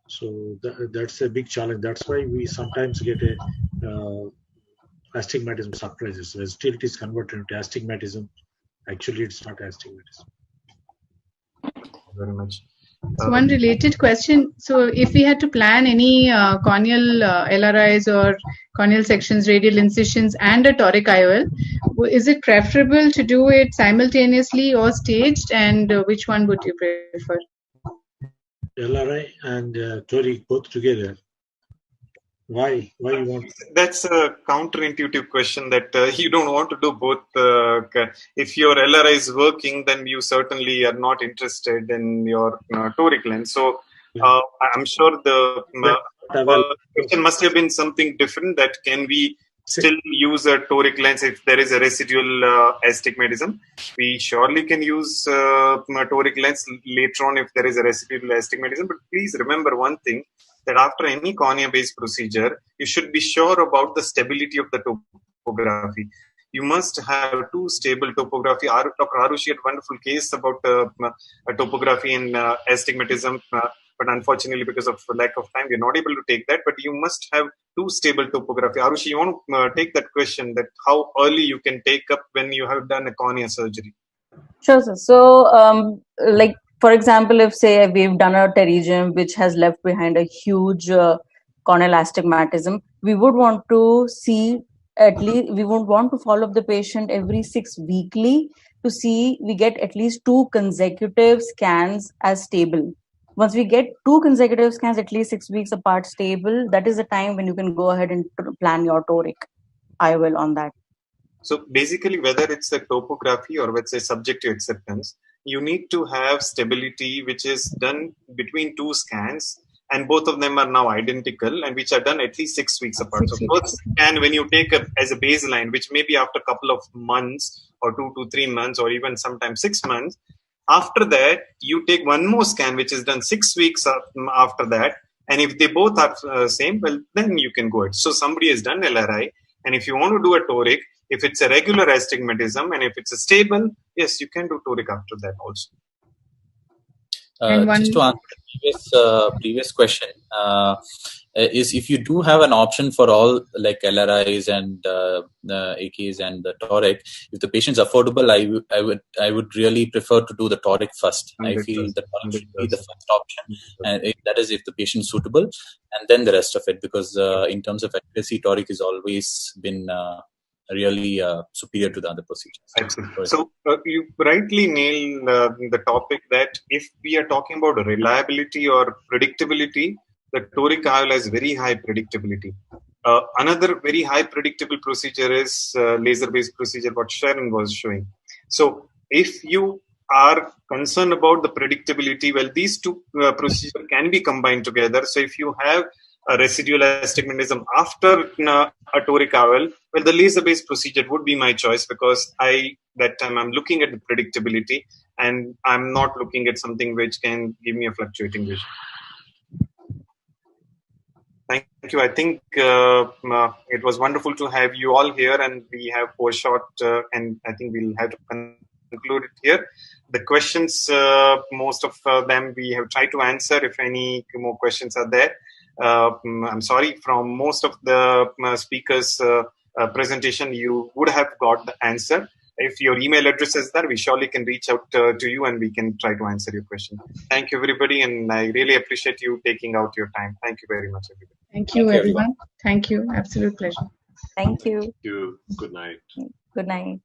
So that's a big challenge. That's why we sometimes get a astigmatism surprises. As tilt is converted into astigmatism, actually it's not astigmatism. Very much. So one related question. So if we had to plan any corneal LRIs or corneal sections, radial incisions, and a toric IOL, is it preferable to do it simultaneously or staged, and which one would you prefer? LRI and toric both together. Why you want? That's a counterintuitive question that you don't want to do both. If your LRI is working, then you certainly are not interested in your toric lens. So I'm sure the question must have been something different. That can we still use a toric lens if there is a residual astigmatism? We surely can use a toric lens later on if there is a residual astigmatism. But please remember one thing, that after any cornea-based procedure, you should be sure about the stability of the topography. You must have two stable topography. Dr. Arushi had a wonderful case about topography and astigmatism, but unfortunately, because of lack of time, we're not able to take that. But you must have two stable topography. Arushi, you want to take that question, that how early you can take up when you have done a cornea surgery? Sure, sir. So, like, for example, if say we've done a pterygium which has left behind a huge corneal astigmatism, we would want to see we would want to follow up the patient every 6 weekly to see we get at least 2 consecutive scans as stable. Once we get 2 consecutive scans at least 6 weeks apart stable, that is the time when you can go ahead and plan your toric IOL on that. So basically, whether it's a topography or let's say subjective acceptance, you need to have stability which is done between two scans, and both of them are now identical and which are done at least 6 weeks apart. So first scan, when you take as a baseline, which may be after a couple of months or 2 to 3 months or even sometimes 6 months, after that, you take one more scan which is done 6 weeks after that. And if they both are same, well, then you can go ahead. So somebody has done LRI, and if you want to do a toric, if it's a regular astigmatism and if it's a stable, yes, you can do toric after that also. Just to answer the previous question, is if you do have an option for all like LRIs and AKs and the toric, if the patient's affordable, I would really prefer to do the toric first. 100%. I feel the toric should be the first option, and that is if the patient's suitable, and then the rest of it, because in terms of accuracy, toric has always been really superior to the other procedures. Absolutely. So you rightly nailed the topic that if we are talking about reliability or predictability, the Toric IOL has very high predictability. Another very high predictable procedure is laser-based procedure, what Sharon was showing. So if you are concerned about the predictability, well, these two procedures can be combined together. So if you have a residual astigmatism after a Toric IOL, well, the laser-based procedure would be my choice, because that time I'm looking at the predictability and I'm not looking at something which can give me a fluctuating vision. Thank you. I think it was wonderful to have you all here, and we have foreshot, and I think we'll have to conclude it here. The questions, most of them we have tried to answer. If any more questions are there, I'm sorry, from most of the speakers' presentation, you would have got the answer. If your email address is there, we surely can reach out to you and we can try to answer your question. Thank you, everybody, and I really appreciate you taking out your time. Thank you very much, everybody. Thank you, everyone. Thank you. Absolute pleasure. Thank you. Thank you. Good night. Good night.